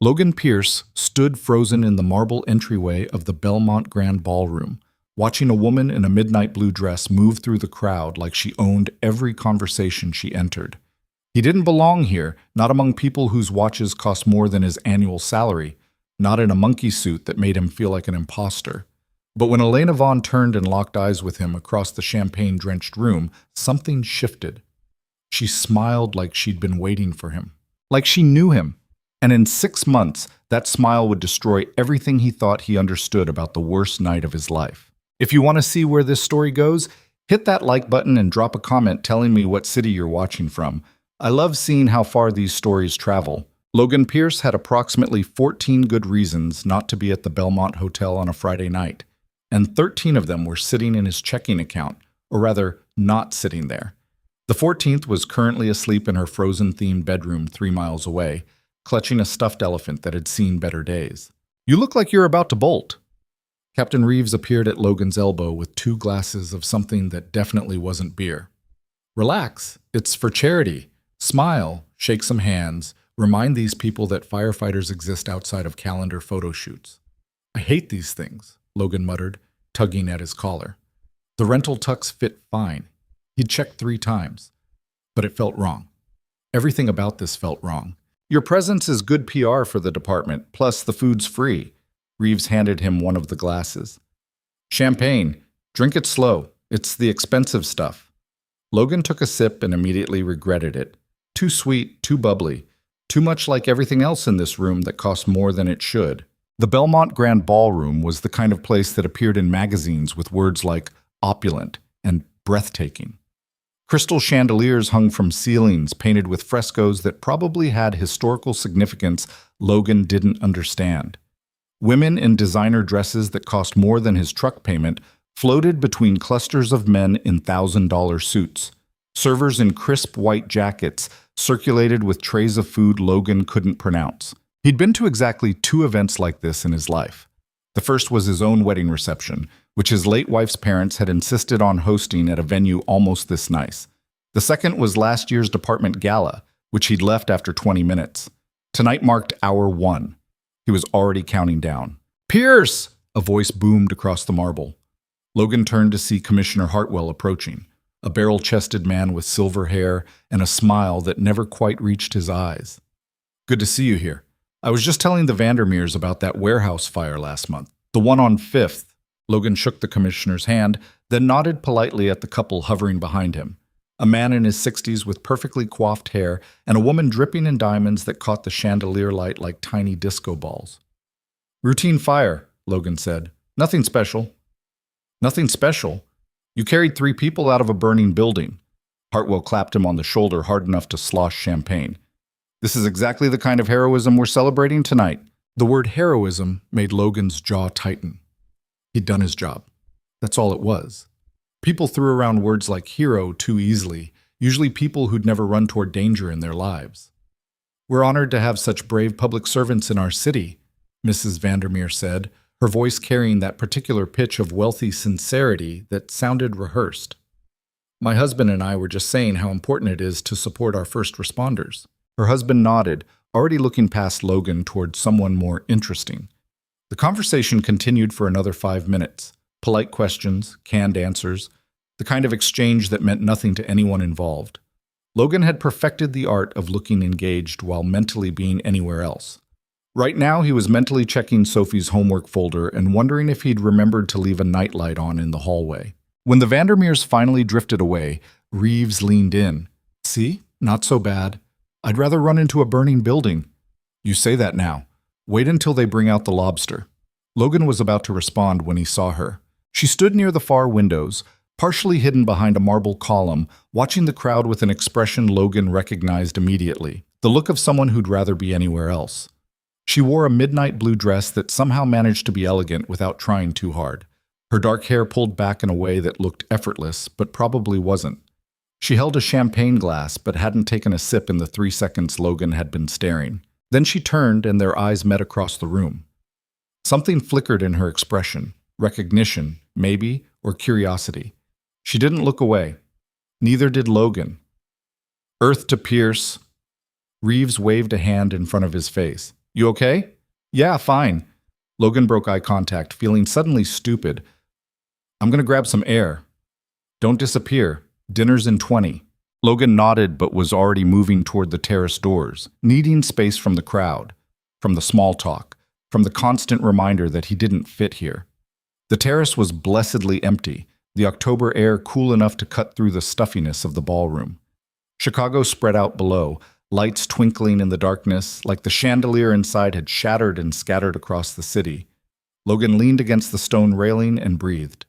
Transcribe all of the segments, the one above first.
Logan Pierce stood frozen in the marble entryway of the Belmont Grand Ballroom, watching a woman in a midnight blue dress move through the crowd like she owned every conversation she entered. He didn't belong here, not among people whose watches cost more than his annual salary, not in a monkey suit that made him feel like an imposter. But when Elena Vaughn turned and locked eyes with him across the champagne-drenched room, something shifted. She smiled like she'd been waiting for him, like she knew him. And in 6 months, that smile would destroy everything he thought he understood about the worst night of his life. If you want to see where this story goes, hit that like button and drop a comment telling me what city you're watching from. I love seeing how far these stories travel. Logan Pierce had approximately 14 good reasons not to be at the Belmont Hotel on a Friday night, and 13 of them were sitting in his checking account, or rather, not sitting there. The 14th was currently asleep in her Frozen-themed bedroom 3 miles away, clutching a stuffed elephant that had seen better days. "You look like you're about to bolt." Captain Reeves appeared at Logan's elbow with 2 glasses of something that definitely wasn't beer. "Relax, it's for charity. Smile, shake some hands, remind these people that firefighters exist outside of calendar photo shoots." "I hate these things," Logan muttered, tugging at his collar. The rental tux fit fine. He'd checked 3 times, but it felt wrong. Everything about this felt wrong. "Your presence is good PR for the department, plus the food's free." Reeves handed him one of the glasses. "Champagne. Drink it slow. It's the expensive stuff." Logan took a sip and immediately regretted it. Too sweet, too bubbly, too much like everything else in this room that cost more than it should. The Belmont Grand Ballroom was the kind of place that appeared in magazines with words like opulent and breathtaking. Crystal chandeliers hung from ceilings painted with frescoes that probably had historical significance Logan didn't understand. Women in designer dresses that cost more than his truck payment floated between clusters of men in $1,000 suits. Servers in crisp white jackets circulated with trays of food Logan couldn't pronounce. He'd been to exactly 2 events like this in his life. The first was his own wedding reception, which his late wife's parents had insisted on hosting at a venue almost this nice. The second was last year's department gala, which he'd left after 20 minutes. Tonight marked hour 1. He was already counting down. "Pierce!" a voice boomed across the marble. Logan turned to see Commissioner Hartwell approaching, a barrel-chested man with silver hair and a smile that never quite reached his eyes. "Good to see you here. I was just telling the Vandermeers about that warehouse fire last month. The one on 5th. Logan shook the commissioner's hand, then nodded politely at the couple hovering behind him. A man in his 60s with perfectly coiffed hair and a woman dripping in diamonds that caught the chandelier light like tiny disco balls. "Routine fire," Logan said. "Nothing special." "Nothing special? You carried 3 people out of a burning building." Hartwell clapped him on the shoulder hard enough to slosh champagne. "This is exactly the kind of heroism we're celebrating tonight." The word heroism made Logan's jaw tighten. He'd done his job. That's all it was. People threw around words like hero too easily, usually people who'd never run toward danger in their lives. "We're honored to have such brave public servants in our city," Mrs. Vandermeer said, her voice carrying that particular pitch of wealthy sincerity that sounded rehearsed. "My husband and I were just saying how important it is to support our first responders." Her husband nodded, already looking past Logan toward someone more interesting. The conversation continued for another 5 minutes. Polite questions, canned answers, the kind of exchange that meant nothing to anyone involved. Logan had perfected the art of looking engaged while mentally being anywhere else. Right now, he was mentally checking Sophie's homework folder and wondering if he'd remembered to leave a nightlight on in the hallway. When the Vandermeers finally drifted away, Reeves leaned in. "See? Not so bad. I'd rather run into a burning building." "You say that now. Wait until they bring out the lobster." Logan was about to respond when he saw her. She stood near the far windows, partially hidden behind a marble column, watching the crowd with an expression Logan recognized immediately, the look of someone who'd rather be anywhere else. She wore a midnight blue dress that somehow managed to be elegant without trying too hard. Her dark hair pulled back in a way that looked effortless, but probably wasn't. She held a champagne glass, but hadn't taken a sip in the 3 seconds Logan had been staring. Then she turned and their eyes met across the room. Something flickered in her expression. Recognition, maybe, or curiosity. She didn't look away. Neither did Logan. "Earth to Pierce." Reeves waved a hand in front of his face. You okay? Yeah, fine. Logan broke eye contact, feeling suddenly stupid. I'm gonna grab some air. Don't disappear. Dinner's in 20. Logan nodded but was already moving toward the terrace doors, needing space from the crowd, from the small talk, from the constant reminder that he didn't fit here. The terrace was blessedly empty, the October air cool enough to cut through the stuffiness of the ballroom. Chicago spread out below, lights twinkling in the darkness, like the chandelier inside had shattered and scattered across the city. Logan leaned against the stone railing and breathed.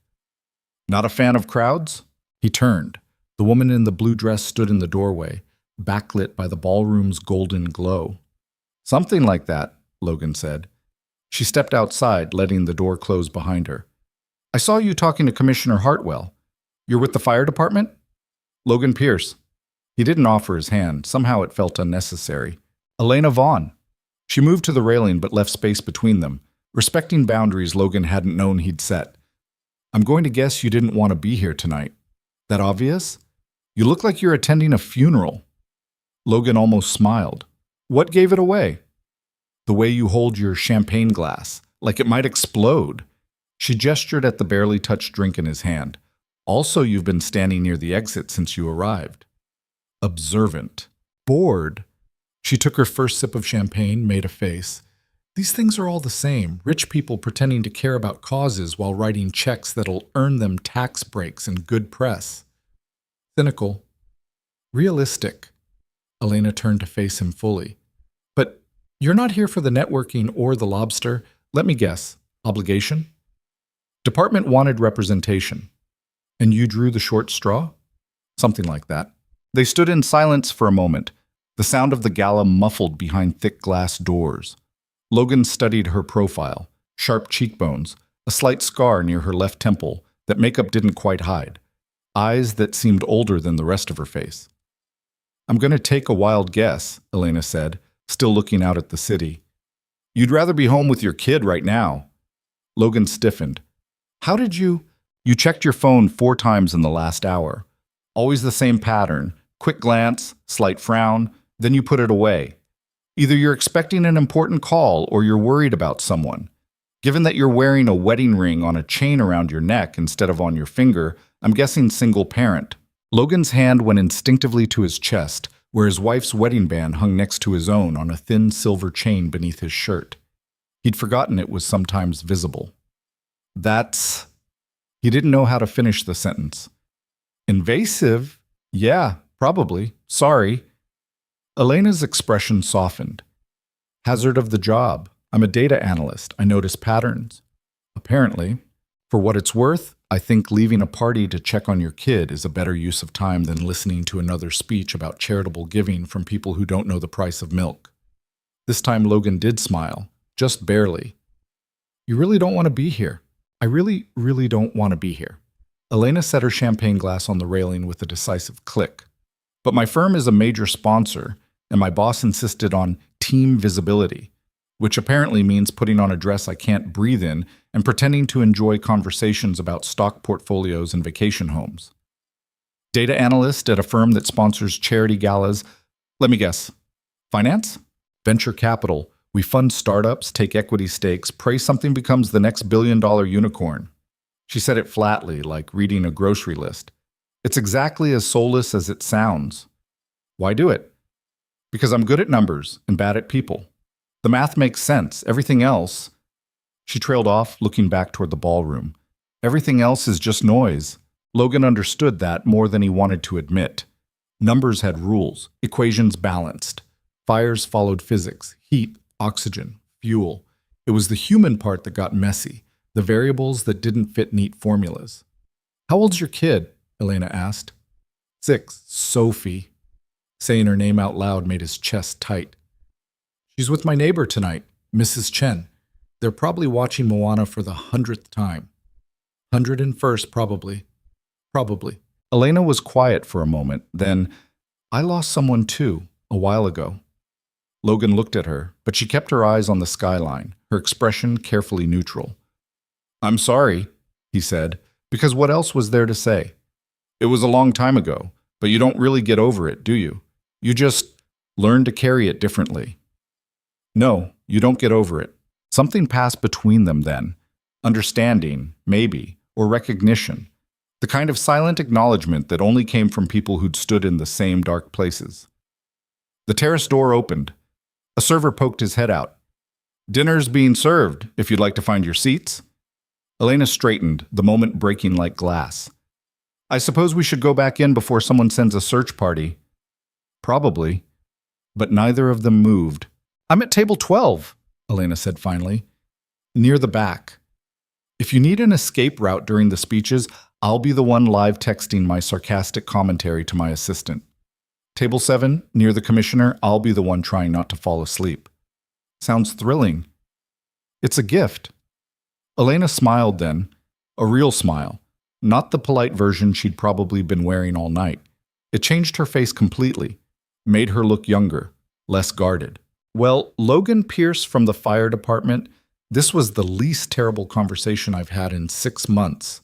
Not a fan of crowds? He turned. The woman in the blue dress stood in the doorway, backlit by the ballroom's golden glow. Something like that, Logan said. She stepped outside, letting the door close behind her. I saw you talking to Commissioner Hartwell. You're with the fire department? Logan Pierce. He didn't offer his hand. Somehow it felt unnecessary. Elena Vaughn. She moved to the railing but left space between them, respecting boundaries Logan hadn't known he'd set. I'm going to guess you didn't want to be here tonight. That obvious? You look like you're attending a funeral. Logan almost smiled. What gave it away? The way you hold your champagne glass, like it might explode. She gestured at the barely touched drink in his hand. Also, you've been standing near the exit since you arrived. Observant. Bored. She took her first sip of champagne, made a face. These things are all the same. Rich people pretending to care about causes while writing checks that'll earn them tax breaks and good press. Cynical. Realistic. Elena turned to face him fully. But you're not here for the networking or the lobster. Let me guess. Obligation? Department wanted representation. And you drew the short straw? Something like that. They stood in silence for a moment, the sound of the gala muffled behind thick glass doors. Logan studied her profile, sharp cheekbones, a slight scar near her left temple that makeup didn't quite hide, eyes that seemed older than the rest of her face. I'm going to take a wild guess, Elena said, still looking out at the city. You'd rather be home with your kid right now. Logan stiffened. How did you... You checked your phone 4 times in the last hour. Always the same pattern. Quick glance, slight frown, then you put it away. Either you're expecting an important call or you're worried about someone. Given that you're wearing a wedding ring on a chain around your neck instead of on your finger, I'm guessing single parent. Logan's hand went instinctively to his chest, where his wife's wedding band hung next to his own on a thin silver chain beneath his shirt. He'd forgotten it was sometimes visible. That's... He didn't know how to finish the sentence. Invasive? Yeah, probably. Sorry. Elena's expression softened. Hazard of the job. I'm a data analyst. I notice patterns. Apparently. For what it's worth, I think leaving a party to check on your kid is a better use of time than listening to another speech about charitable giving from people who don't know the price of milk. This time Logan did smile, just barely. You really don't want to be here. I really, really don't want to be here. Elena set her champagne glass on the railing with a decisive click. But my firm is a major sponsor, and my boss insisted on team visibility, which apparently means putting on a dress I can't breathe in and pretending to enjoy conversations about stock portfolios and vacation homes. Data analyst at a firm that sponsors charity galas. Let me guess. Finance? Venture capital. We fund startups, take equity stakes, pray something becomes the next billion-dollar unicorn. She said it flatly, like reading a grocery list. It's exactly as soulless as it sounds. Why do it? Because I'm good at numbers and bad at people. The math makes sense. Everything else... She trailed off, looking back toward the ballroom. Everything else is just noise. Logan understood that more than he wanted to admit. Numbers had rules, equations balanced. Fires followed physics, heat, oxygen, fuel. It was the human part that got messy, the variables that didn't fit neat formulas. How old's your kid? Elena asked. 6, Sophie. Saying her name out loud made his chest tight. She's with my neighbor tonight, Mrs. Chen. They're probably watching Moana for the 100th time. 101st, probably. Probably. Elena was quiet for a moment, then, I lost someone too, a while ago. Logan looked at her, but she kept her eyes on the skyline, her expression carefully neutral. I'm sorry, he said, because what else was there to say? It was a long time ago, but you don't really get over it, do you? You just learn to carry it differently. No, You don't get over it. Something passed between them then. Understanding, maybe, or recognition. The kind of silent acknowledgement that only came from people who'd stood in the same dark places. The terrace door opened. A server poked his head out. "Dinner's being served, if you'd like to find your seats." Elena straightened, the moment breaking like glass. "I suppose we should go back in before someone sends a search party." "Probably." But neither of them moved. "I'm at table 12, Elena said finally. "Near the back. If you need an escape route during the speeches, I'll be the one live texting my sarcastic commentary to my assistant. Table 7, near the commissioner, I'll be the one trying not to fall asleep." Sounds thrilling. It's a gift. Elena smiled then, a real smile, not the polite version she'd probably been wearing all night. It changed her face completely, made her look younger, less guarded. "Well, Logan Pierce from the fire department, this was the least terrible conversation I've had in 6 months.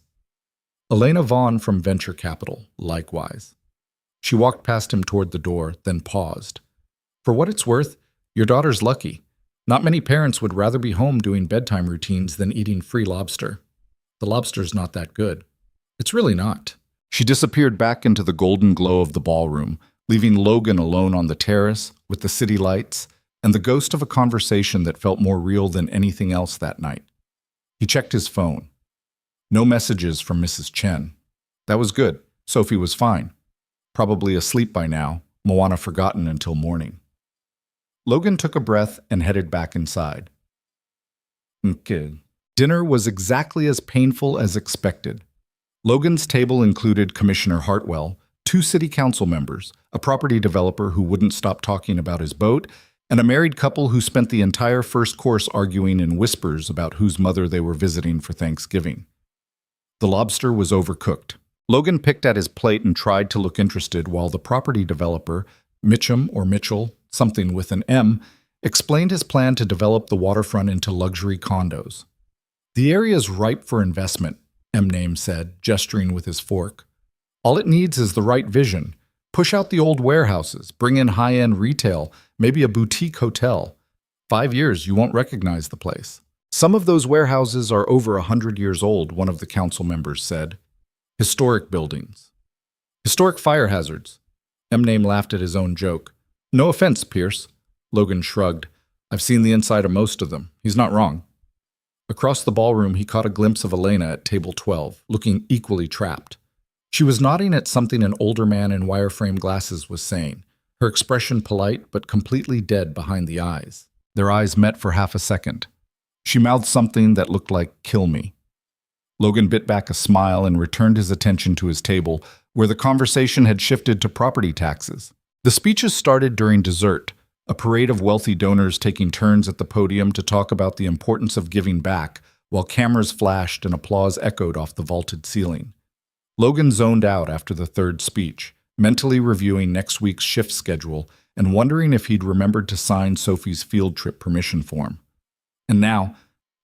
Elena Vaughn from Venture Capital, likewise." She walked past him toward the door, then paused. "For what it's worth, your daughter's lucky. Not many parents would rather be home doing bedtime routines than eating free lobster. The lobster's not that good. It's really not." She disappeared back into the golden glow of the ballroom, leaving Logan alone on the terrace with the city lights and the ghost of a conversation that felt more real than anything else that night. He checked his phone. No messages from Mrs. Chen. That was good. Sophie was fine. Probably asleep by now, Moana forgotten until morning. Logan took a breath and headed back inside. Okay. Dinner was exactly as painful as expected. Logan's table included Commissioner Hartwell, 2 city council members, a property developer who wouldn't stop talking about his boat, and a married couple who spent the entire first course arguing in whispers about whose mother they were visiting for Thanksgiving. The lobster was overcooked. Logan picked at his plate and tried to look interested while the property developer, Mitchum or Mitchell, something with an M, explained his plan to develop the waterfront into luxury condos. "The area's ripe for investment," M-Name said, gesturing with his fork. "All it needs is the right vision. Push out the old warehouses, bring in high-end retail, maybe a boutique hotel. 5 years, you won't recognize the place." "Some of those warehouses are over 100 years old," one of the council members said. "Historic buildings. Historic fire hazards." M-Name laughed at his own joke. "No offense, Pierce." Logan shrugged. "I've seen the inside of most of them. He's not wrong." Across the ballroom, he caught a glimpse of Elena at table 12, looking equally trapped. She was nodding at something an older man in wireframe glasses was saying, her expression polite but completely dead behind the eyes. Their eyes met for half a second. She mouthed something that looked like, "Kill me." Logan bit back a smile and returned his attention to his table, where the conversation had shifted to property taxes. The speeches started during dessert, a parade of wealthy donors taking turns at the podium to talk about the importance of giving back, while cameras flashed and applause echoed off the vaulted ceiling. Logan zoned out after the third speech, mentally reviewing next week's shift schedule and wondering if he'd remembered to sign Sophie's field trip permission form. And now,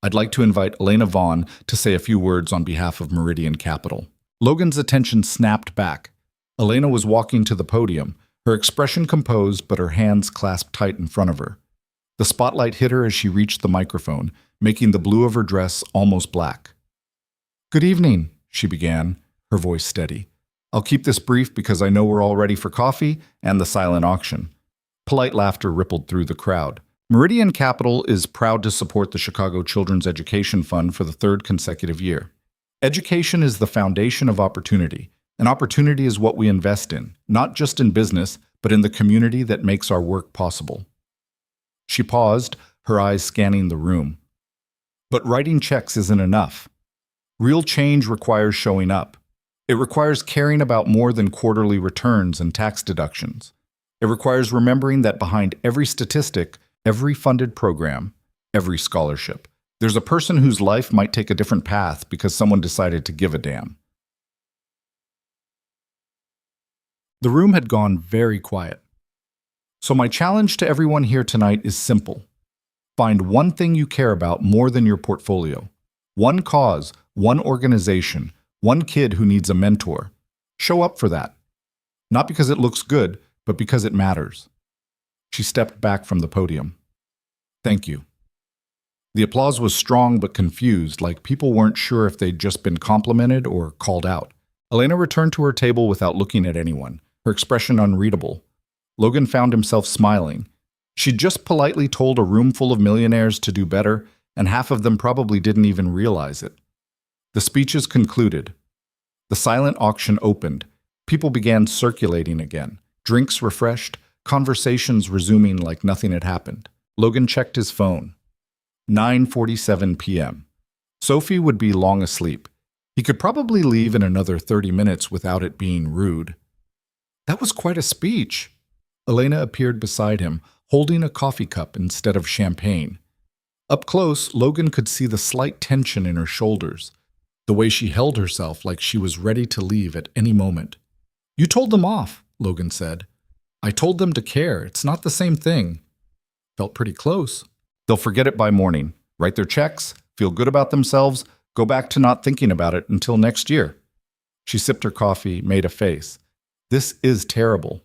I'd like to invite Elena Vaughn to say a few words on behalf of Meridian Capital. Logan's attention snapped back. Elena was walking to the podium, her expression composed but her hands clasped tight in front of her. The spotlight hit her as she reached the microphone, making the blue of her dress almost black. "Good evening," she began, her voice steady. "I'll keep this brief because I know we're all ready for coffee and the silent auction." Polite laughter rippled through the crowd. Meridian Capital is proud to support the Chicago Children's Education Fund for the 3rd consecutive year. Education is the foundation of opportunity, and opportunity is what we invest in, not just in business, but in the community that makes our work possible. She paused, her eyes scanning the room. But writing checks isn't enough. Real change requires showing up. It requires caring about more than quarterly returns and tax deductions. It requires remembering that behind every statistic, every funded program, every scholarship, there's a person whose life might take a different path because someone decided to give a damn. The room had gone very quiet. So my challenge to everyone here tonight is simple. Find one thing you care about more than your portfolio. One cause, one organization, one kid who needs a mentor. Show up for that. Not because it looks good, but because it matters. She stepped back from the podium. Thank you. The applause was strong but confused, like people weren't sure if they'd just been complimented or called out. Elena returned to her table without looking at anyone, her expression unreadable. Logan found himself smiling. She'd just politely told a room full of millionaires to do better, and half of them probably didn't even realize it. The speeches concluded. The silent auction opened. People began circulating again, drinks refreshed, conversations resuming like nothing had happened. Logan checked his phone. 9:47 p.m. Sophie would be long asleep. He could probably leave in another 30 minutes without it being rude. That was quite a speech. Elena appeared beside him, holding a coffee cup instead of champagne. Up close, Logan could see the slight tension in her shoulders, the way she held herself like she was ready to leave at any moment. You told them off, Logan said. I told them to care. It's not the same thing. Felt pretty close. They'll forget it by morning, write their checks, feel good about themselves, go back to not thinking about it until next year. She sipped her coffee, made a face. This is terrible.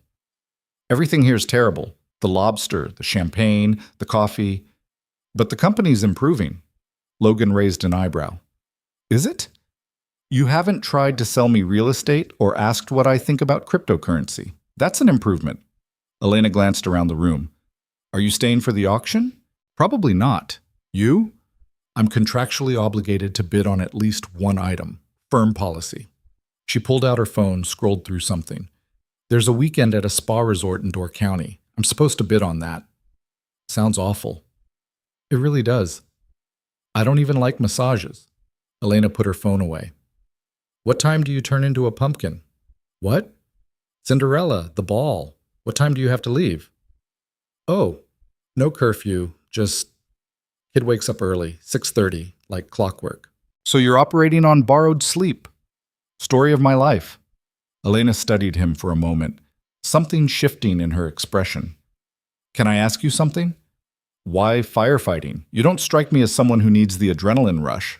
Everything here's terrible. The lobster, the champagne, the coffee. But the company's improving. Logan raised an eyebrow. Is it? You haven't tried to sell me real estate or asked what I think about cryptocurrency. That's an improvement. Elena glanced around the room. Are you staying for the auction? Probably not. You? I'm contractually obligated to bid on at least one item. Firm policy. She pulled out her phone, scrolled through something. There's a weekend at a spa resort in Door County. I'm supposed to bid on that. Sounds awful. It really does. I don't even like massages. Elena put her phone away. What time do you turn into a pumpkin? What? Cinderella, the ball. What time do you have to leave? Oh, no curfew. Just, kid wakes up early, 6:30, like clockwork. So you're operating on borrowed sleep. Story of my life. Elena studied him for a moment, something shifting in her expression. Can I ask you something? Why firefighting? You don't strike me as someone who needs the adrenaline rush.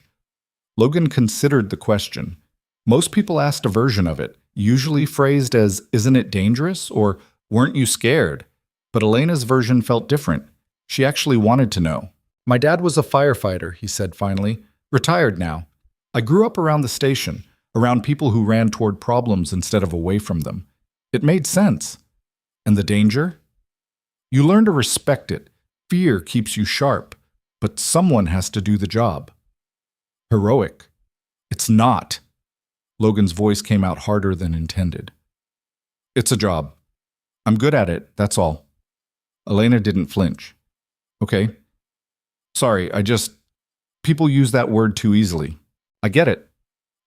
Logan considered the question. Most people asked a version of it, usually phrased as, isn't it dangerous? Or, weren't you scared? But Elena's version felt different. She actually wanted to know. My dad was a firefighter, he said finally. Retired now. I grew up around the station, around people who ran toward problems instead of away from them. It made sense. And the danger? You learn to respect it. Fear keeps you sharp, but someone has to do the job. Heroic. It's not. Logan's voice came out harder than intended. It's a job. I'm good at it, that's all. Elena didn't flinch. Okay. Sorry, people use that word too easily. I get it.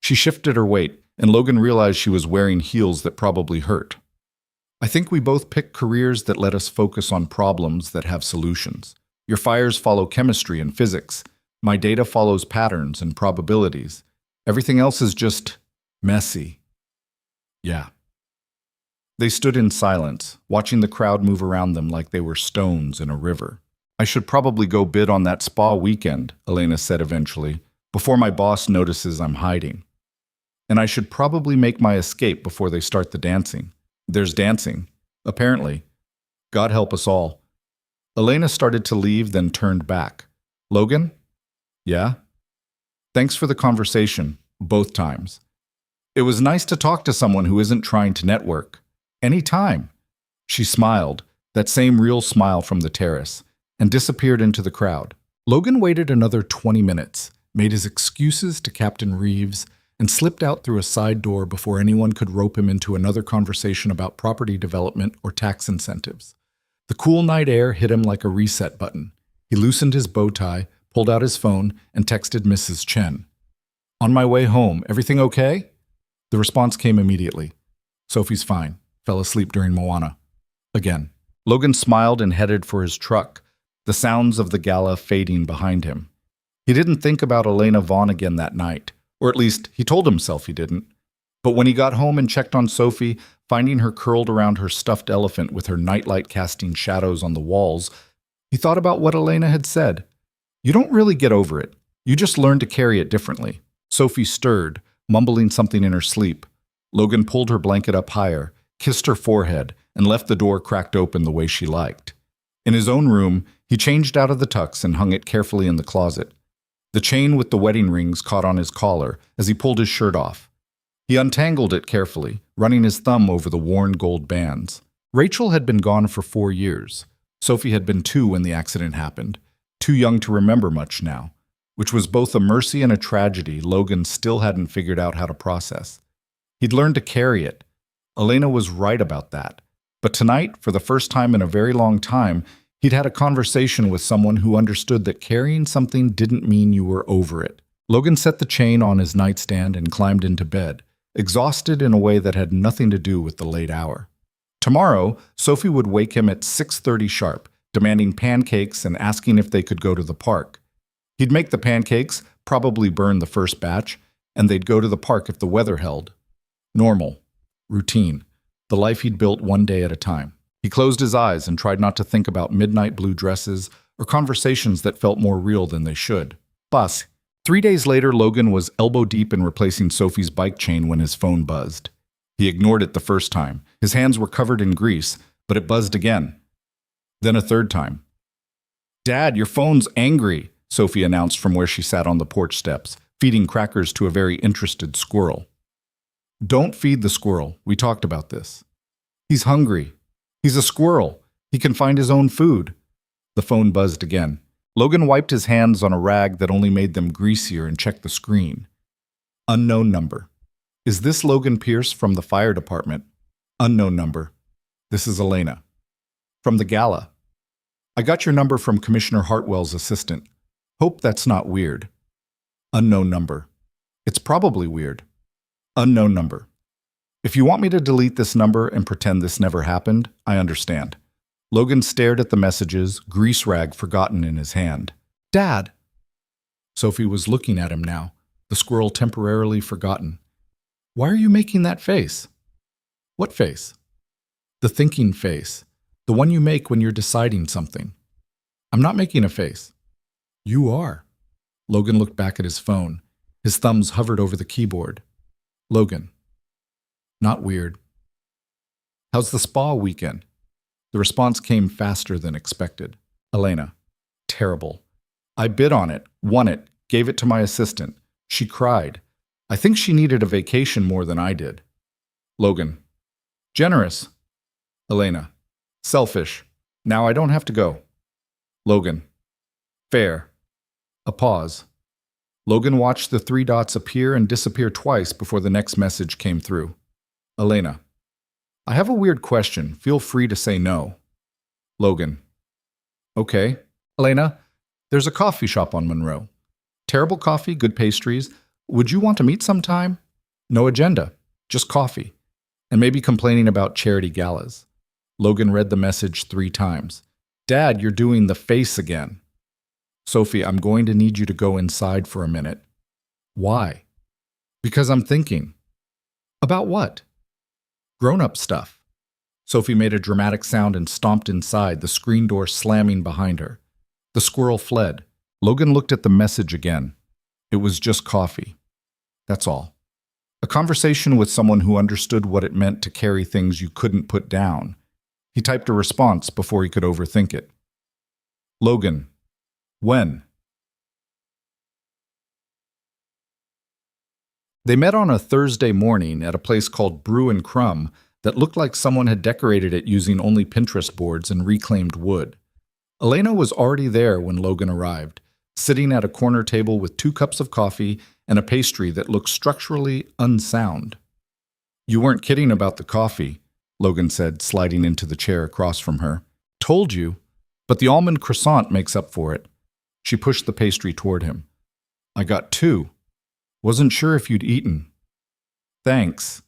She shifted her weight, and Logan realized she was wearing heels that probably hurt. I think we both pick careers that let us focus on problems that have solutions. Your fires follow chemistry and physics. My data follows patterns and probabilities. Everything else is just messy. Yeah. They stood in silence, watching the crowd move around them like they were stones in a river. I should probably go bid on that spa weekend, Elena said eventually, before my boss notices I'm hiding. And I should probably make my escape before they start the dancing. There's dancing, apparently. God help us all. Elena started to leave, then turned back. Logan? Yeah? Thanks for the conversation, both times. It was nice to talk to someone who isn't trying to network. Any time. She smiled, that same real smile from the terrace, and disappeared into the crowd. Logan waited another 20 minutes, made his excuses to Captain Reeves, and slipped out through a side door before anyone could rope him into another conversation about property development or tax incentives. The cool night air hit him like a reset button. He loosened his bow tie, pulled out his phone, and texted Mrs. Chen. On my way home, everything okay? The response came immediately. Sophie's fine. Fell asleep during Moana. Again. Logan smiled and headed for his truck, the sounds of the gala fading behind him. He didn't think about Elena Vaughn again that night, or at least he told himself he didn't. But when he got home and checked on Sophie, finding her curled around her stuffed elephant with her nightlight casting shadows on the walls, he thought about what Elena had said. You don't really get over it. You just learn to carry it differently. Sophie stirred, mumbling something in her sleep. Logan pulled her blanket up higher, kissed her forehead, and left the door cracked open the way she liked. In his own room, He changed out of the tux and hung it carefully in the closet. The chain with the wedding rings caught on his collar as he pulled his shirt off. He untangled it carefully, running his thumb over the worn gold bands. Rachel had been gone for 4 years. Sophie had been 2 when the accident happened, too young to remember much now, which was both a mercy and a tragedy Logan still hadn't figured out how to process. He'd learned to carry it. Elena was right about that. But tonight, for the first time in a very long time, he'd had a conversation with someone who understood that carrying something didn't mean you were over it. Logan set the chain on his nightstand and climbed into bed, exhausted in a way that had nothing to do with the late hour. Tomorrow, Sophie would wake him at 6:30 sharp, demanding pancakes and asking if they could go to the park. He'd make the pancakes, probably burn the first batch, and they'd go to the park if the weather held. Normal. Routine. The life he'd built one day at a time. He closed his eyes and tried not to think about midnight blue dresses or conversations that felt more real than they should. Bus. 3 days later, Logan was elbow deep in replacing Sophie's bike chain when his phone buzzed. He ignored it the first time. His hands were covered in grease, but it buzzed again. Then a third time. "Dad, your phone's angry," Sophie announced from where she sat on the porch steps, feeding crackers to a very interested squirrel. "Don't feed the squirrel. We talked about this. He's hungry. He's a squirrel. He can find his own food." The phone buzzed again. Logan wiped his hands on a rag that only made them greasier and checked the screen. Unknown number. "Is this Logan Pierce from the fire department?" Unknown number. "This is Elena. From the gala. I got your number from Commissioner Hartwell's assistant. Hope that's not weird." Unknown number. "It's probably weird." Unknown number. "If you want me to delete this number and pretend this never happened, I understand." Logan stared at the messages, grease rag forgotten in his hand. "Dad!" Sophie was looking at him now, the squirrel temporarily forgotten. "Why are you making that face?" "What face?" "The thinking face. The one you make when you're deciding something." "I'm not making a face." "You are." Logan looked back at his phone. His thumbs hovered over the keyboard. "Logan." "Not weird." "How's the spa weekend?" The response came faster than expected. "Elena." "Terrible. I bid on it, won it, gave it to my assistant. She cried. I think she needed a vacation more than I did." Logan. "Generous." Elena. "Selfish. Now I don't have to go." Logan. "Fair." A pause. Logan watched the 3 dots appear and disappear twice before the next message came through. Elena. "I have a weird question. Feel free to say no." Logan. "Okay." Elena. "There's a coffee shop on Monroe. Terrible coffee, good pastries. Would you want to meet sometime? No agenda, just coffee. And maybe complaining about charity galas." Logan read the message 3 times. "Dad, you're doing the face again." "Sophie, I'm going to need you to go inside for a minute." "Why?" "Because I'm thinking." "About what?" "Grown-up stuff." Sophie made a dramatic sound and stomped inside, the screen door slamming behind her. The squirrel fled. Logan looked at the message again. It was just coffee. That's all. A conversation with someone who understood what it meant to carry things you couldn't put down. He typed a response before he could overthink it. Logan. When? They met on a Thursday morning at a place called Brew and Crumb that looked like someone had decorated it using only Pinterest boards and reclaimed wood. Elena was already there when Logan arrived, sitting at a corner table with 2 cups of coffee and a pastry that looked structurally unsound. "You weren't kidding about the coffee," Logan said, sliding into the chair across from her. "Told you, but the almond croissant makes up for it." She pushed the pastry toward him. "I got 2. Wasn't sure if you'd eaten." "Thanks."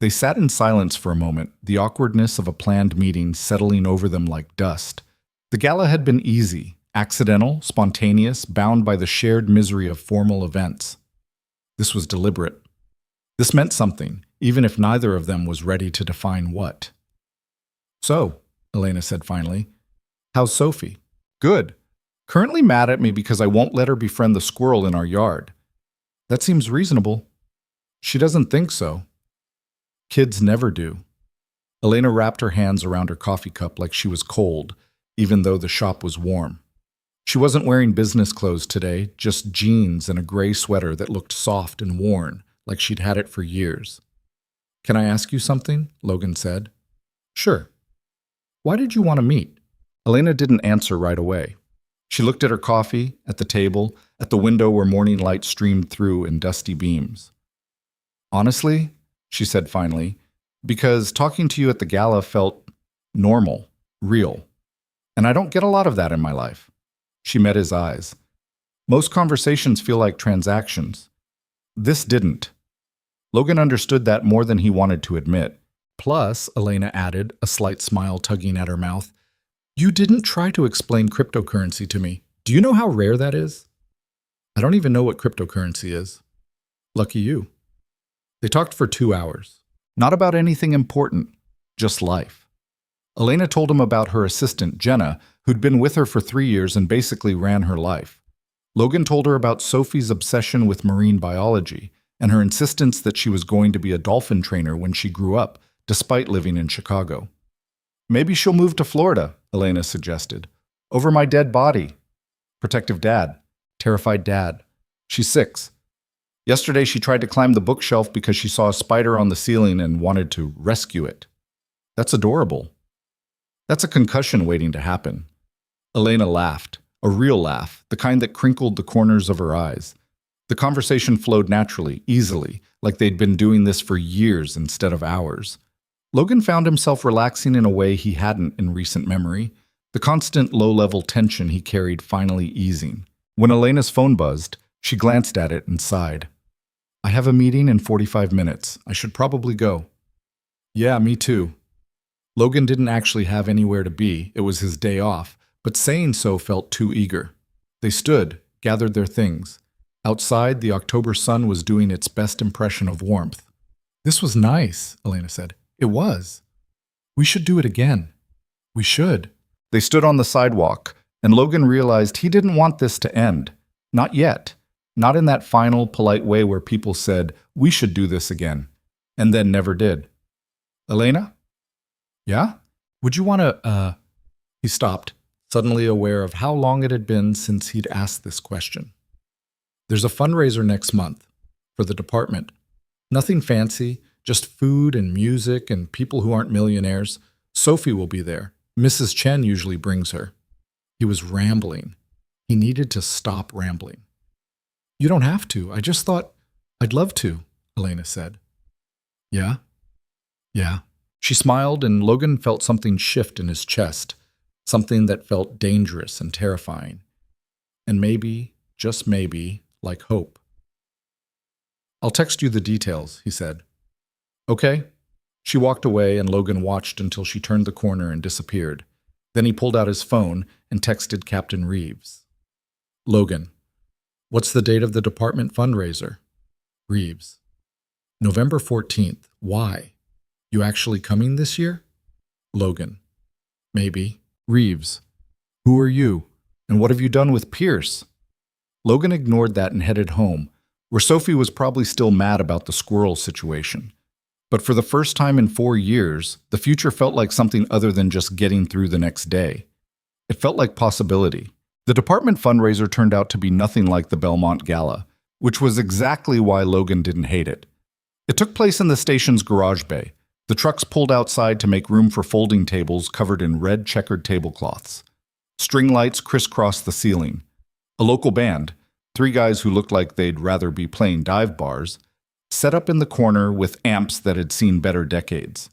They sat in silence for a moment, the awkwardness of a planned meeting settling over them like dust. The gala had been easy, accidental, spontaneous, bound by the shared misery of formal events. This was deliberate. This meant something, even if neither of them was ready to define what. "So," Elena said finally, "how's Sophie?" "Good. Currently mad at me because I won't let her befriend the squirrel in our yard." "That seems reasonable." "She doesn't think so." "Kids never do." Elena wrapped her hands around her coffee cup like she was cold, even though the shop was warm. She wasn't wearing business clothes today, just jeans and a gray sweater that looked soft and worn, like she'd had it for years. "Can I ask you something?" Logan said. "Sure." "Why did you want to meet?" Elena didn't answer right away. She looked at her coffee, at the table, at the window where morning light streamed through in dusty beams. "Honestly," she said finally, "because talking to you at the gala felt normal, real. And I don't get a lot of that in my life." She met his eyes. "Most conversations feel like transactions. This didn't." Logan understood that more than he wanted to admit. "Plus," Elena added, a slight smile tugging at her mouth, "you didn't try to explain cryptocurrency to me. Do you know how rare that is?" "I don't even know what cryptocurrency is." "Lucky you." They talked for 2 hours. Not about anything important, just life. Elena told him about her assistant, Jenna, who'd been with her for 3 years and basically ran her life. Logan told her about Sophie's obsession with marine biology and her insistence that she was going to be a dolphin trainer when she grew up, despite living in Chicago. "Maybe she'll move to Florida," Elena suggested. "Over my dead body." Protective dad. Terrified dad. She's 6. Yesterday she tried to climb the bookshelf because she saw a spider on the ceiling and wanted to rescue it. That's adorable. That's a concussion waiting to happen. Elena laughed, a real laugh, the kind that crinkled the corners of her eyes. The conversation flowed naturally, easily, like they'd been doing this for years instead of hours. Logan found himself relaxing in a way he hadn't in recent memory, the constant low-level tension he carried finally easing. When Elena's phone buzzed, she glanced at it and sighed. "I have a meeting in 45 minutes. I should probably go." "Yeah, me too." Logan didn't actually have anywhere to be. It was his day off, but saying so felt too eager. They stood, gathered their things. Outside, the October sun was doing its best impression of warmth. "This was nice," Elena said. "It was. We should do it again. We should." They stood on the sidewalk, and Logan realized he didn't want this to end. Not yet. Not in that final, polite way where people said, "We should do this again," and then never did. "Elena?" "Yeah? Would you want to, He stopped, suddenly aware of how long it had been since he'd asked this question. "There's a fundraiser next month, for the department. Nothing fancy, just food and music and people who aren't millionaires. Sophie will be there. Mrs. Chen usually brings her." He was rambling. He needed to stop rambling. "You don't have to. I just thought I'd love to," Elena said. "Yeah? Yeah." She smiled, and Logan felt something shift in his chest, something that felt dangerous and terrifying. And maybe, just maybe, like hope. "I'll text you the details," he said. "Okay." She walked away, and Logan watched until she turned the corner and disappeared. Then he pulled out his phone and texted Captain Reeves. "Logan, what's the date of the department fundraiser?" Reeves. "November 14th. Why? You actually coming this year?" Logan. "Maybe." Reeves. "Who are you? And what have you done with Pierce?" Logan ignored that and headed home, where Sophie was probably still mad about the squirrel situation. But for the first time in 4 years, the future felt like something other than just getting through the next day. It felt like possibility. The department fundraiser turned out to be nothing like the Belmont Gala, which was exactly why Logan didn't hate it. It took place in the station's garage bay. The trucks pulled outside to make room for folding tables covered in red checkered tablecloths. String lights crisscrossed the ceiling. A local band, 3 guys who looked like they'd rather be playing dive bars, set up in the corner with amps that had seen better decades.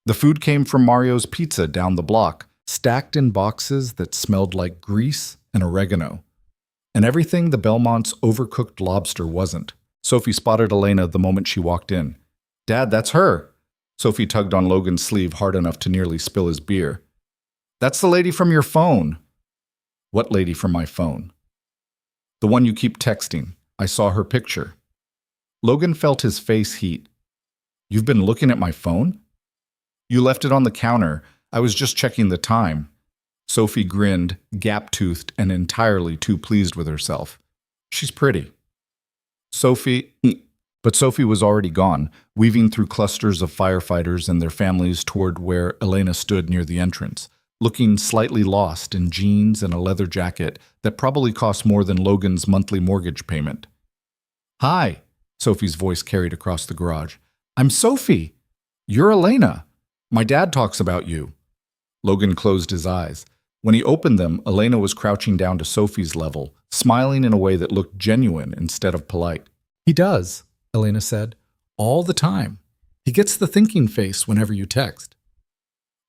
The food came from Mario's Pizza down the block, stacked in boxes that smelled like grease and oregano. And everything the Belmont's overcooked lobster wasn't. Sophie spotted Elena the moment she walked in. "Dad, that's her!" Sophie tugged on Logan's sleeve hard enough to nearly spill his beer. "That's the lady from your phone." "What lady from my phone?" "The one you keep texting. I saw her picture." Logan felt his face heat. "You've been looking at my phone?" "You left it on the counter. I was just checking the time." Sophie grinned, gap-toothed, and entirely too pleased with herself. "She's pretty." But Sophie was already gone, weaving through clusters of firefighters and their families toward where Elena stood near the entrance, looking slightly lost in jeans and a leather jacket that probably cost more than Logan's monthly mortgage payment. "Hi," Sophie's voice carried across the garage. "I'm Sophie. You're Elena. My dad talks about you." Logan closed his eyes. When he opened them, Elena was crouching down to Sophie's level, smiling in a way that looked genuine instead of polite. "He does," Elena said. "All the time. He gets the thinking face whenever you text."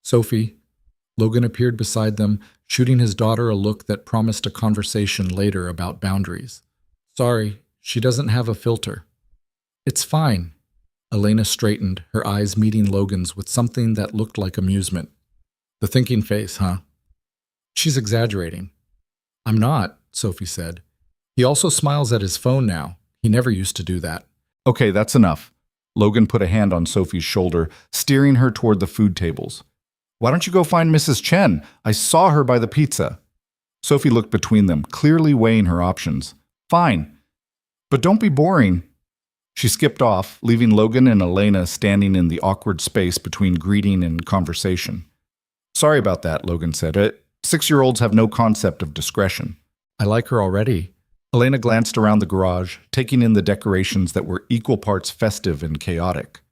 "Sophie." Logan appeared beside them, shooting his daughter a look that promised a conversation later about boundaries. "Sorry, she doesn't have a filter." "It's fine." Elena straightened, her eyes meeting Logan's with something that looked like amusement. "The thinking face, huh?" "She's exaggerating." "I'm not," Sophie said. "He also smiles at his phone now. He never used to do that." "Okay, that's enough." Logan put a hand on Sophie's shoulder, steering her toward the food tables. "Why don't you go find Mrs. Chen? I saw her by the pizza." Sophie looked between them, clearly weighing her options. "Fine. But don't be boring." She skipped off, leaving Logan and Elena standing in the awkward space between greeting and conversation. "Sorry about that," Logan said. 6-year-olds have no concept of discretion." "I like her already." Elena glanced around the garage, taking in the decorations that were equal parts festive and chaotic.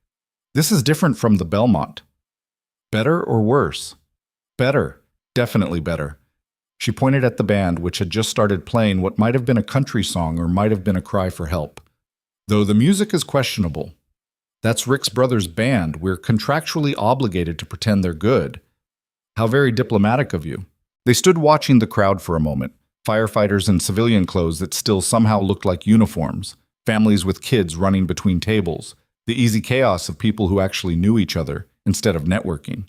"This is different from the Belmont." "Better or worse?" "Better. Definitely better." She pointed at the band, which had just started playing what might have been a country song or might have been a cry for help. "Though the music is questionable. That's Rick's brother's band. We're contractually obligated to pretend they're good." "How very diplomatic of you." They stood watching the crowd for a moment. Firefighters in civilian clothes that still somehow looked like uniforms, families with kids running between tables, the easy chaos of people who actually knew each other instead of networking.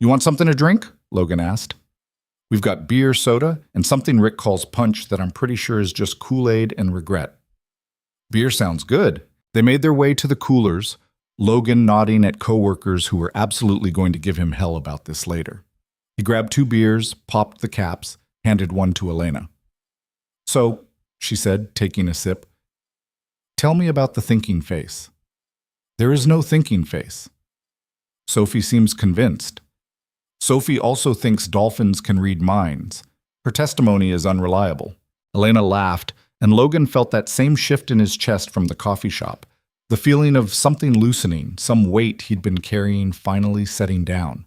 "You want something to drink?" Logan asked. "We've got beer, soda, and something Rick calls punch that I'm pretty sure is just Kool-Aid and regret." "Beer sounds good." They made their way to the coolers, Logan nodding at coworkers who were absolutely going to give him hell about this later. He grabbed 2 beers, popped the caps, handed one to Elena. "So," she said, taking a sip, "tell me about the thinking face." "There is no thinking face." Sophie seems convinced. Sophie also thinks dolphins can read minds. Her testimony is unreliable. Elena laughed, and Logan felt that same shift in his chest from the coffee shop, the feeling of something loosening, some weight he'd been carrying finally setting down.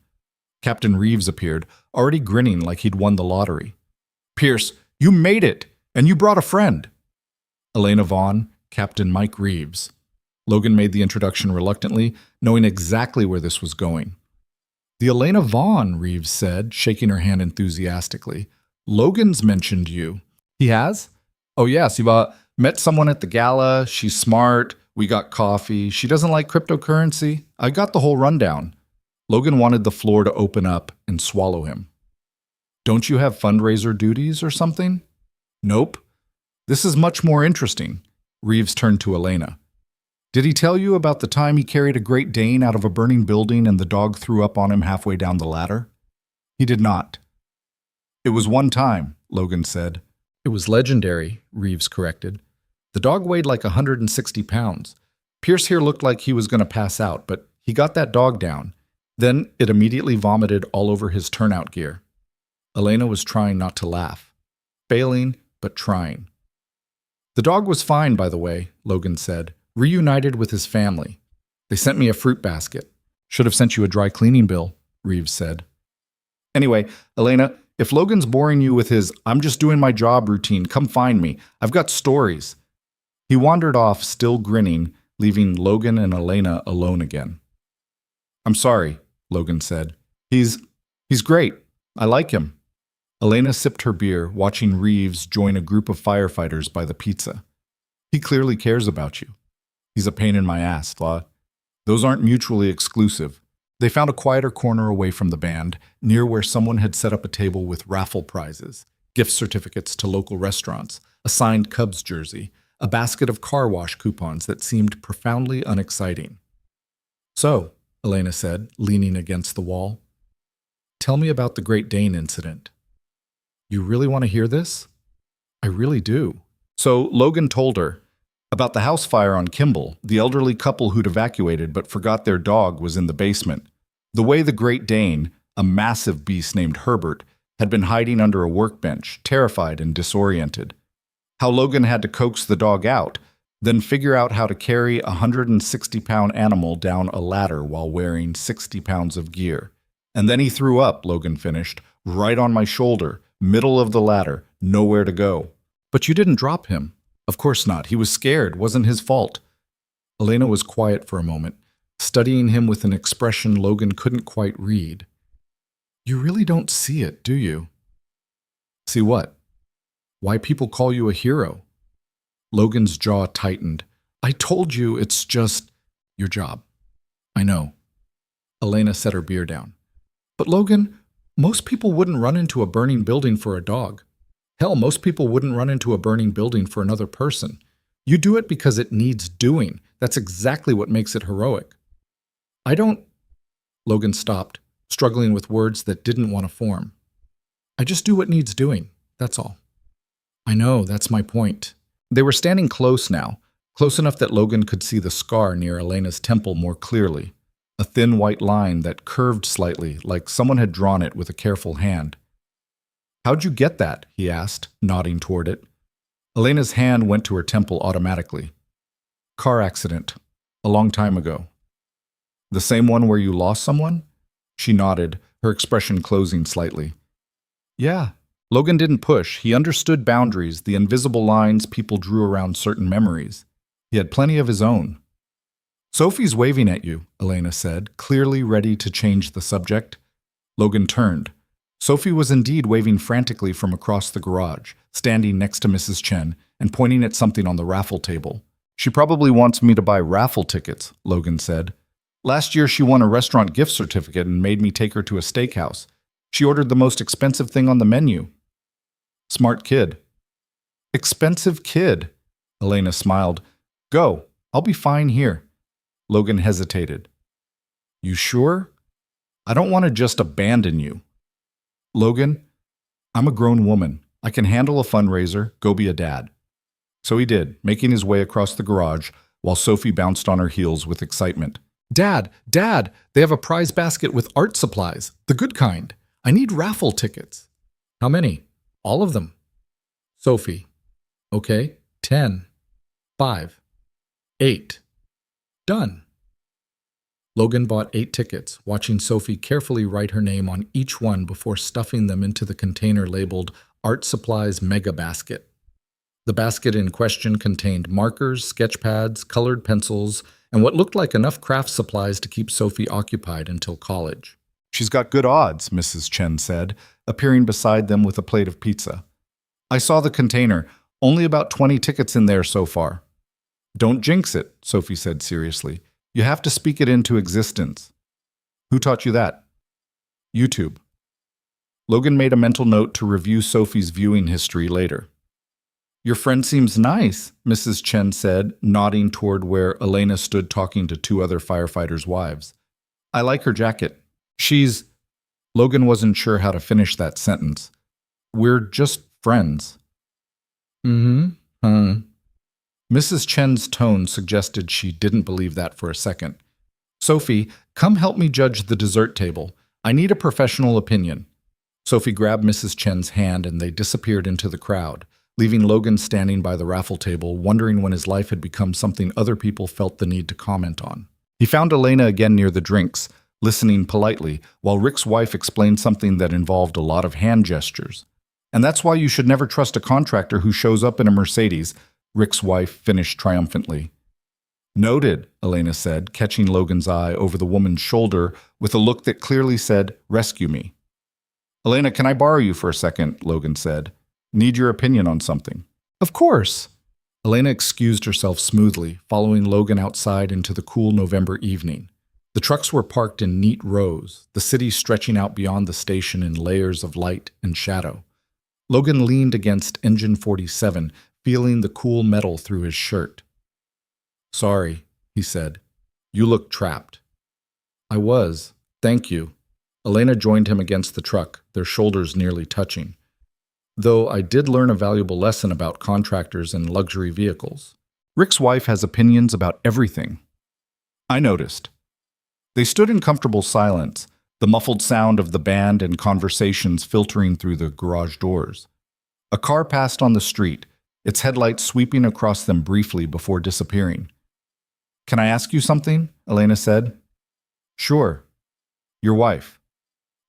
Captain Reeves appeared, already grinning like he'd won the lottery. "Pierce, you made it, and you brought a friend." "Elena Vaughn, Captain Mike Reeves." Logan made the introduction reluctantly, knowing exactly where this was going. "The Elena Vaughn," Reeves said, shaking her hand enthusiastically. "Logan's mentioned you." "He has?" "Oh yes, he met someone at the gala. She's smart. We got coffee. She doesn't like cryptocurrency. I got the whole rundown." Logan wanted the floor to open up and swallow him. "Don't you have fundraiser duties or something?" "Nope. This is much more interesting." Reeves turned to Elena. "Did he tell you about the time he carried a Great Dane out of a burning building and the dog threw up on him halfway down the ladder?" "He did not." "It was one time," Logan said. "It was legendary," Reeves corrected. "The dog weighed like 160 pounds. Pierce here looked like he was going to pass out, but he got that dog down. Then it immediately vomited all over his turnout gear." Elena was trying not to laugh. Failing, but trying. "The dog was fine, by the way," Logan said. "Reunited with his family. They sent me a fruit basket." "Should have sent you a dry cleaning bill," Reeves said. "Anyway, Elena, if Logan's boring you with his 'I'm just doing my job' routine, come find me. I've got stories." He wandered off, still grinning, leaving Logan and Elena alone again. "I'm sorry," Logan said. He's great. I like him." Elena sipped her beer, watching Reeves join a group of firefighters by the pizza. "He clearly cares about you." "He's a pain in my ass, thought. Those aren't mutually exclusive." They found a quieter corner away from the band, near where someone had set up a table with raffle prizes, gift certificates to local restaurants, a signed Cubs jersey, a basket of car wash coupons that seemed profoundly unexciting. "So," Elena said, leaning against the wall, "tell me about the Great Dane incident." "You really want to hear this?" "I really do." So Logan told her about the house fire on Kimball, the elderly couple who'd evacuated but forgot their dog was in the basement. The way the Great Dane, a massive beast named Herbert, had been hiding under a workbench, terrified and disoriented. How Logan had to coax the dog out, then figure out how to carry a 160-pound animal down a ladder while wearing 60 pounds of gear. And then he threw up, Logan finished, right on my shoulder, middle of the ladder, nowhere to go. But you didn't drop him. Of course not. He was scared. Wasn't his fault. Elena was quiet for a moment, studying him with an expression Logan couldn't quite read. You really don't see it, do you? See what? Why people call you a hero? Logan's jaw tightened. I told you it's just your job. I know. Elena set her beer down. But Logan, most people wouldn't run into a burning building for a dog. Hell, most people wouldn't run into a burning building for another person. You do it because it needs doing. That's exactly what makes it heroic. I don't... Logan stopped, struggling with words that didn't want to form. I just do what needs doing, that's all. I know, that's my point. They were standing close now, close enough that Logan could see the scar near Elena's temple more clearly, a thin white line that curved slightly, like someone had drawn it with a careful hand. How'd you get that? He asked, nodding toward it. Elena's hand went to her temple automatically. Car accident, a long time ago. The same one where you lost someone? She nodded, her expression closing slightly. Yeah. Logan didn't push. He understood boundaries, the invisible lines people drew around certain memories. He had plenty of his own. Sophie's waving at you, Elena said, clearly ready to change the subject. Logan turned. Sophie was indeed waving frantically from across the garage, standing next to Mrs. Chen and pointing at something on the raffle table. She probably wants me to buy raffle tickets, Logan said. Last year she won a restaurant gift certificate and made me take her to a steakhouse. She ordered the most expensive thing on the menu. Smart kid. Expensive kid, Elena smiled. Go, I'll be fine here. Logan hesitated. You sure? I don't want to just abandon you. Logan, I'm a grown woman. I can handle a fundraiser, go be a dad. So he did, making his way across the garage while Sophie bounced on her heels with excitement. Dad, Dad, they have a prize basket with art supplies, the good kind. I need raffle tickets. How many? All of them. Sophie. Okay, 10, 5, 8. Done. Logan bought 8 tickets, watching Sophie carefully write her name on each one before stuffing them into the container labeled Art Supplies Mega Basket. The basket in question contained markers, sketch pads, colored pencils, and what looked like enough craft supplies to keep Sophie occupied until college. She's got good odds, Mrs. Chen said, appearing beside them with a plate of pizza. I saw the container. Only about 20 tickets in there so far. Don't jinx it, Sophie said seriously. You have to speak it into existence. Who taught you that? YouTube. Logan made a mental note to review Sophie's viewing history later. Your friend seems nice, Mrs. Chen said, nodding toward where Elena stood talking to 2 other firefighters' wives. I like her jacket. She's... Logan wasn't sure how to finish that sentence. We're just friends. Mrs. Chen's tone suggested she didn't believe that for a second. Sophie, come help me judge the dessert table. I need a professional opinion. Sophie grabbed Mrs. Chen's hand and they disappeared into the crowd, leaving Logan standing by the raffle table, wondering when his life had become something other people felt the need to comment on. He found Elena again near the drinks, listening politely, while Rick's wife explained something that involved a lot of hand gestures. And that's why you should never trust a contractor who shows up in a Mercedes, Rick's wife finished triumphantly. Noted, Elena said, catching Logan's eye over the woman's shoulder with a look that clearly said, rescue me. Elena, can I borrow you for a second? Logan said. Need your opinion on something. Of course. Elena excused herself smoothly, following Logan outside into the cool November evening. The trucks were parked in neat rows, the city stretching out beyond the station in layers of light and shadow. Logan leaned against Engine 47, feeling the cool metal through his shirt. Sorry, he said. You look trapped. I was. Thank you. Elena joined him against the truck, their shoulders nearly touching. Though I did learn a valuable lesson about contractors and luxury vehicles. Rick's wife has opinions about everything. I noticed. They stood in comfortable silence, the muffled sound of the band and conversations filtering through the garage doors. A car passed on the street, its headlights sweeping across them briefly before disappearing. "Can I ask you something?" Elena said. "Sure. Your wife.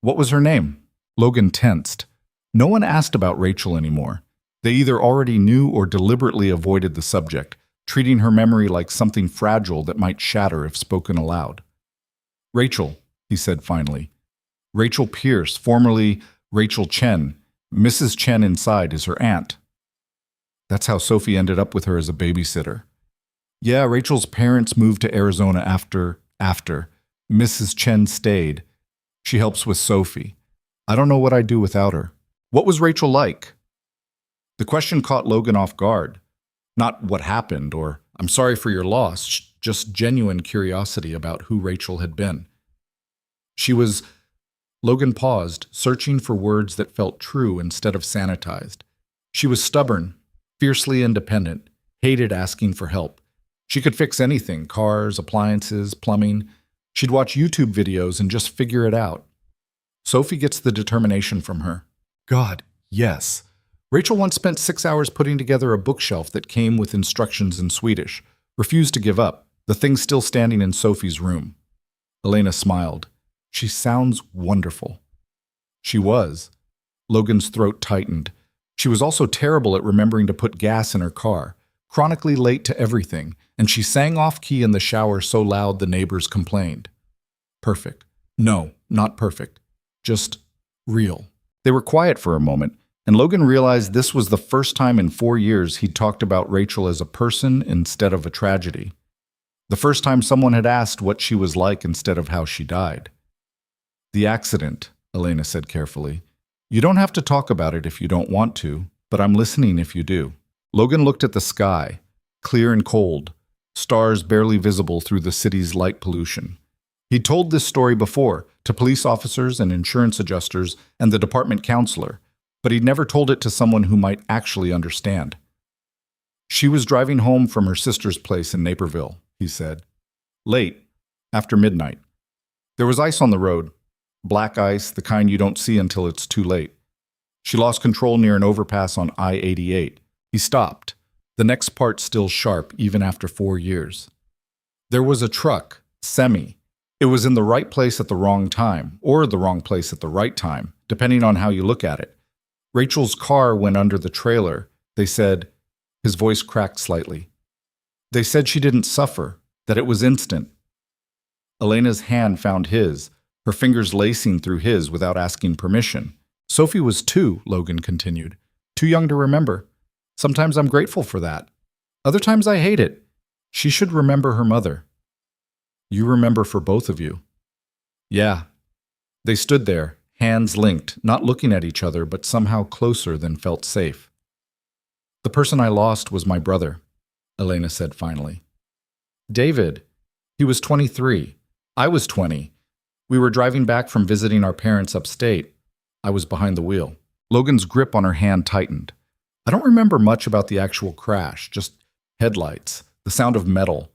What was her name?" Logan tensed. No one asked about Rachel anymore. They either already knew or deliberately avoided the subject, treating her memory like something fragile that might shatter if spoken aloud. "Rachel," he said finally. "Rachel Pierce, formerly Rachel Chen. Mrs. Chen inside is her aunt." That's how Sophie ended up with her as a babysitter. "Yeah, Rachel's parents moved to Arizona after. Mrs. Chen stayed. She helps with Sophie. I don't know what I'd do without her." "What was Rachel like?" The question caught Logan off guard. Not what happened or "I'm sorry for your loss," just genuine curiosity about who Rachel had been. She was... Logan paused, searching for words that felt true instead of sanitized. She was stubborn, fiercely independent, hated asking for help. She could fix anything, cars, appliances, plumbing. She'd watch YouTube videos and just figure it out. Sophie gets the determination from her. God, yes. Rachel once spent 6 hours putting together a bookshelf that came with instructions in Swedish, refused to give up, the thing still standing in Sophie's room. Elena smiled. "She sounds wonderful." She was. Logan's throat tightened. She was also terrible at remembering to put gas in her car, chronically late to everything, and she sang off-key in the shower so loud the neighbors complained. Perfect. No, not perfect. Just real. They were quiet for a moment, and Logan realized this was the first time in 4 years he'd talked about Rachel as a person instead of a tragedy. The first time someone had asked what she was like instead of how she died. "The accident," Elena said carefully. "You don't have to talk about it if you don't want to, but I'm listening if you do." Logan looked at the sky, clear and cold, stars barely visible through the city's light pollution. He'd told this story before, to police officers and insurance adjusters and the department counselor, but he'd never told it to someone who might actually understand. "She was driving home from her sister's place in Naperville," he said. "Late, after midnight. There was ice on the road. Black ice, the kind you don't see until it's too late. She lost control near an overpass on I-88. He stopped, the next part still sharp even after 4 years. There was a truck, semi. It was in the right place at the wrong time, or the wrong place at the right time, depending on how you look at it. Rachel's car went under the trailer. They said," his voice cracked slightly. "They said she didn't suffer, that it was instant." Elena's hand found his, her fingers lacing through his without asking permission. "Sophie was 2, Logan continued. Too young to remember. Sometimes I'm grateful for that. Other times I hate it. She should remember her mother." "You remember for both of you." "Yeah." They stood there, hands linked, not looking at each other, but somehow closer than felt safe. "The person I lost was my brother," Elena said finally. "David. He was 23. I was 20. We were driving back from visiting our parents upstate. I was behind the wheel." Logan's grip on her hand tightened. "I don't remember much about the actual crash, just headlights, the sound of metal,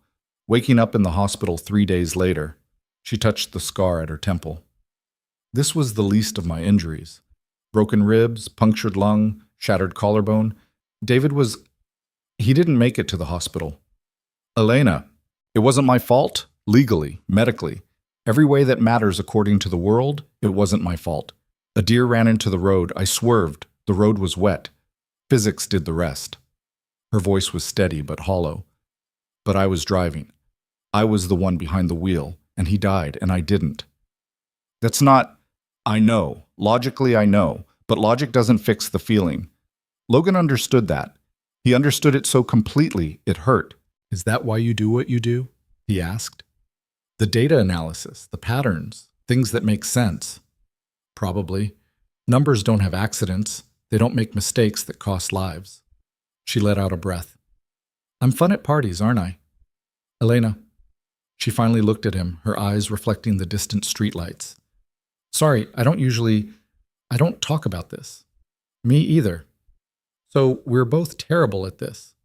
waking up in the hospital 3 days later." She touched the scar at her temple. "This was the least of my injuries. Broken ribs, punctured lung, shattered collarbone. David was... he didn't make it to the hospital." "Elena, it wasn't my fault, legally, medically. Every way that matters according to the world, it wasn't my fault. A deer ran into the road. I swerved. The road was wet. Physics did the rest." Her voice was steady but hollow. "But I was driving. I was the one behind the wheel, and he died, and I didn't." "That's not..." "I know. Logically, I know. But logic doesn't fix the feeling." Logan understood that. He understood it so completely, it hurt. "Is that why you do what you do?" he asked. "The data analysis, the patterns, things that make sense." "Probably. Numbers don't have accidents. They don't make mistakes that cost lives." She let out a breath. "I'm fun at parties, aren't I?" "Elena." She finally looked at him, her eyes reflecting the distant streetlights. "Sorry, I don't talk about this." "Me either. So we're both terrible at this."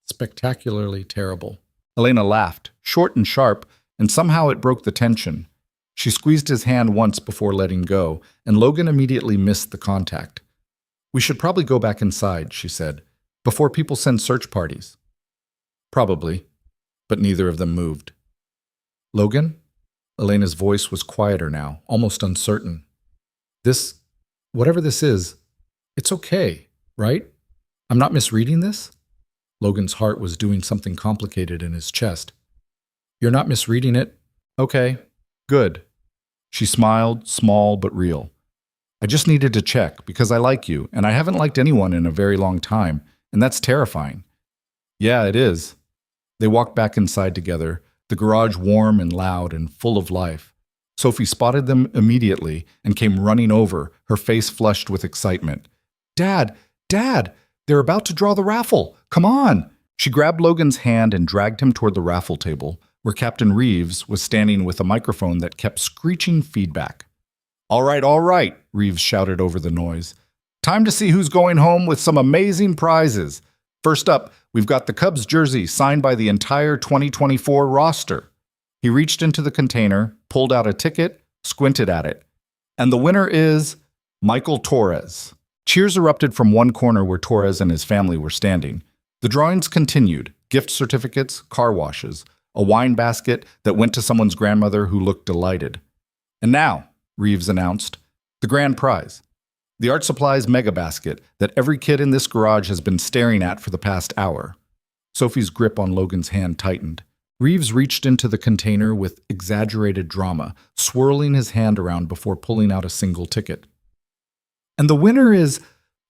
"Spectacularly terrible." Elena laughed, short and sharp, and somehow it broke the tension. She squeezed his hand once before letting go, and Logan immediately missed the contact. "We should probably go back inside," she said, "before people send search parties." "Probably," but neither of them moved. "Logan?" Elena's voice was quieter now, almost uncertain. Whatever this is, it's okay, right? I'm not misreading this?" Logan's heart was doing something complicated in his chest. "You're not misreading it? Okay, good." She smiled, small but real. "I just needed to check, because I like you, and I haven't liked anyone in a very long time, and that's terrifying." "Yeah, it is." They walked back inside together, the garage warm and loud and full of life. Sophie spotted them immediately and came running over, her face flushed with excitement. "Dad! Dad! They're about to draw the raffle! Come on!" She grabbed Logan's hand and dragged him toward the raffle table, where Captain Reeves was standing with a microphone that kept screeching feedback. All right, Reeves shouted over the noise. "Time to see who's going home with some amazing prizes. First up, we've got the Cubs jersey signed by the entire 2024 roster." He reached into the container, pulled out a ticket, squinted at it. "And the winner is Michael Torres." Cheers erupted from one corner where Torres and his family were standing. The drawings continued, gift certificates, car washes, a wine basket that went to someone's grandmother who looked delighted. "And now," Reeves announced, "the grand prize. The art supplies mega basket that every kid in this garage has been staring at for the past hour." Sophie's grip on Logan's hand tightened. Reeves reached into the container with exaggerated drama, swirling his hand around before pulling out a single ticket. "And the winner is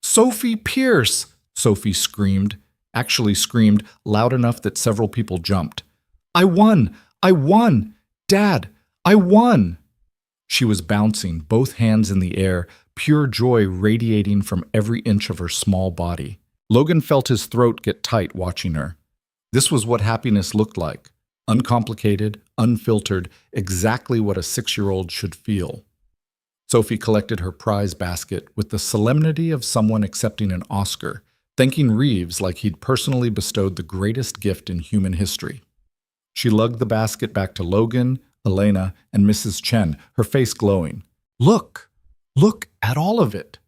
Sophie Pierce!" Sophie screamed, actually screamed loud enough that several people jumped. I won! I won! Dad, I won!" She was bouncing, both hands in the air, pure joy radiating from every inch of her small body. Logan felt his throat get tight watching her. This was what happiness looked like. Uncomplicated, unfiltered, exactly what a 6-year-old should feel. Sophie collected her prize basket with the solemnity of someone accepting an Oscar, thanking Reeves like he'd personally bestowed the greatest gift in human history. She lugged the basket back to Logan, Elena, and Mrs. Chen, her face glowing. Look at all of it."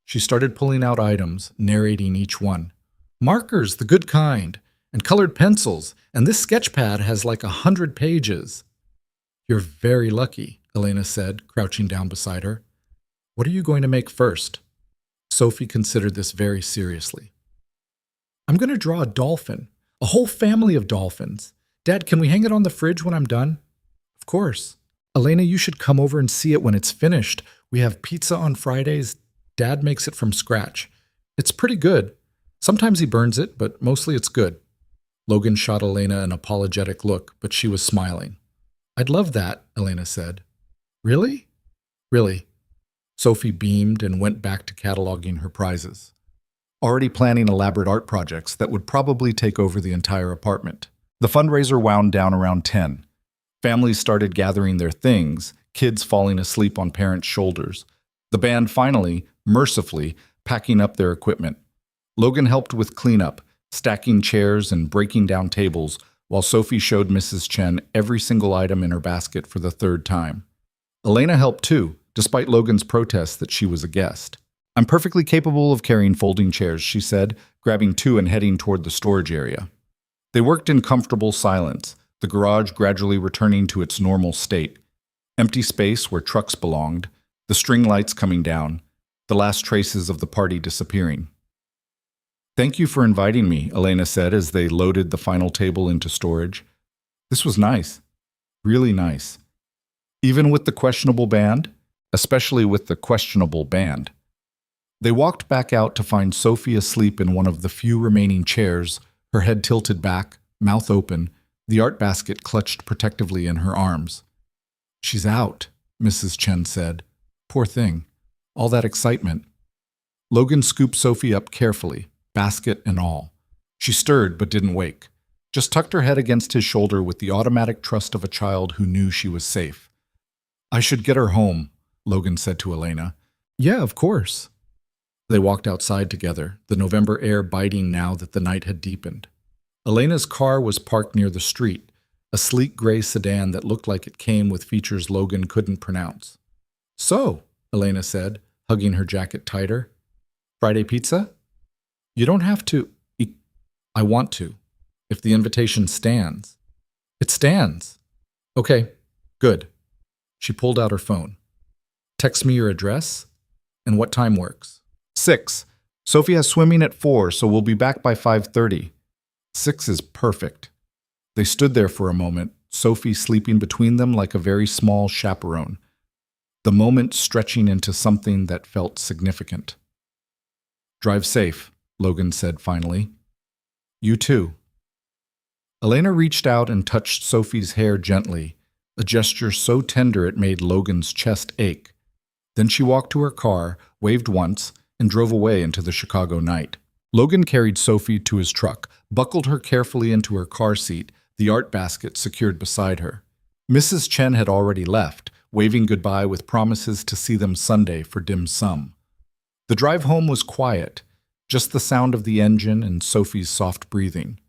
She started pulling out items, narrating each one. "Markers, the good kind, and colored pencils, and this sketch pad has like 100 pages. "You're very lucky," Elena said, crouching down beside her. "What are you going to make first?" Sophie considered this very seriously. "I'm going to draw a dolphin, a whole family of dolphins. Dad, can we hang it on the fridge when I'm done?" "Of course." "Elena, you should come over and see it when it's finished. We have pizza on Fridays. Dad makes it from scratch. It's pretty good. Sometimes he burns it, but mostly it's good." Logan shot Elena an apologetic look, but she was smiling. "I'd love that," Elena said. "Really?" "Really." Sophie beamed and went back to cataloging her prizes, already planning elaborate art projects that would probably take over the entire apartment. The fundraiser wound down around 10. Families started gathering their things, kids falling asleep on parents' shoulders. The band finally, mercifully, packing up their equipment. Logan helped with cleanup, stacking chairs and breaking down tables, while Sophie showed Mrs. Chen every single item in her basket for the 3rd time. Elena helped too, despite Logan's protests that she was a guest. "I'm perfectly capable of carrying folding chairs," she said, grabbing 2 and heading toward the storage area. They worked in comfortable silence, the garage gradually returning to its normal state. Empty space where trucks belonged, the string lights coming down, the last traces of the party disappearing. "Thank you for inviting me," Elena said as they loaded the final table into storage. "This was nice. Really nice. Even with the questionable band? Especially with the questionable band." They walked back out to find Sophie asleep in one of the few remaining chairs, her head tilted back, mouth open, the art basket clutched protectively in her arms. "She's out," Mrs. Chen said. "Poor thing. All that excitement." Logan scooped Sophie up carefully, basket and all. She stirred but didn't wake, just tucked her head against his shoulder with the automatic trust of a child who knew she was safe. "I should get her home," Logan said to Elena. "Yeah, of course." They walked outside together, the November air biting now that the night had deepened. Elena's car was parked near the street, a sleek gray sedan that looked like it came with features Logan couldn't pronounce. "So," Elena said, hugging her jacket tighter, "Friday pizza?" "You don't have to. I want to, if the invitation stands." "It stands." "Okay, good." She pulled out her phone. "Text me your address and what time works." 6. "Sophie has swimming at 4, so we'll be back by 5:30. 6 is perfect. They stood there for a moment, Sophie sleeping between them like a very small chaperone, the moment stretching into something that felt significant. "Drive safe," Logan said finally. "You too." Elena reached out and touched Sophie's hair gently, a gesture so tender it made Logan's chest ache. Then she walked to her car, waved once, and drove away into the Chicago night. Logan carried Sophie to his truck, buckled her carefully into her car seat, the art basket secured beside her. Mrs. Chen had already left, waving goodbye with promises to see them Sunday for dim sum. The drive home was quiet, just the sound of the engine and Sophie's soft breathing.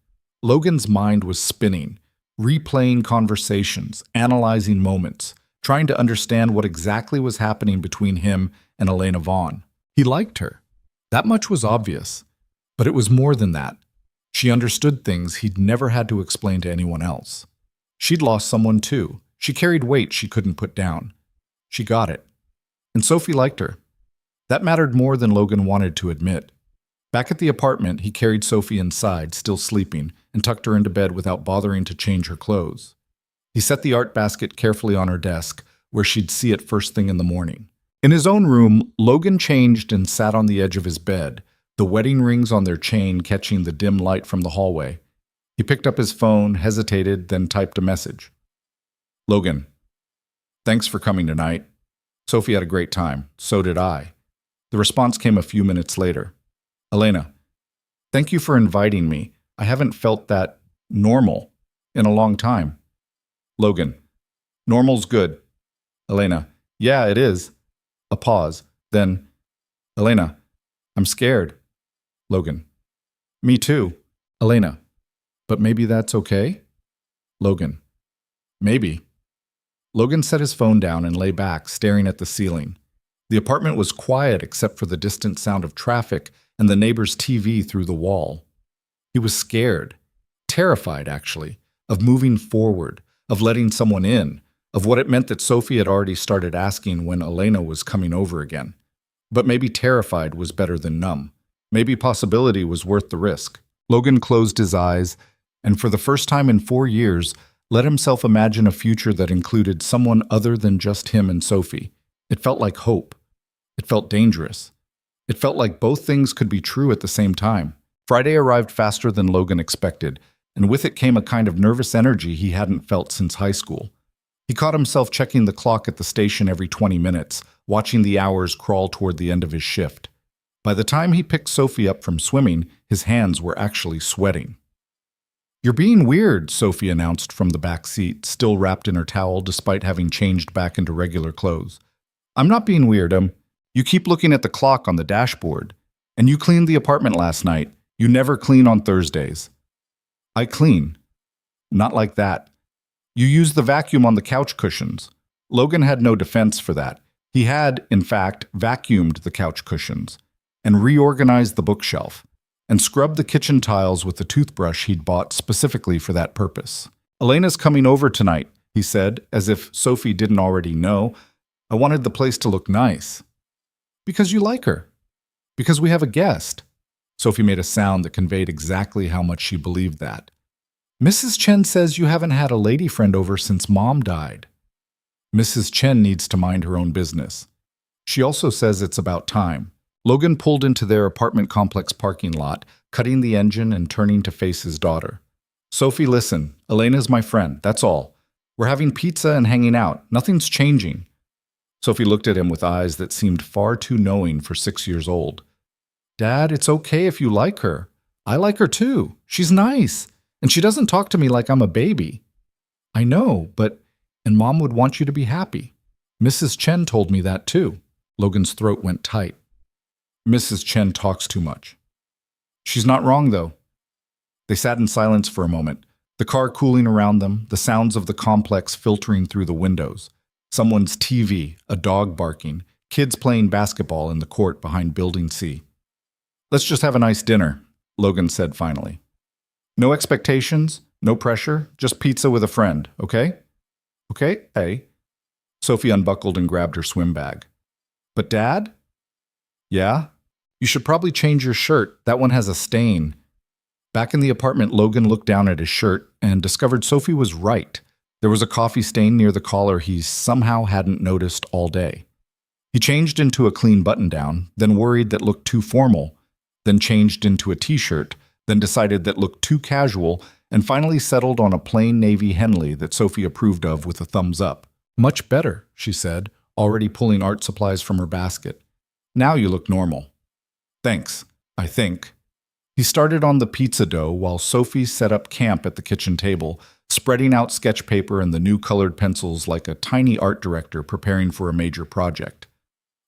Logan's mind was spinning, replaying conversations, analyzing moments, trying to understand what exactly was happening between him and Elena Vaughn. He liked her. That much was obvious. But it was more than that. She understood things he'd never had to explain to anyone else. She'd lost someone too. She carried weight she couldn't put down. She got it. And Sophie liked her. That mattered more than Logan wanted to admit. Back at the apartment, he carried Sophie inside, still sleeping, and tucked her into bed without bothering to change her clothes. He set the art basket carefully on her desk, where she'd see it first thing in the morning. In his own room, Logan changed and sat on the edge of his bed, the wedding rings on their chain catching the dim light from the hallway. He picked up his phone, hesitated, then typed a message. "Logan, thanks for coming tonight. Sophie had a great time. So did I." The response came a few minutes later. "Elena, thank you for inviting me. I haven't felt that normal in a long time." Logan, "Normal's good." Elena, "Yeah, it is." A pause. Then, "Elena, I'm scared." Logan, "Me too." Elena, "But maybe that's okay?" Logan, "Maybe." Logan set his phone down and lay back, staring at the ceiling. The apartment was quiet except for the distant sound of traffic and the neighbor's TV through the wall. He was scared, terrified actually, of moving forward, of letting someone in, of what it meant that Sophie had already started asking when Elena was coming over again. But maybe terrified was better than numb. Maybe possibility was worth the risk. Logan closed his eyes, and for the first time in 4 years, let himself imagine a future that included someone other than just him and Sophie. It felt like hope. It felt dangerous. It felt like both things could be true at the same time. Friday arrived faster than Logan expected, and with it came a kind of nervous energy he hadn't felt since high school. He caught himself checking the clock at the station every 20 minutes, watching the hours crawl toward the end of his shift. By the time he picked Sophie up from swimming, his hands were actually sweating. "You're being weird," Sophie announced from the back seat, still wrapped in her towel despite having changed back into regular clothes. "I'm not being weird, You keep looking at the clock on the dashboard. And you cleaned the apartment last night. You never clean on Thursdays." "I clean." "Not like that. You use the vacuum on the couch cushions." Logan had no defense for that. He had, in fact, vacuumed the couch cushions and reorganized the bookshelf and scrubbed the kitchen tiles with the toothbrush he'd bought specifically for that purpose. "Elena's coming over tonight," he said, as if Sophie didn't already know. "I wanted the place to look nice." "Because you like her. Because we have a guest." Sophie made a sound that conveyed exactly how much she believed that. "Mrs. Chen says you haven't had a lady friend over since Mom died." "Mrs. Chen needs to mind her own business. She also says it's about time." Logan pulled into their apartment complex parking lot, cutting the engine and turning to face his daughter. "Sophie, listen. Elena's my friend, that's all. We're having pizza and hanging out. Nothing's changing." Sophie looked at him with eyes that seemed far too knowing for 6 years old. "Dad, it's okay if you like her. I like her too. She's nice. And she doesn't talk to me like I'm a baby." "I know, and Mom would want you to be happy. Mrs. Chen told me that too." Logan's throat went tight. "Mrs. Chen talks too much." "She's not wrong, though." They sat in silence for a moment. The car cooling around them, the sounds of the complex filtering through the windows. Someone's TV, a dog barking, kids playing basketball in the court behind Building C. "Let's just have a nice dinner," Logan said finally. "No expectations, no pressure, just pizza with a friend, okay?" "Okay, hey." Sophie unbuckled and grabbed her swim bag. "But Dad?" "Yeah? You should probably change your shirt. That one has a stain." Back in the apartment, Logan looked down at his shirt and discovered Sophie was right. There was a coffee stain near the collar he somehow hadn't noticed all day. He changed into a clean button-down, then worried that looked too formal, then changed into a t-shirt, then decided that looked too casual, and finally settled on a plain navy Henley that Sophie approved of with a thumbs up. "Much better," she said, already pulling art supplies from her basket. "Now you look normal." "Thanks, I think." He started on the pizza dough while Sophie set up camp at the kitchen table, spreading out sketch paper and the new colored pencils like a tiny art director preparing for a major project.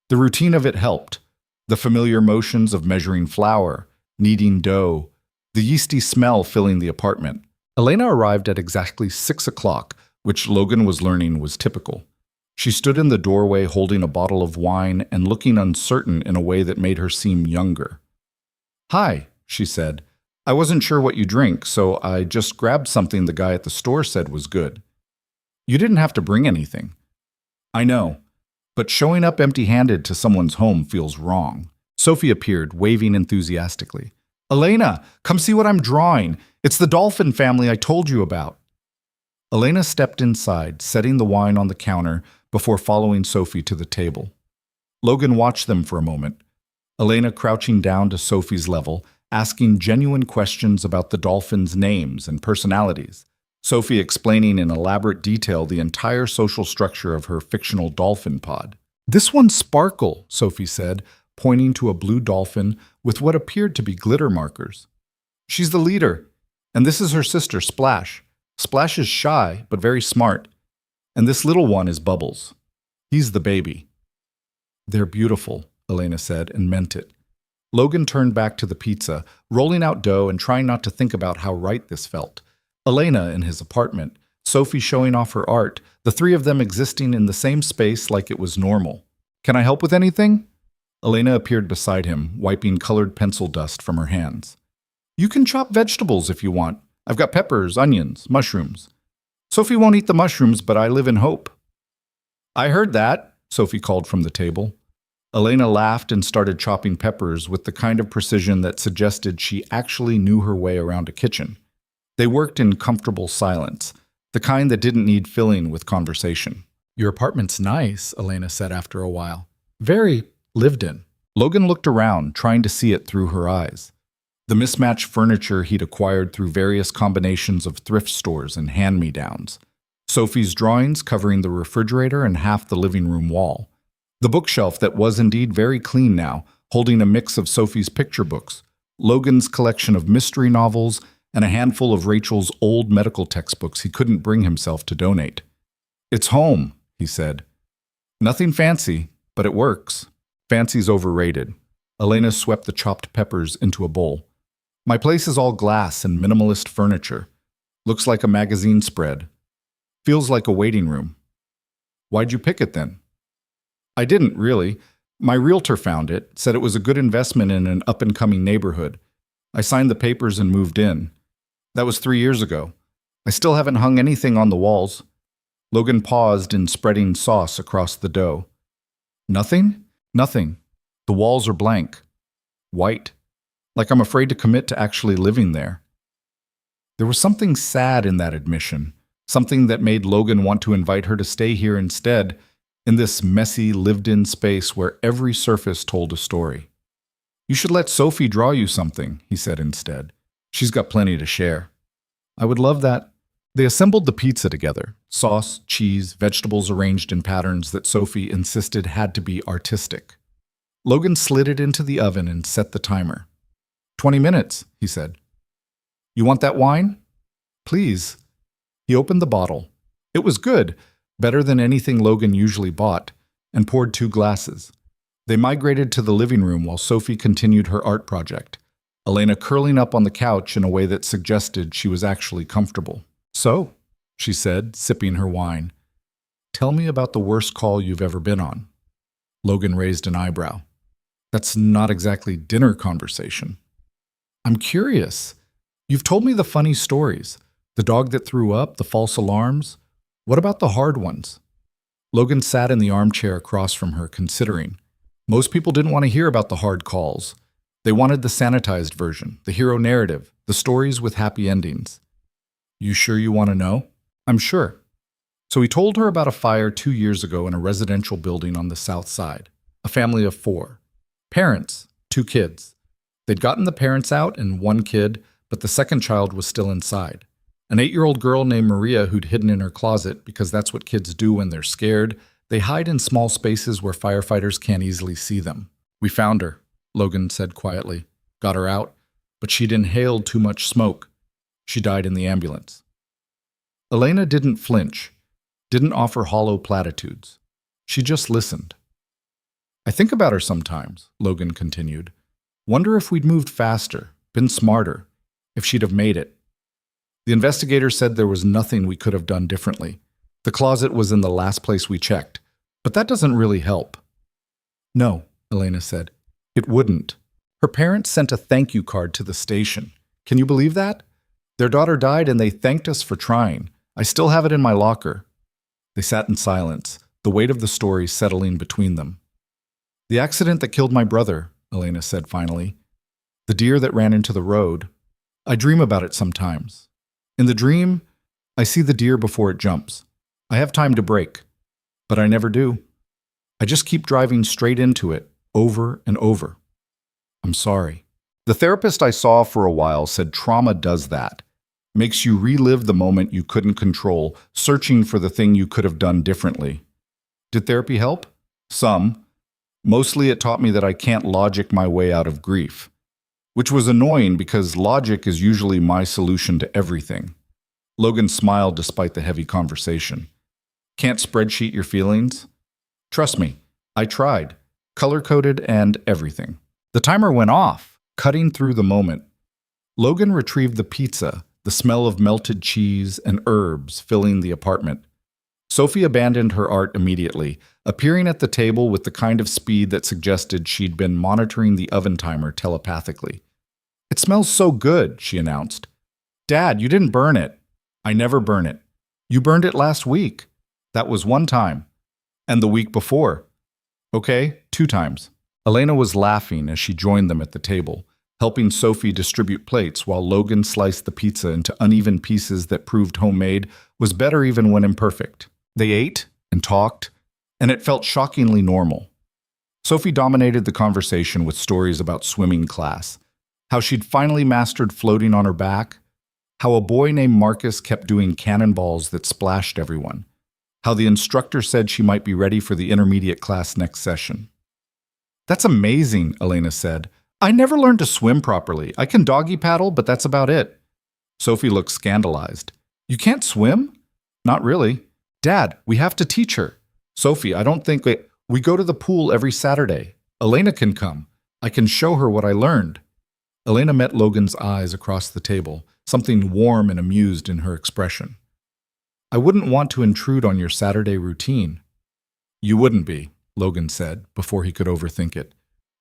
The routine of it helped. The familiar motions of measuring flour, kneading dough, the yeasty smell filling the apartment. Elena arrived at exactly 6 o'clock, which Logan was learning was typical. She stood in the doorway holding a bottle of wine and looking uncertain in a way that made her seem younger. "Hi," she said. "I wasn't sure what you drink, so I just grabbed something the guy at the store said was good." "You didn't have to bring anything." "I know, but showing up empty-handed to someone's home feels wrong." Sophie appeared, waving enthusiastically. "Elena, come see what I'm drawing. It's the dolphin family I told you about." Elena stepped inside, setting the wine on the counter before following Sophie to the table. Logan watched them for a moment, Elena crouching down to Sophie's level, asking genuine questions about the dolphins' names and personalities. Sophie explaining in elaborate detail the entire social structure of her fictional dolphin pod. "This one's Sparkle," Sophie said, pointing to a blue dolphin with what appeared to be glitter markers. "She's the leader, and this is her sister, Splash. Splash is shy, but very smart. And this little one is Bubbles. He's the baby." "They're beautiful," Elena said, and meant it. Logan turned back to the pizza, rolling out dough and trying not to think about how right this felt. Elena in his apartment, Sophie showing off her art, the three of them existing in the same space like it was normal. "Can I help with anything?" Elena appeared beside him, wiping colored pencil dust from her hands. "You can chop vegetables if you want. I've got peppers, onions, mushrooms." "Sophie won't eat the mushrooms, but I live in hope." "I heard that," Sophie called from the table. Elena laughed and started chopping peppers with the kind of precision that suggested she actually knew her way around a kitchen. They worked in comfortable silence, the kind that didn't need filling with conversation. "Your apartment's nice," Elena said after a while. "Very lived in." Logan looked around, trying to see it through her eyes. The mismatched furniture he'd acquired through various combinations of thrift stores and hand-me-downs. Sophie's drawings covering the refrigerator and half the living room wall. The bookshelf that was indeed very clean now, holding a mix of Sophie's picture books, Logan's collection of mystery novels, and a handful of Rachel's old medical textbooks he couldn't bring himself to donate. "It's home," he said. "Nothing fancy, but it works." "Fancy's overrated." Elena swept the chopped peppers into a bowl. "My place is all glass and minimalist furniture. Looks like a magazine spread. Feels like a waiting room." "Why'd you pick it then?" "I didn't, really. My realtor found it, said it was a good investment in an up-and-coming neighborhood. I signed the papers and moved in. That was 3 years ago. I still haven't hung anything on the walls." Logan paused in spreading sauce across the dough. "Nothing?" "Nothing. The walls are blank. White. Like I'm afraid to commit to actually living there." There was something sad in that admission, something that made Logan want to invite her to stay here instead, in this messy, lived-in space where every surface told a story. "You should let Sophie draw you something," he said instead. "She's got plenty to share." "I would love that." They assembled the pizza together, sauce, cheese, vegetables arranged in patterns that Sophie insisted had to be artistic. Logan slid it into the oven and set the timer. 20 minutes, he said. "You want that wine?" "Please." He opened the bottle. It was good, better than anything Logan usually bought, and poured 2 glasses. They migrated to the living room while Sophie continued her art project. Elena curling up on the couch in a way that suggested she was actually comfortable. "So," she said, sipping her wine, "tell me about the worst call you've ever been on." Logan raised an eyebrow. "That's not exactly dinner conversation." "I'm curious. You've told me the funny stories. The dog that threw up, the false alarms. What about the hard ones?" Logan sat in the armchair across from her, considering. Most people didn't want to hear about the hard calls. They wanted the sanitized version, the hero narrative, the stories with happy endings. "You sure you want to know?" "I'm sure." So he told her about a fire 2 years ago in a residential building on the south side. A family of 4. Parents, 2 kids. They'd gotten the parents out and 1 kid, but the second child was still inside. An 8-year-old girl named Maria who'd hidden in her closet because that's what kids do when they're scared. They hide in small spaces where firefighters can't easily see them. "We found her," Logan said quietly. "Got her out, but she'd inhaled too much smoke. She died in the ambulance." Elena didn't flinch, didn't offer hollow platitudes. She just listened. "I think about her sometimes," Logan continued. "Wonder if we'd moved faster, been smarter, if she'd have made it. The investigator said there was nothing we could have done differently. The closet was in the last place we checked, but that doesn't really help." "No," Elena said. "It wouldn't. Her parents sent a thank you card to the station. Can you believe that? Their daughter died and they thanked us for trying. I still have it in my locker." They sat in silence, the weight of the story settling between them. "The accident that killed my brother," Elena said finally. "The deer that ran into the road. I dream about it sometimes. In the dream, I see the deer before it jumps. I have time to brake, but I never do. I just keep driving straight into it, over and over. I'm sorry." The therapist I saw for a while said trauma does that. Makes you relive the moment you couldn't control, searching for the thing you could have done differently. Did therapy help? Some. Mostly it taught me that I can't logic my way out of grief, which was annoying because logic is usually my solution to everything. Logan smiled despite the heavy conversation. "Can't spreadsheet your feelings?" "Trust me, I tried. Color-coded and everything." The timer went off, cutting through the moment. Logan retrieved the pizza, the smell of melted cheese and herbs filling the apartment. Sophie abandoned her art immediately, appearing at the table with the kind of speed that suggested she'd been monitoring the oven timer telepathically. "It smells so good," she announced. "Dad, you didn't burn it." "I never burn it. You burned it last week." "That was 1 time. And the week before." "Okay, 2 times. Elena was laughing as she joined them at the table, helping Sophie distribute plates while Logan sliced the pizza into uneven pieces that proved homemade was better even when imperfect. They ate and talked, and it felt shockingly normal. Sophie dominated the conversation with stories about swimming class, how she'd finally mastered floating on her back, how a boy named Marcus kept doing cannonballs that splashed everyone, how the instructor said she might be ready for the intermediate class next session. "That's amazing," Elena said. "I never learned to swim properly. I can doggy paddle, but that's about it." Sophie looked scandalized. "You can't swim?" "Not really." "Dad, we have to teach her." "Sophie, I don't think we go to the pool every Saturday. Elena can come. I can show her what I learned." Elena met Logan's eyes across the table, something warm and amused in her expression. "I wouldn't want to intrude on your Saturday routine." "You wouldn't be," Logan said, before he could overthink it.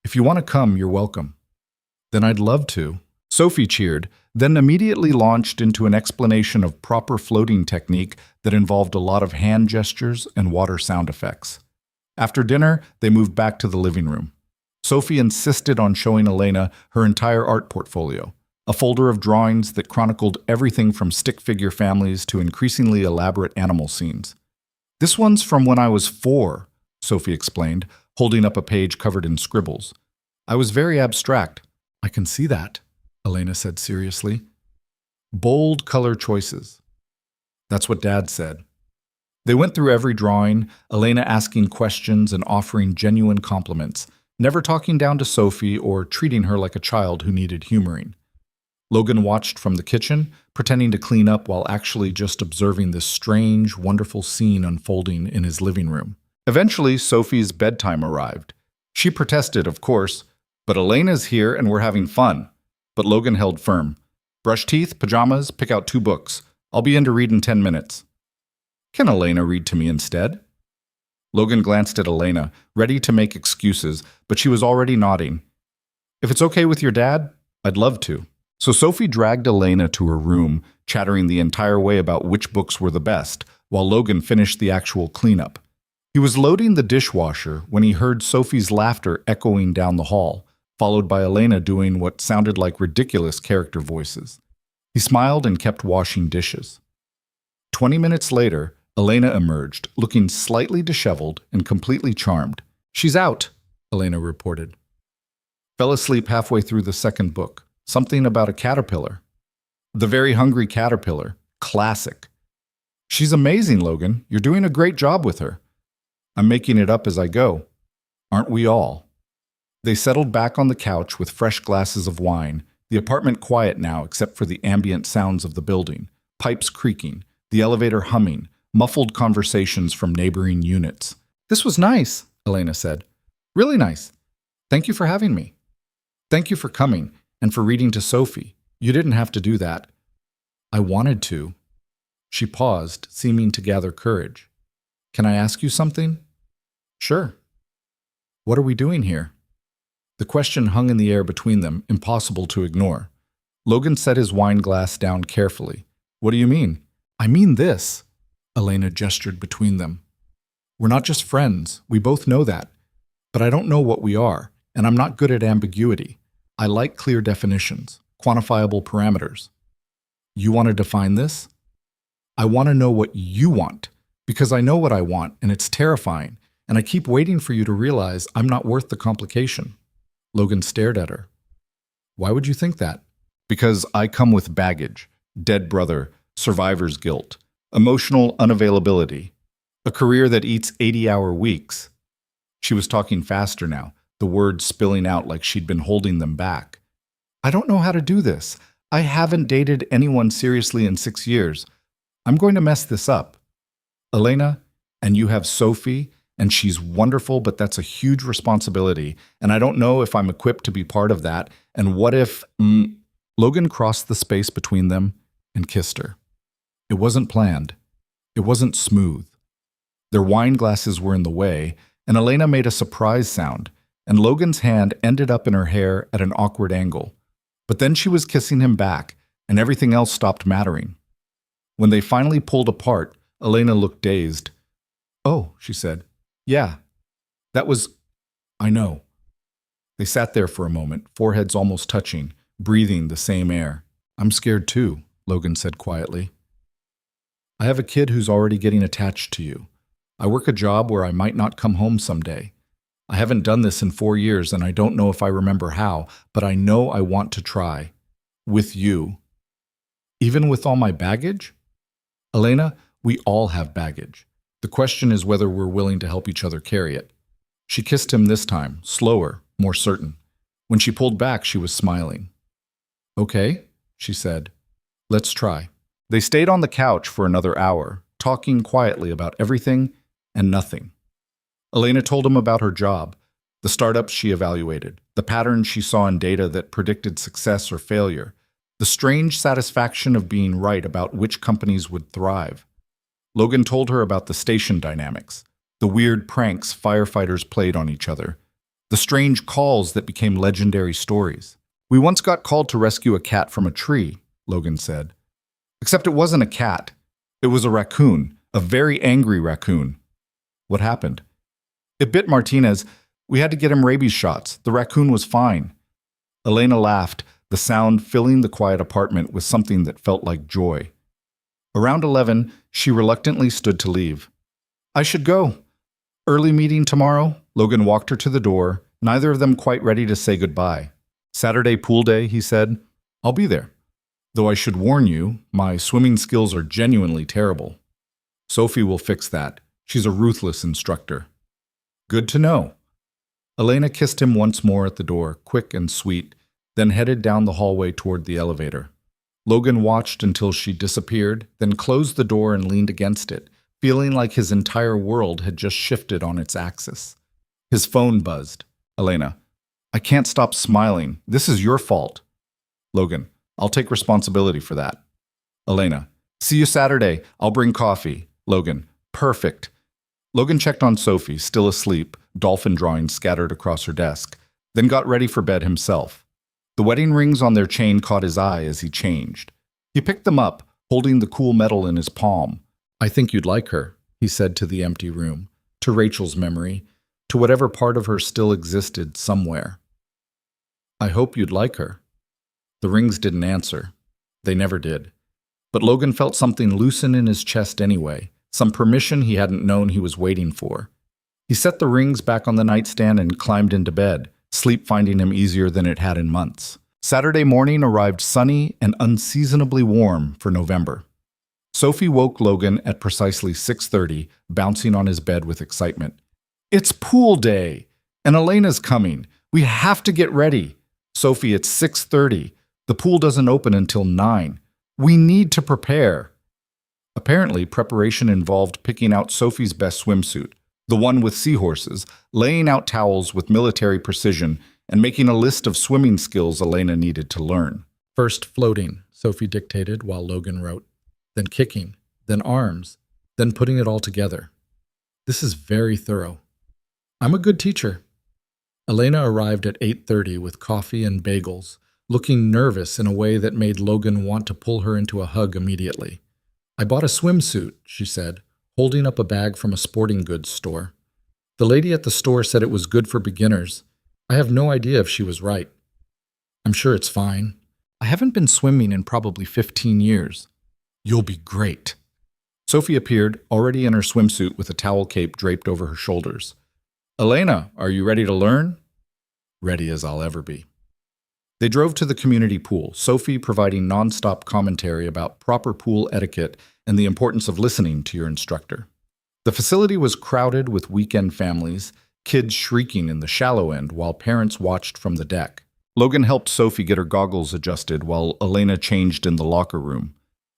"If you want to come, you're welcome." "Then I'd love to." Sophie cheered, then immediately launched into an explanation of proper floating technique that involved a lot of hand gestures and water sound effects. After dinner, they moved back to the living room. Sophie insisted on showing Elena her entire art portfolio, a folder of drawings that chronicled everything from stick figure families to increasingly elaborate animal scenes. "This one's from when I was 4, Sophie explained, holding up a page covered in scribbles. "I was very abstract." "I can see that," Elena said seriously. "Bold color choices." "That's what Dad said." They went through every drawing, Elena asking questions and offering genuine compliments, never talking down to Sophie or treating her like a child who needed humoring. Logan watched from the kitchen, pretending to clean up while actually just observing this strange, wonderful scene unfolding in his living room. Eventually, Sophie's bedtime arrived. She protested, of course, but Elena's here and we're having fun. but Logan held firm. Brush teeth, pajamas, pick out 2 books. I'll be in to read in 10 minutes. Can Elena read to me instead? Logan glanced at Elena, ready to make excuses, but she was already nodding. If it's okay with your dad, I'd love to. So Sophie dragged Elena to her room, chattering the entire way about which books were the best, while Logan finished the actual cleanup. He was loading the dishwasher when he heard Sophie's laughter echoing down the hall, followed by Elena doing what sounded like ridiculous character voices. He smiled and kept washing dishes. 20 minutes later, Elena emerged, looking slightly disheveled and completely charmed. She's out, Elena reported. Fell asleep halfway through the second book. Something about a caterpillar. The Very Hungry Caterpillar. Classic. She's amazing, Logan. You're doing a great job with her. I'm making it up as I go. Aren't we all? They settled back on the couch with fresh glasses of wine, the apartment quiet now except for the ambient sounds of the building, pipes creaking, the elevator humming, muffled conversations from neighboring units. This was nice, Elena said. Really nice. Thank you for having me. Thank you for coming and for reading to Sophie. You didn't have to do that. I wanted to. She paused, seeming to gather courage. Can I ask you something? Sure. What are we doing here? The question hung in the air between them, impossible to ignore. Logan set his wine glass down carefully. What do you mean? I mean this. Elena gestured between them. We're not just friends. We both know that. But I don't know what we are, and I'm not good at ambiguity. I like clear definitions, quantifiable parameters. You want to define this? I want to know what you want, because I know what I want, and it's terrifying, and I keep waiting for you to realize I'm not worth the complication. Logan stared at her. Why would you think that? Because I come with baggage, dead brother, survivor's guilt, emotional unavailability, a career that eats 80-hour weeks. She was talking faster now, the words spilling out like she'd been holding them back. I don't know how to do this. I haven't dated anyone seriously in 6 years. I'm going to mess this up. Elena, and you have Sophie, and she's wonderful, but that's a huge responsibility, and I don't know if I'm equipped to be part of that, and what if… Logan crossed the space between them and kissed her. It wasn't planned. It wasn't smooth. Their wine glasses were in the way, and Elena made a surprise sound, and Logan's hand ended up in her hair at an awkward angle. But then she was kissing him back, and everything else stopped mattering. When they finally pulled apart, Elena looked dazed. Oh, she said. Yeah, that was… I know. They sat there for a moment, foreheads almost touching, breathing the same air. I'm scared too, Logan said quietly. I have a kid who's already getting attached to you. I work a job where I might not come home someday. I haven't done this in 4 years, and I don't know if I remember how, but I know I want to try. With you. Even with all my baggage? Elena, we all have baggage. The question is whether we're willing to help each other carry it. She kissed him this time, slower, more certain. When she pulled back, she was smiling. Okay, she said. Let's try. They stayed on the couch for another hour, talking quietly about everything and nothing. Elena told him about her job, the startups she evaluated, the patterns she saw in data that predicted success or failure, the strange satisfaction of being right about which companies would thrive. Logan told her about the station dynamics, the weird pranks firefighters played on each other, the strange calls that became legendary stories. We once got called to rescue a cat from a tree, Logan said. Except it wasn't a cat. It was a raccoon, a very angry raccoon. What happened? It bit Martinez. We had to get him rabies shots. The raccoon was fine. Elena laughed, the sound filling the quiet apartment with something that felt like joy. Around 11, she reluctantly stood to leave. I should go. Early meeting tomorrow? Logan walked her to the door, neither of them quite ready to say goodbye. Saturday pool day, he said. I'll be there. Though I should warn you, my swimming skills are genuinely terrible. Sophie will fix that. She's a ruthless instructor. Good to know. Elena kissed him once more at the door, quick and sweet, then headed down the hallway toward the elevator. Logan watched until she disappeared, then closed the door and leaned against it, feeling like his entire world had just shifted on its axis. His phone buzzed. Elena, I can't stop smiling. This is your fault. Logan, I'll take responsibility for that. Elena, see you Saturday. I'll bring coffee. Logan, perfect. Logan checked on Sophie, still asleep, dolphin drawings scattered across her desk, then got ready for bed himself. The wedding rings on their chain caught his eye as he changed. He picked them up, holding the cool metal in his palm. I think you'd like her, he said to the empty room, to Rachel's memory, to whatever part of her still existed somewhere. I hope you'd like her. The rings didn't answer. They never did. But Logan felt something loosen in his chest anyway, some permission he hadn't known he was waiting for. He set the rings back on the nightstand and climbed into bed, sleep finding him easier than it had in months. Saturday morning arrived sunny and unseasonably warm for November. Sophie woke Logan at precisely 6:30, bouncing on his bed with excitement. It's pool day, and Elena's coming. We have to get ready. Sophie, it's 6:30. The pool doesn't open until 9. We need to prepare. Apparently, preparation involved picking out Sophie's best swimsuit, the one with seahorses, laying out towels with military precision, and making a list of swimming skills Elena needed to learn. First floating, Sophie dictated while Logan wrote. Then kicking, then arms, then putting it all together. This is very thorough. I'm a good teacher. Elena arrived at 8:30 with coffee and bagels, looking nervous in a way that made Logan want to pull her into a hug immediately. I bought a swimsuit, she said, holding up a bag from a sporting goods store. The lady at the store said it was good for beginners. I have no idea if she was right. I'm sure it's fine. I haven't been swimming in probably 15 years. You'll be great. Sophie appeared, already in her swimsuit with a towel cape draped over her shoulders. Elena, are you ready to learn? Ready as I'll ever be. They drove to the community pool, Sophie providing nonstop commentary about proper pool etiquette and the importance of listening to your instructor. The facility was crowded with weekend families, kids shrieking in the shallow end while parents watched from the deck. Logan helped Sophie get her goggles adjusted while Elena changed in the locker room.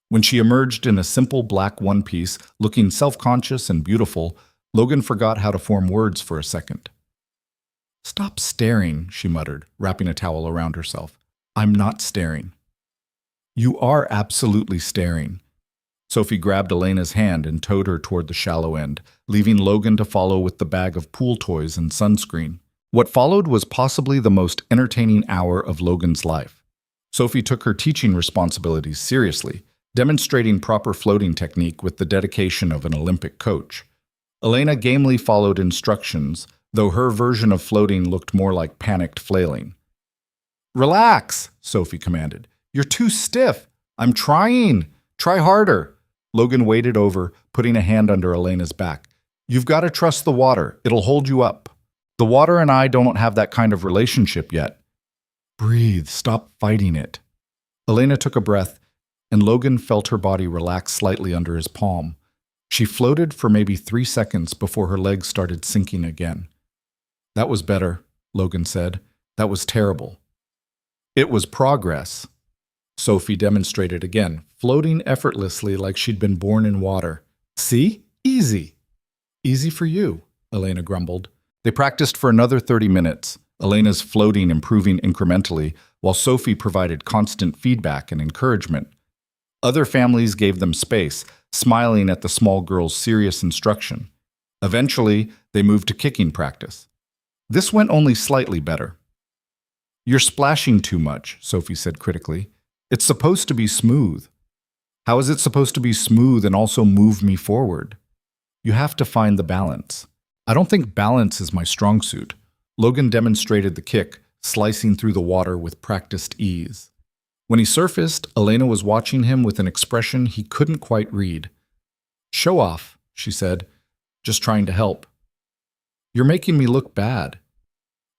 When she emerged in a simple black one-piece, looking self-conscious and beautiful, Logan forgot how to form words for a second. Stop staring, she muttered, wrapping a towel around herself. I'm not staring. You are absolutely staring. Sophie grabbed Elena's hand and towed her toward the shallow end, leaving Logan to follow with the bag of pool toys and sunscreen. What followed was possibly the most entertaining hour of Logan's life. Sophie took her teaching responsibilities seriously, demonstrating proper floating technique with the dedication of an Olympic coach. Elena gamely followed instructions, though her version of floating looked more like panicked flailing. Relax, Sophie commanded. You're too stiff. I'm trying. Try harder. Logan waded over, putting a hand under Elena's back. You've got to trust the water. It'll hold you up. The water and I don't have that kind of relationship yet. Breathe. Stop fighting it. Elena took a breath, and Logan felt her body relax slightly under his palm. She floated for maybe 3 seconds before her legs started sinking again. That was better, Logan said. That was terrible. It was progress. Sophie demonstrated again, floating effortlessly like she'd been born in water. See? Easy. Easy for you, Elena grumbled. They practiced for another 30 minutes, Elena's floating improving incrementally, while Sophie provided constant feedback and encouragement. Other families gave them space, smiling at the small girl's serious instruction. Eventually, they moved to kicking practice. This went only slightly better. You're splashing too much, Sophie said critically. It's supposed to be smooth. How is it supposed to be smooth and also move me forward? You have to find the balance. I don't think balance is my strong suit. Logan demonstrated the kick, slicing through the water with practiced ease. When he surfaced, Elena was watching him with an expression he couldn't quite read. Show off, she said, just trying to help. You're making me look bad.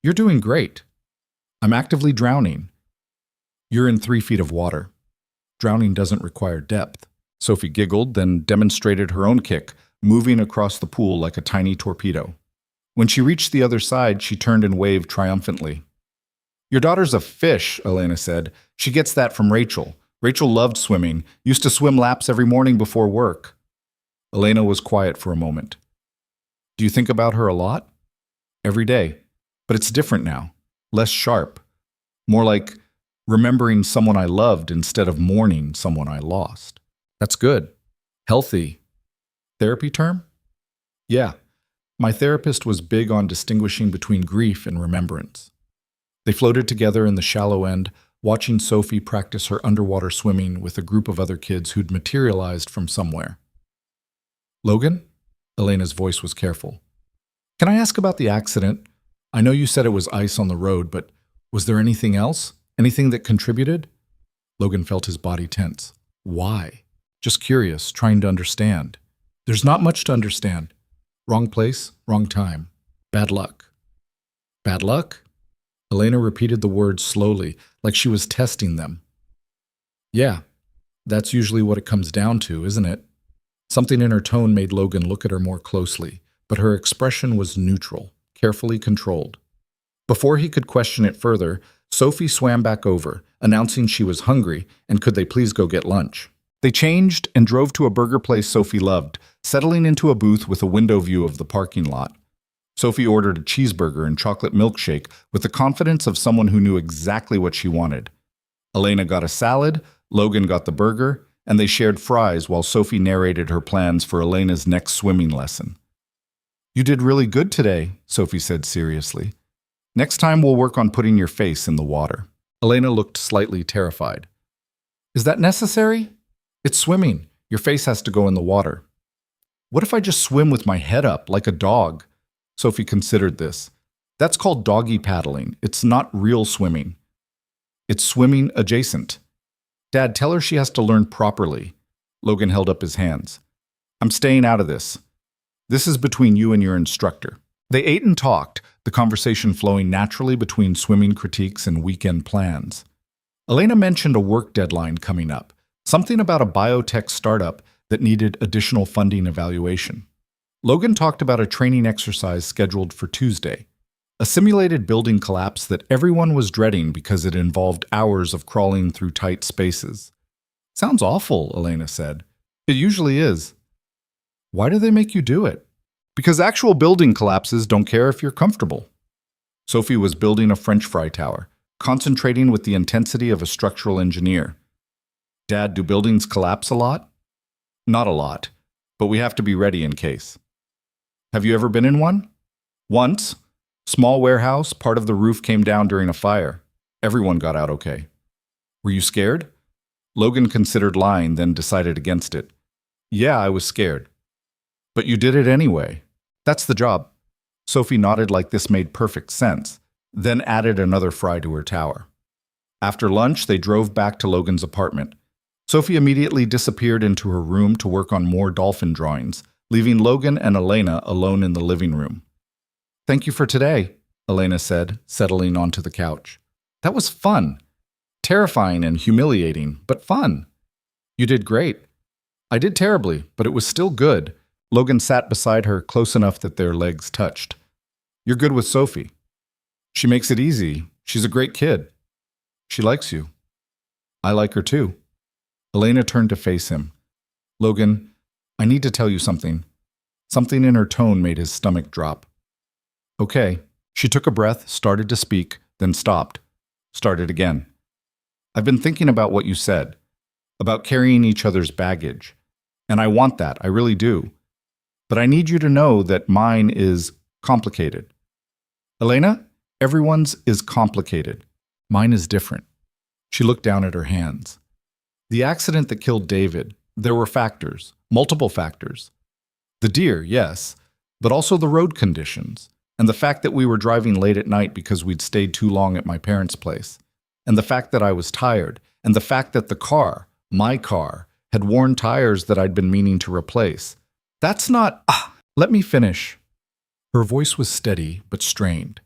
You're doing great. I'm actively drowning. You're in 3 feet of water. Drowning doesn't require depth. Sophie giggled, then demonstrated her own kick, moving across the pool like a tiny torpedo. When she reached the other side, she turned and waved triumphantly. Your daughter's a fish, Elena said. She gets that from Rachel. Rachel loved swimming, used to swim laps every morning before work. Elena was quiet for a moment. Do you think about her a lot? Every day. But it's different now. Less sharp. More like Remembering someone I loved instead of mourning someone I lost. That's good. Healthy. Therapy term? Yeah. My therapist was big on distinguishing between grief and remembrance. They floated together in the shallow end, watching Sophie practice her underwater swimming with a group of other kids who'd materialized from somewhere. Logan? Elena's voice was careful. Can I ask about the accident? I know you said it was ice on the road, but was there anything else? Anything that contributed? Logan felt his body tense. Why? Just curious, trying to understand. There's not much to understand. Wrong place, wrong time. Bad luck. Bad luck? Elena repeated the words slowly, like she was testing them. Yeah, that's usually what it comes down to, isn't it? Something in her tone made Logan look at her more closely, but her expression was neutral, carefully controlled. Before he could question it further, Sophie swam back over, announcing she was hungry and could they please go get lunch. They changed and drove to a burger place Sophie loved, settling into a booth with a window view of the parking lot. Sophie ordered a cheeseburger and chocolate milkshake with the confidence of someone who knew exactly what she wanted. Elena got a salad, Logan got the burger, and they shared fries while Sophie narrated her plans for Elena's next swimming lesson. You did really good today, Sophie said seriously. Next time we'll work on putting your face in the water. Elena looked slightly terrified. Is that necessary? It's swimming. Your face has to go in the water. What if I just swim with my head up, like a dog? Sophie considered this. That's called doggy paddling. It's not real swimming. It's swimming adjacent. Dad, tell her she has to learn properly. Logan held up his hands. I'm staying out of this. This is between you and your instructor. They ate and talked, the conversation flowing naturally between swimming critiques and weekend plans. Elena mentioned a work deadline coming up, something about a biotech startup that needed additional funding evaluation. Logan talked about a training exercise scheduled for Tuesday, a simulated building collapse that everyone was dreading because it involved hours of crawling through tight spaces. Sounds awful, Elena said. It usually is. Why do they make you do it? Because actual building collapses don't care if you're comfortable. Sophie was building a French fry tower, concentrating with the intensity of a structural engineer. Dad, do buildings collapse a lot? Not a lot, but we have to be ready in case. Have you ever been in one? Once. Small warehouse, part of the roof came down during a fire. Everyone got out okay. Were you scared? Logan considered lying, then decided against it. Yeah, I was scared. But you did it anyway. That's the job. Sophie nodded like this made perfect sense, then added another fry to her tower. After lunch, they drove back to Logan's apartment. Sophie immediately disappeared into her room to work on more dolphin drawings, leaving Logan and Elena alone in the living room. Thank you for today, Elena said, settling onto the couch. That was fun. Terrifying and humiliating, but fun. You did great. I did terribly, but it was still good. Logan sat beside her close enough that their legs touched. You're good with Sophie. She makes it easy. She's a great kid. She likes you. I like her too. Elena turned to face him. Logan, I need to tell you something. Something in her tone made his stomach drop. Okay. She took a breath, started to speak, then stopped. Started again. I've been thinking about what you said, about carrying each other's baggage. And I want that, I really do. But I need you to know that mine is complicated. Elena, everyone's is complicated. Mine is different. She looked down at her hands. The accident that killed David, there were factors, multiple factors. The deer, yes, but also the road conditions, and the fact that we were driving late at night because we'd stayed too long at my parents' place, and the fact that I was tired, and the fact that the car, my car, had worn tires that I'd been meaning to replace. That's not... let me finish. Her voice was steady but strained.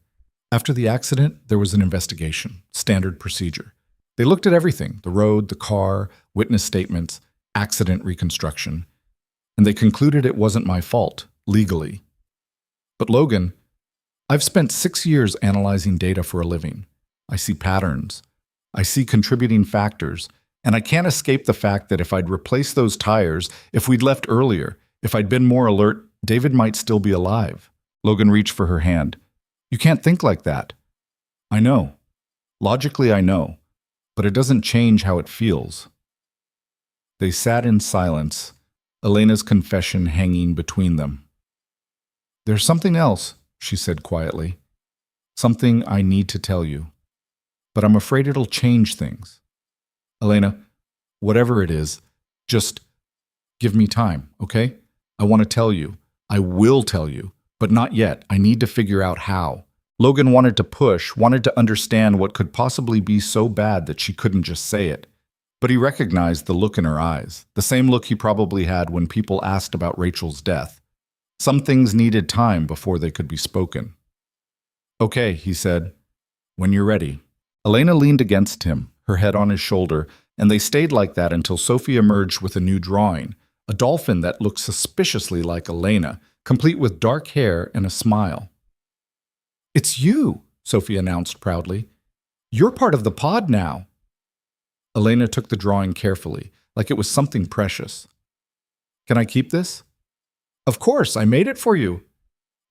After the accident, there was an investigation, standard procedure. They looked at everything, the road, the car, witness statements, accident reconstruction, and they concluded it wasn't my fault, legally. But Logan, I've spent 6 years analyzing data for a living. I see patterns. I see contributing factors, and I can't escape the fact that if I'd replaced those tires, if we'd left earlier, if I'd been more alert, David might still be alive. Logan reached for her hand. You can't think like that. I know. Logically, I know. but it doesn't change how it feels. They sat in silence, Elena's confession hanging between them. There's something else, she said quietly. Something I need to tell you. But I'm afraid it'll change things. Elena, whatever it is, just give me time, okay? I want to tell you. I will tell you, but not yet. I need to figure out how. Logan wanted to push, wanted to understand what could possibly be so bad that she couldn't just say it. But he recognized the look in her eyes, the same look he probably had when people asked about Rachel's death. Some things needed time before they could be spoken. Okay, he said, when you're ready. Elena leaned against him, her head on his shoulder, and they stayed like that until Sophie emerged with a new drawing, a dolphin that looked suspiciously like Elena, complete with dark hair and a smile. It's you, Sophie announced proudly. You're part of the pod now. Elena took the drawing carefully, like it was something precious. Can I keep this? Of course, I made it for you.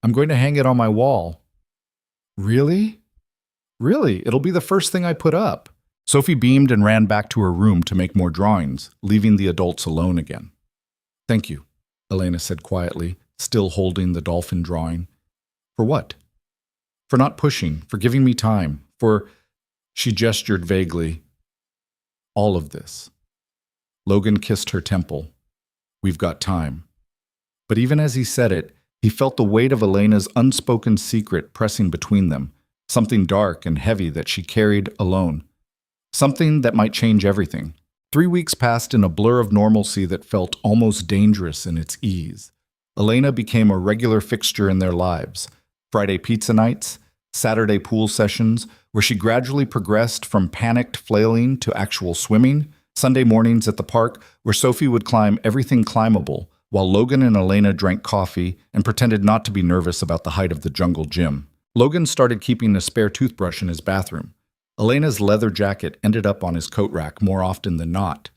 I'm going to hang it on my wall. Really? Really, it'll be the first thing I put up. Sophie beamed and ran back to her room to make more drawings, leaving the adults alone again. Thank you, Elena said quietly, still holding the dolphin drawing. For what? For not pushing, for giving me time, for... She gestured vaguely. All of this. Logan kissed her temple. We've got time. But even as he said it, he felt the weight of Elena's unspoken secret pressing between them, something dark and heavy that she carried alone. Something that might change everything. 3 weeks passed in a blur of normalcy that felt almost dangerous in its ease. Elena became a regular fixture in their lives. Friday pizza nights, Saturday pool sessions, where she gradually progressed from panicked flailing to actual swimming, Sunday mornings at the park, where Sophie would climb everything climbable, while Logan and Elena drank coffee and pretended not to be nervous about the height of the jungle gym. Logan started keeping a spare toothbrush in his bathroom. Elena's leather jacket ended up on his coat rack more often than not.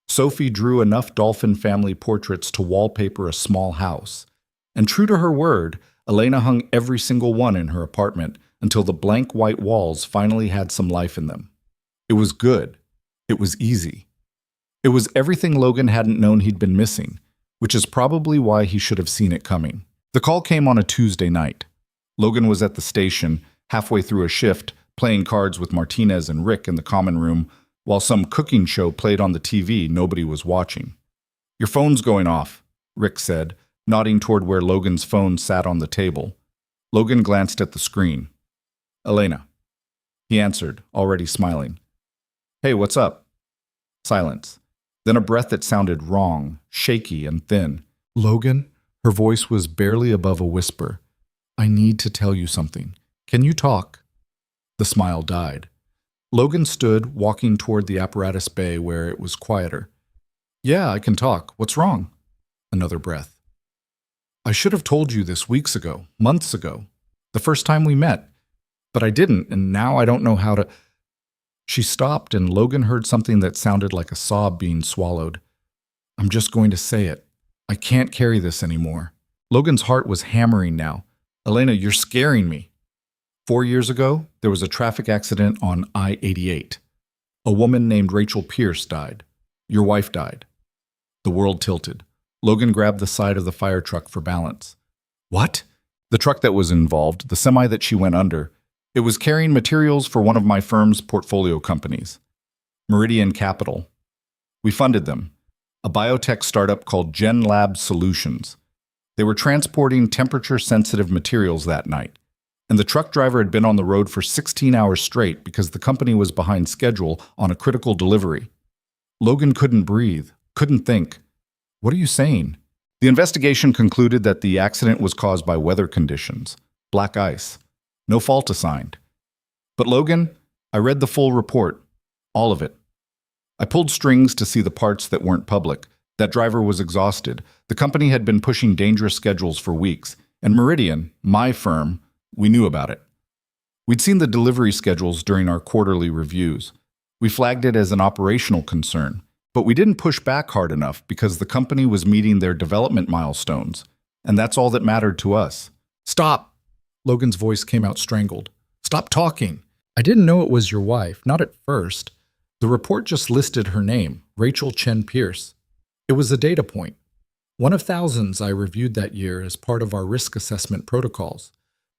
Sophie drew enough dolphin family portraits to wallpaper a small house. And true to her word, Elena hung every single one in her apartment until the blank white walls finally had some life in them. It was good. It was easy. It was everything Logan hadn't known he'd been missing, which is probably why he should have seen it coming. The call came on a Tuesday night. Logan was at the station, halfway through a shift, playing cards with Martinez and Rick in the common room, while some cooking show played on the TV nobody was watching. Your phone's going off, Rick said, nodding toward where Logan's phone sat on the table. Logan glanced at the screen. Elena. He answered, already smiling. Hey, what's up? Silence. Then a breath that sounded wrong, shaky and thin. Logan? Her voice was barely above a whisper. I need to tell you something. Can you talk? The smile died. Logan stood, walking toward the apparatus bay where it was quieter. Yeah, I can talk. What's wrong? Another breath. I should have told you this weeks ago, months ago, the first time we met. But I didn't, and now I don't know how to... She stopped, and Logan heard something that sounded like a sob being swallowed. I'm just going to say it. I can't carry this anymore. Logan's heart was hammering now. Elena, you're scaring me. 4 years ago, there was a traffic accident on I-88. A woman named Rachel Pierce died. Your wife died. The world tilted. Logan grabbed the side of the fire truck for balance. What? The truck that was involved, the semi that she went under, it was carrying materials for one of my firm's portfolio companies, Meridian Capital. We funded them, a biotech startup called Gen Lab Solutions. They were transporting temperature-sensitive materials that night, and the truck driver had been on the road for 16 hours straight because the company was behind schedule on a critical delivery. Logan couldn't breathe, couldn't think. What are you saying? The investigation concluded that the accident was caused by weather conditions, black ice. No fault assigned. But Logan, I read the full report, all of it. I pulled strings to see the parts that weren't public. That driver was exhausted. The company had been pushing dangerous schedules for weeks. And Meridian, my firm, we knew about it. We'd seen the delivery schedules during our quarterly reviews. We flagged it as an operational concern. But we didn't push back hard enough because the company was meeting their development milestones. And that's all that mattered to us. Stop! Logan's voice came out strangled. Stop talking. I didn't know it was your wife, not at first. The report just listed her name, Rachel Chen Pierce. It was a data point, one of thousands I reviewed that year as part of our risk assessment protocols.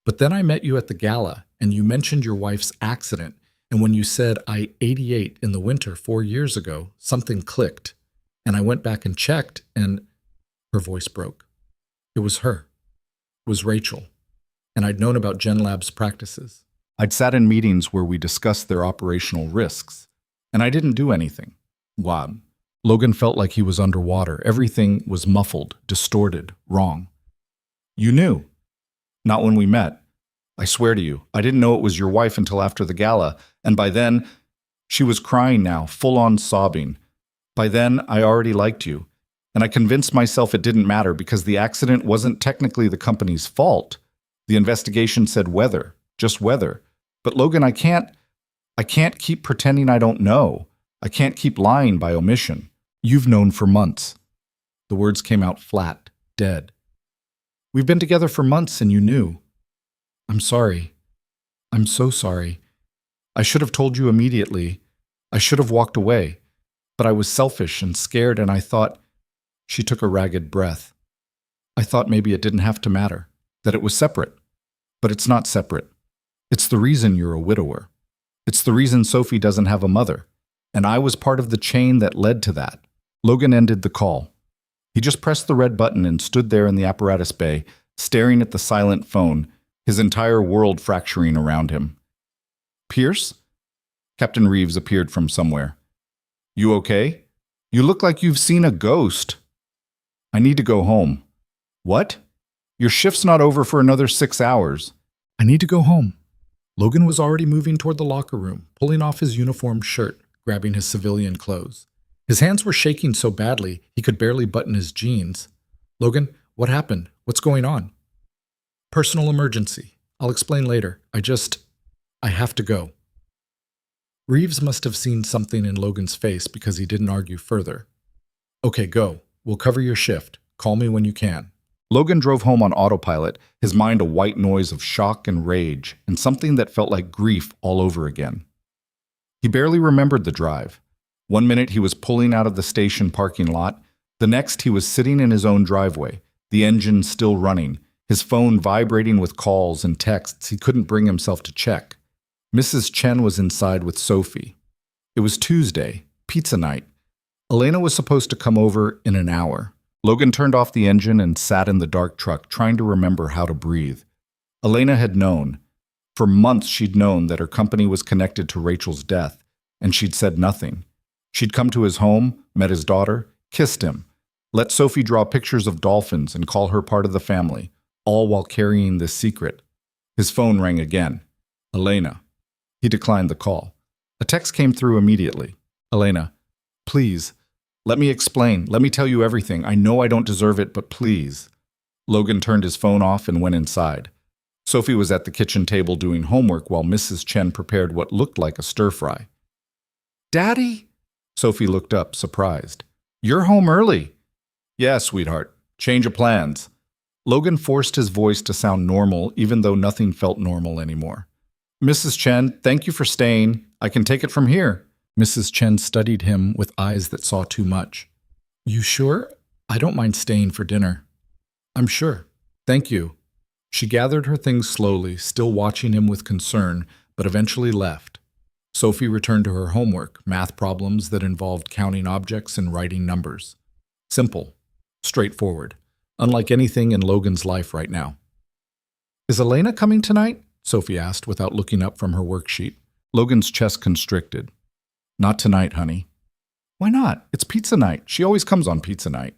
But then I met you at the gala, and you mentioned your wife's accident, and when you said I 88 in the winter 4 years ago, something clicked. And I went back and checked, and her voice broke. It was her. It was Rachel. And I'd known about GenLab's practices. I'd sat in meetings where we discussed their operational risks, and I didn't do anything. Wow. Logan felt like he was underwater. Everything was muffled, distorted, wrong. You knew. Not when we met. I swear to you, I didn't know it was your wife until after the gala, and by then, she was crying now, full-on sobbing. By then, I already liked you, and I convinced myself it didn't matter because the accident wasn't technically the company's fault. The investigation said weather, just weather. But Logan, I can't keep pretending I don't know. I can't keep lying by omission. You've known for months. The words came out flat, dead. We've been together for months and you knew. I'm sorry. I'm so sorry. I should have told you immediately. I should have walked away. But I was selfish and scared, and I thought, she took a ragged breath. I thought maybe it didn't have to matter, that it was separate. But it's not separate. It's the reason you're a widower. It's the reason Sophie doesn't have a mother. And I was part of the chain that led to that. Logan ended the call. He just pressed the red button and stood there in the apparatus bay, staring at the silent phone, his entire world fracturing around him. Pierce? Captain Reeves appeared from somewhere. You okay? You look like you've seen a ghost. I need to go home. What? Your shift's not over for another 6 hours. I need to go home. Logan was already moving toward the locker room, pulling off his uniform shirt, grabbing his civilian clothes. His hands were shaking so badly he could barely button his jeans. Logan, what happened? What's going on? Personal emergency. I'll explain later. I have to go. Reeves must have seen something in Logan's face because he didn't argue further. Okay, go. We'll cover your shift. Call me when you can. Logan drove home on autopilot, his mind a white noise of shock and rage, and something that felt like grief all over again. He barely remembered the drive. 1 minute he was pulling out of the station parking lot. The next he was sitting in his own driveway, the engine still running, his phone vibrating with calls and texts he couldn't bring himself to check. Mrs. Chen was inside with Sophie. It was Tuesday, pizza night. Elena was supposed to come over in an hour. Logan turned off the engine and sat in the dark truck, trying to remember how to breathe. Elena had known. For months she'd known that her company was connected to Rachel's death, and she'd said nothing. She'd come to his home, met his daughter, kissed him, let Sophie draw pictures of dolphins and call her part of the family, all while carrying this secret. His phone rang again. Elena. He declined the call. A text came through immediately. Elena, please, let me explain. Let me tell you everything. I know I don't deserve it, but please. Logan turned his phone off and went inside. Sophie was at the kitchen table doing homework while Mrs. Chen prepared what looked like a stir-fry. Daddy? Sophie looked up, surprised. You're home early. Yeah, sweetheart. Change of plans. Logan forced his voice to sound normal, even though nothing felt normal anymore. Mrs. Chen, thank you for staying. I can take it from here. Mrs. Chen studied him with eyes that saw too much. You sure? I don't mind staying for dinner. I'm sure. Thank you. She gathered her things slowly, still watching him with concern, but eventually left. Sophie returned to her homework, math problems that involved counting objects and writing numbers. Simple. Straightforward. Unlike anything in Logan's life right now. Is Elena coming tonight? Sophie asked without looking up from her worksheet. Logan's chest constricted. Not tonight, honey. Why not? It's pizza night. She always comes on pizza night.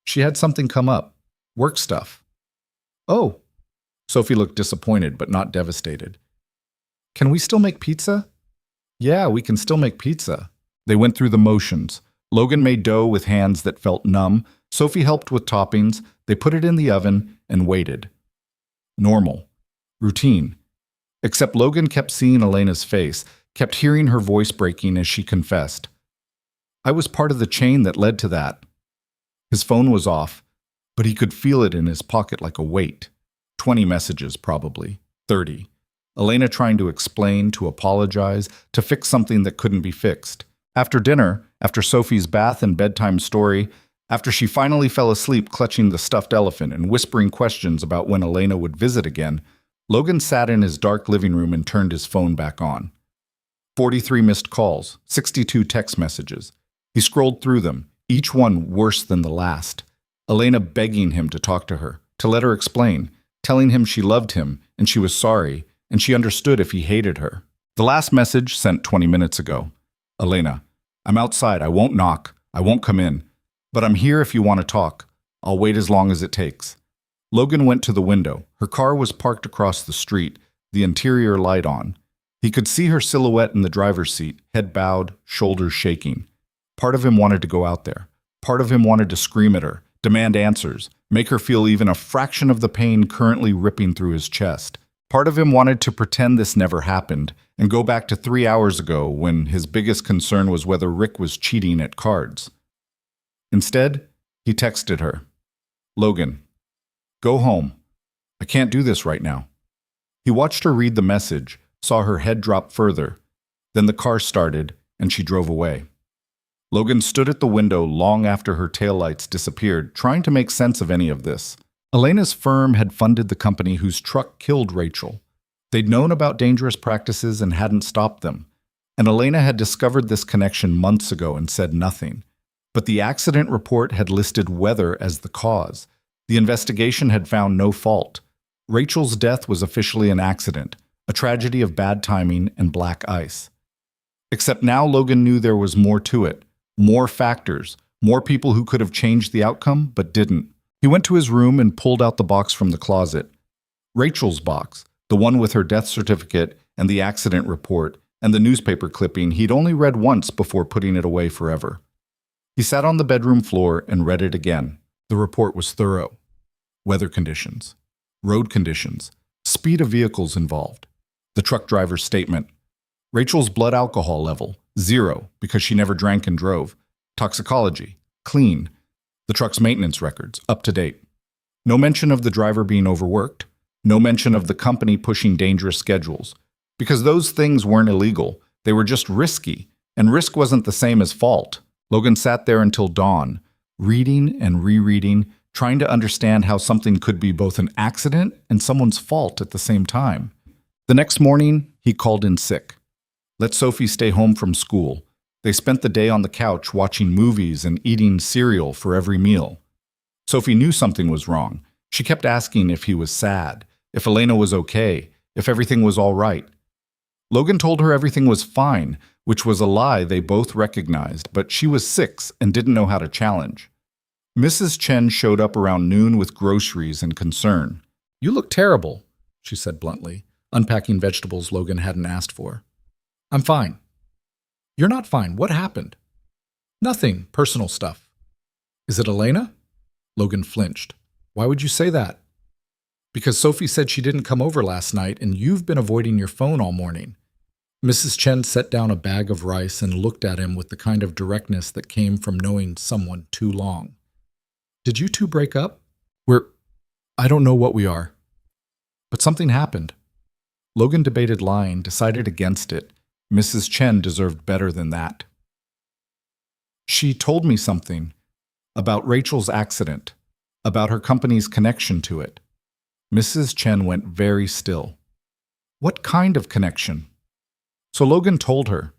She had something come up. Work stuff. Oh. Sophie looked disappointed but not devastated. Can we still make pizza? Yeah, we can still make pizza. They went through the motions. Logan made dough with hands that felt numb. Sophie helped with toppings. They put it in the oven and waited. Normal. Routine. Except Logan kept seeing Elena's face, kept hearing her voice breaking as she confessed. I was part of the chain that led to that. His phone was off, but he could feel it in his pocket like a weight. 20 messages, probably. 30. Elena trying to explain, to apologize, to fix something that couldn't be fixed. After dinner, after Sophie's bath and bedtime story, after she finally fell asleep clutching the stuffed elephant and whispering questions about when Elena would visit again, Logan sat in his dark living room and turned his phone back on. 43 missed calls, 62 text messages. He scrolled through them, each one worse than the last. Elena begging him to talk to her, to let her explain, telling him she loved him and she was sorry, and she understood if he hated her. The last message sent 20 minutes ago. Elena, I'm outside. I won't knock. I won't come in. But I'm here if you want to talk. I'll wait as long as it takes. Logan went to the window. Her car was parked across the street, the interior light on. He could see her silhouette in the driver's seat, head bowed, shoulders shaking. Part of him wanted to go out there. Part of him wanted to scream at her, demand answers, make her feel even a fraction of the pain currently ripping through his chest. Part of him wanted to pretend this never happened and go back to 3 hours ago when his biggest concern was whether Rick was cheating at cards. Instead, he texted her, Logan, go home. I can't do this right now. He watched her read the message, saw her head drop further. Then the car started, and she drove away. Logan stood at the window long after her taillights disappeared, trying to make sense of any of this. Elena's firm had funded the company whose truck killed Rachel. They'd known about dangerous practices and hadn't stopped them. And Elena had discovered this connection months ago and said nothing. But the accident report had listed weather as the cause. The investigation had found no fault. Rachel's death was officially an accident, a tragedy of bad timing and black ice. Except now Logan knew there was more to it, more factors, more people who could have changed the outcome but didn't. He went to his room and pulled out the box from the closet. Rachel's box, the one with her death certificate and the accident report and the newspaper clipping he'd only read once before putting it away forever. He sat on the bedroom floor and read it again. The report was thorough. Weather conditions, road conditions, speed of vehicles involved. The truck driver's statement. Rachel's blood alcohol level, 0, because she never drank and drove. Toxicology, clean. The truck's maintenance records, up to date. No mention of the driver being overworked. No mention of the company pushing dangerous schedules. Because those things weren't illegal. They were just risky. And risk wasn't the same as fault. Logan sat there until dawn, reading and rereading, trying to understand how something could be both an accident and someone's fault at the same time. The next morning, he called in sick. Let Sophie stay home from school. They spent the day on the couch watching movies and eating cereal for every meal. Sophie knew something was wrong. She kept asking if he was sad, if Elena was okay, if everything was all right. Logan told her everything was fine, which was a lie they both recognized, but she was 6 and didn't know how to challenge. Mrs. Chen showed up around noon with groceries and concern. You look terrible, she said bluntly, unpacking vegetables Logan hadn't asked for. I'm fine. You're not fine. What happened? Nothing. Personal stuff. Is it Elena? Logan flinched. Why would you say that? Because Sophie said she didn't come over last night and you've been avoiding your phone all morning. Mrs. Chen set down a bag of rice and looked at him with the kind of directness that came from knowing someone too long. Did you two break up? I don't know what we are. But something happened. Logan debated lying, decided against it. Mrs. Chen deserved better than that. She told me something about Rachel's accident, about her company's connection to it. Mrs. Chen went very still. What kind of connection? So Logan told her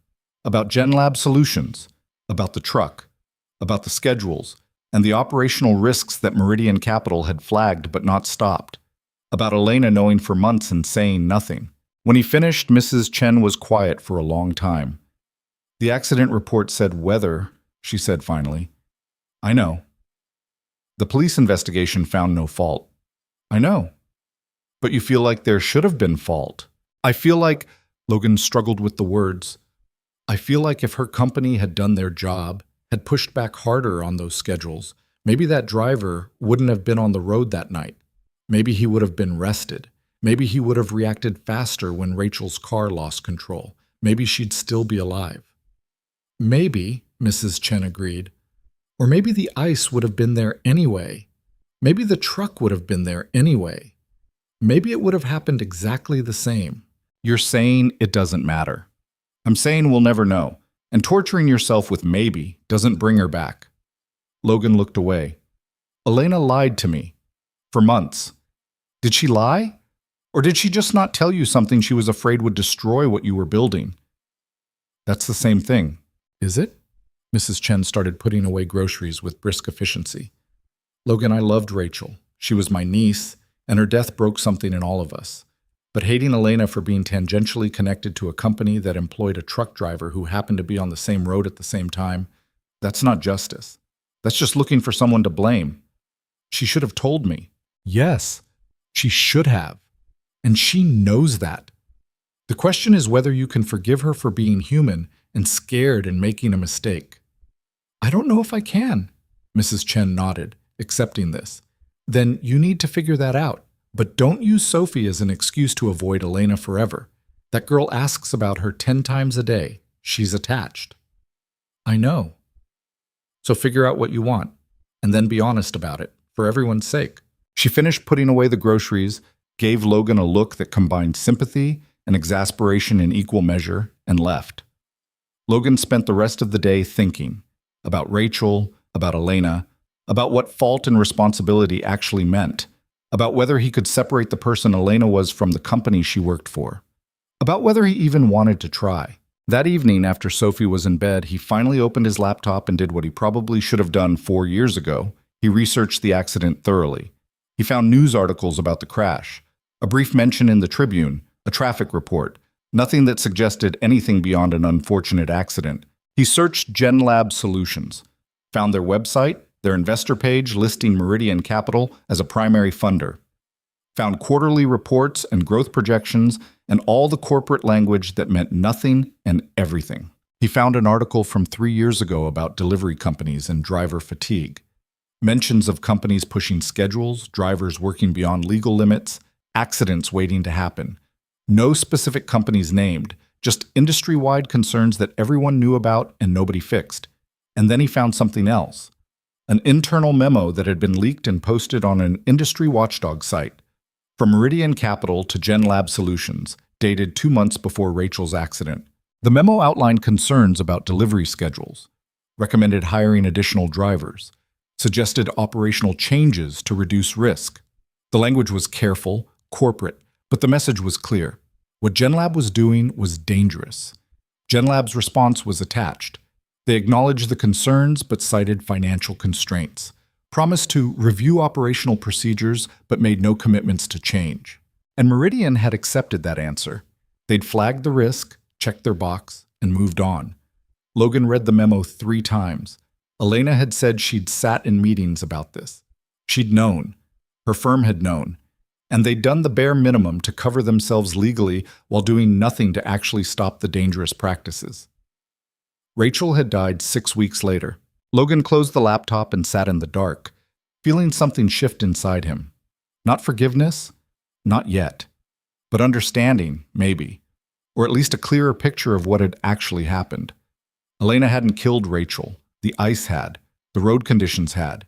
about GenLab Solutions, about the truck, about the schedules, and the operational risks that Meridian Capital had flagged but not stopped, about Elena knowing for months and saying nothing. When he finished, Mrs. Chen was quiet for a long time. The accident report said weather, she said finally. I know. The police investigation found no fault. I know. But you feel like there should have been fault. I feel like, Logan struggled with the words, I feel like if her company had done their job, had pushed back harder on those schedules, maybe that driver wouldn't have been on the road that night. Maybe he would have been rested. Maybe he would have reacted faster when Rachel's car lost control. Maybe she'd still be alive. Maybe, Mrs. Chen agreed. Or maybe the ice would have been there anyway. Maybe the truck would have been there anyway. Maybe it would have happened exactly the same. You're saying it doesn't matter. I'm saying we'll never know. And torturing yourself with maybe doesn't bring her back. Logan looked away. Elena lied to me. For months. Did she lie? Or did she just not tell you something she was afraid would destroy what you were building? That's the same thing, is it? Mrs. Chen started putting away groceries with brisk efficiency. Logan, I loved Rachel. She was my niece, and her death broke something in all of us. But hating Elena for being tangentially connected to a company that employed a truck driver who happened to be on the same road at the same time, that's not justice. That's just looking for someone to blame. She should have told me. Yes, she should have. And she knows that. The question is whether you can forgive her for being human and scared and making a mistake. I don't know if I can, Mrs. Chen nodded, accepting this. Then you need to figure that out. But don't use Sophie as an excuse to avoid Elena forever. That girl asks about her 10 times a day. She's attached. I know. So figure out what you want, and then be honest about it, for everyone's sake. She finished putting away the groceries, gave Logan a look that combined sympathy and exasperation in equal measure, and left. Logan spent the rest of the day thinking about Rachel, about Elena, about what fault and responsibility actually meant, about whether he could separate the person Elena was from the company she worked for, about whether he even wanted to try. That evening, after Sophie was in bed, he finally opened his laptop and did what he probably should have done 4 years ago. He researched the accident thoroughly. He found news articles about the crash, a brief mention in the Tribune, a traffic report, nothing that suggested anything beyond an unfortunate accident. He searched GenLab Solutions, found their website, their investor page listing Meridian Capital as a primary funder, found quarterly reports and growth projections and all the corporate language that meant nothing and everything. He found an article from 3 years ago about delivery companies and driver fatigue, mentions of companies pushing schedules, drivers working beyond legal limits, accidents waiting to happen. No specific companies named, just industry-wide concerns that everyone knew about and nobody fixed. And then he found something else. An internal memo that had been leaked and posted on an industry watchdog site. From Meridian Capital to GenLab Solutions, dated 2 months before Rachel's accident. The memo outlined concerns about delivery schedules, recommended hiring additional drivers, suggested operational changes to reduce risk. The language was careful, corporate, but the message was clear. What GenLab was doing was dangerous. GenLab's response was attached. They acknowledged the concerns but cited financial constraints, promised to review operational procedures but made no commitments to change. And Meridian had accepted that answer. They'd flagged the risk, checked their box, and moved on. Logan read the memo 3 times. Elena had said she'd sat in meetings about this. She'd known. Her firm had known. And they'd done the bare minimum to cover themselves legally while doing nothing to actually stop the dangerous practices. Rachel had died 6 weeks later. Logan closed the laptop and sat in the dark, feeling something shift inside him. Not forgiveness, not yet, but understanding, maybe, or at least a clearer picture of what had actually happened. Elena hadn't killed Rachel. The ice had. The road conditions had.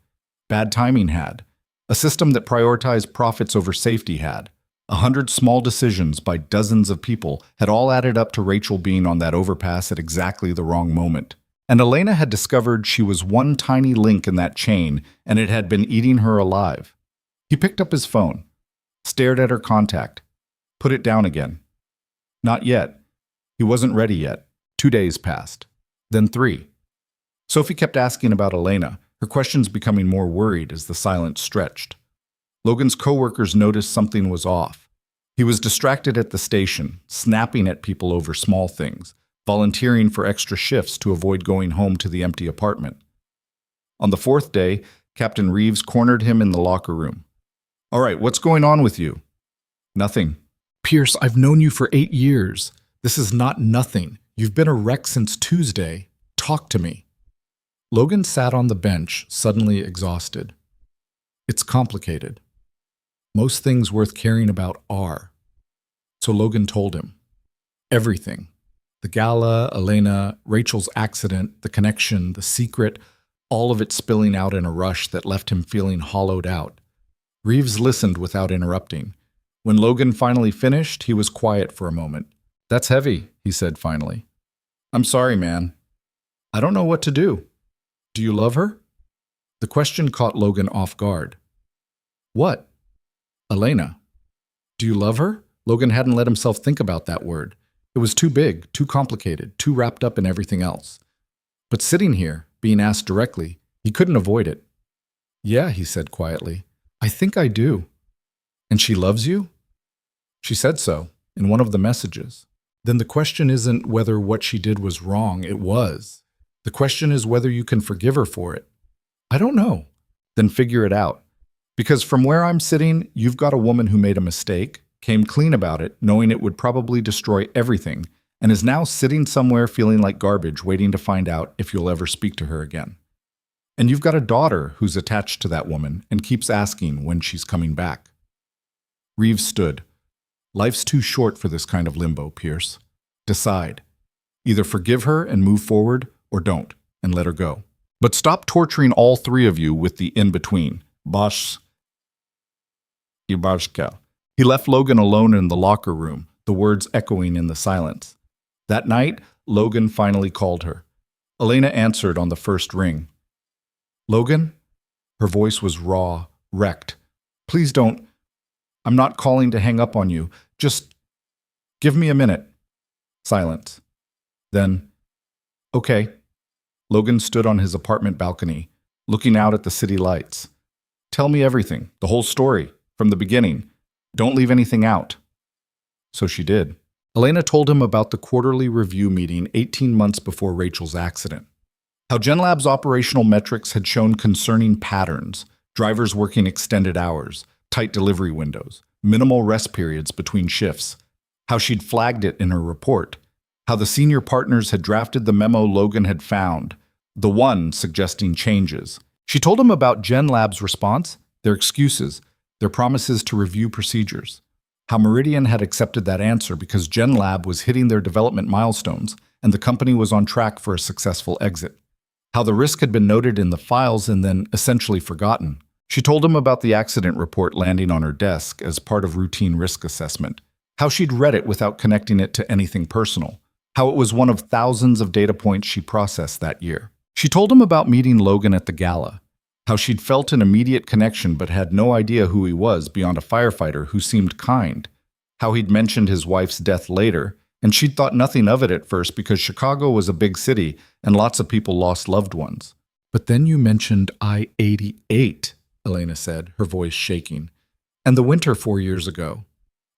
Bad timing had. A system that prioritized profits over safety had. 100 small decisions by dozens of people had all added up to Rachel being on that overpass at exactly the wrong moment. And Elena had discovered she was one tiny link in that chain, and it had been eating her alive. He picked up his phone, stared at her contact, put it down again. Not yet. He wasn't ready yet. 2 days passed. Then 3. Sophie kept asking about Elena, her questions becoming more worried as the silence stretched. Logan's coworkers noticed something was off. He was distracted at the station, snapping at people over small things, volunteering for extra shifts to avoid going home to the empty apartment. On the 4th day, Captain Reeves cornered him in the locker room. "All right, what's going on with you?" "Nothing." "Pierce, I've known you for 8 years. This is not nothing. You've been a wreck since Tuesday. Talk to me." Logan sat on the bench, suddenly exhausted. It's complicated. Most things worth caring about are. So Logan told him. Everything. The gala, Elena, Rachel's accident, the connection, the secret, all of it spilling out in a rush that left him feeling hollowed out. Reeves listened without interrupting. When Logan finally finished, he was quiet for a moment. "That's heavy," he said finally. "I'm sorry, man. I don't know what to do. Do you love her?" The question caught Logan off guard. "What?" "Elena. Do you love her?" Logan hadn't let himself think about that word. It was too big, too complicated, too wrapped up in everything else. But sitting here, being asked directly, he couldn't avoid it. "Yeah," he said quietly. "I think I do." "And she loves you?" "She said so, in one of the messages." "Then the question isn't whether what she did was wrong, it was. The question is whether you can forgive her for it." "I don't know." "Then figure it out. Because from where I'm sitting, you've got a woman who made a mistake, came clean about it, knowing it would probably destroy everything, and is now sitting somewhere feeling like garbage, waiting to find out if you'll ever speak to her again. And you've got a daughter who's attached to that woman and keeps asking when she's coming back." Reeves stood. "Life's too short for this kind of limbo, Pierce. Decide. Either forgive her and move forward, or don't, and let her go. But stop torturing all three of you with the in-between. Bosh. Ibashka." He left Logan alone in the locker room, the words echoing in the silence. That night, Logan finally called her. Elena answered on the first ring. "Logan?" Her voice was raw, wrecked. "Please don't. I'm not calling to hang up on you. Just give me a minute." Silence. Then, "Okay." Logan stood on his apartment balcony, looking out at the city lights. "Tell me everything, the whole story, from the beginning. Don't leave anything out." So she did. Elena told him about the quarterly review meeting 18 months before Rachel's accident. How GenLab's operational metrics had shown concerning patterns, drivers working extended hours, tight delivery windows, minimal rest periods between shifts. How she'd flagged it in her report. How the senior partners had drafted the memo Logan had found, the one suggesting changes. She told him about GenLab's response, their excuses, their promises to review procedures. How Meridian had accepted that answer because GenLab was hitting their development milestones and the company was on track for a successful exit. How the risk had been noted in the files and then essentially forgotten. She told him about the accident report landing on her desk as part of routine risk assessment. How she'd read it without connecting it to anything personal. How it was one of thousands of data points she processed that year. She told him about meeting Logan at the gala. How she'd felt an immediate connection but had no idea who he was beyond a firefighter who seemed kind. How he'd mentioned his wife's death later, and she'd thought nothing of it at first because Chicago was a big city and lots of people lost loved ones. "But then you mentioned I-88, Elena said, her voice shaking. "And the winter 4 years ago.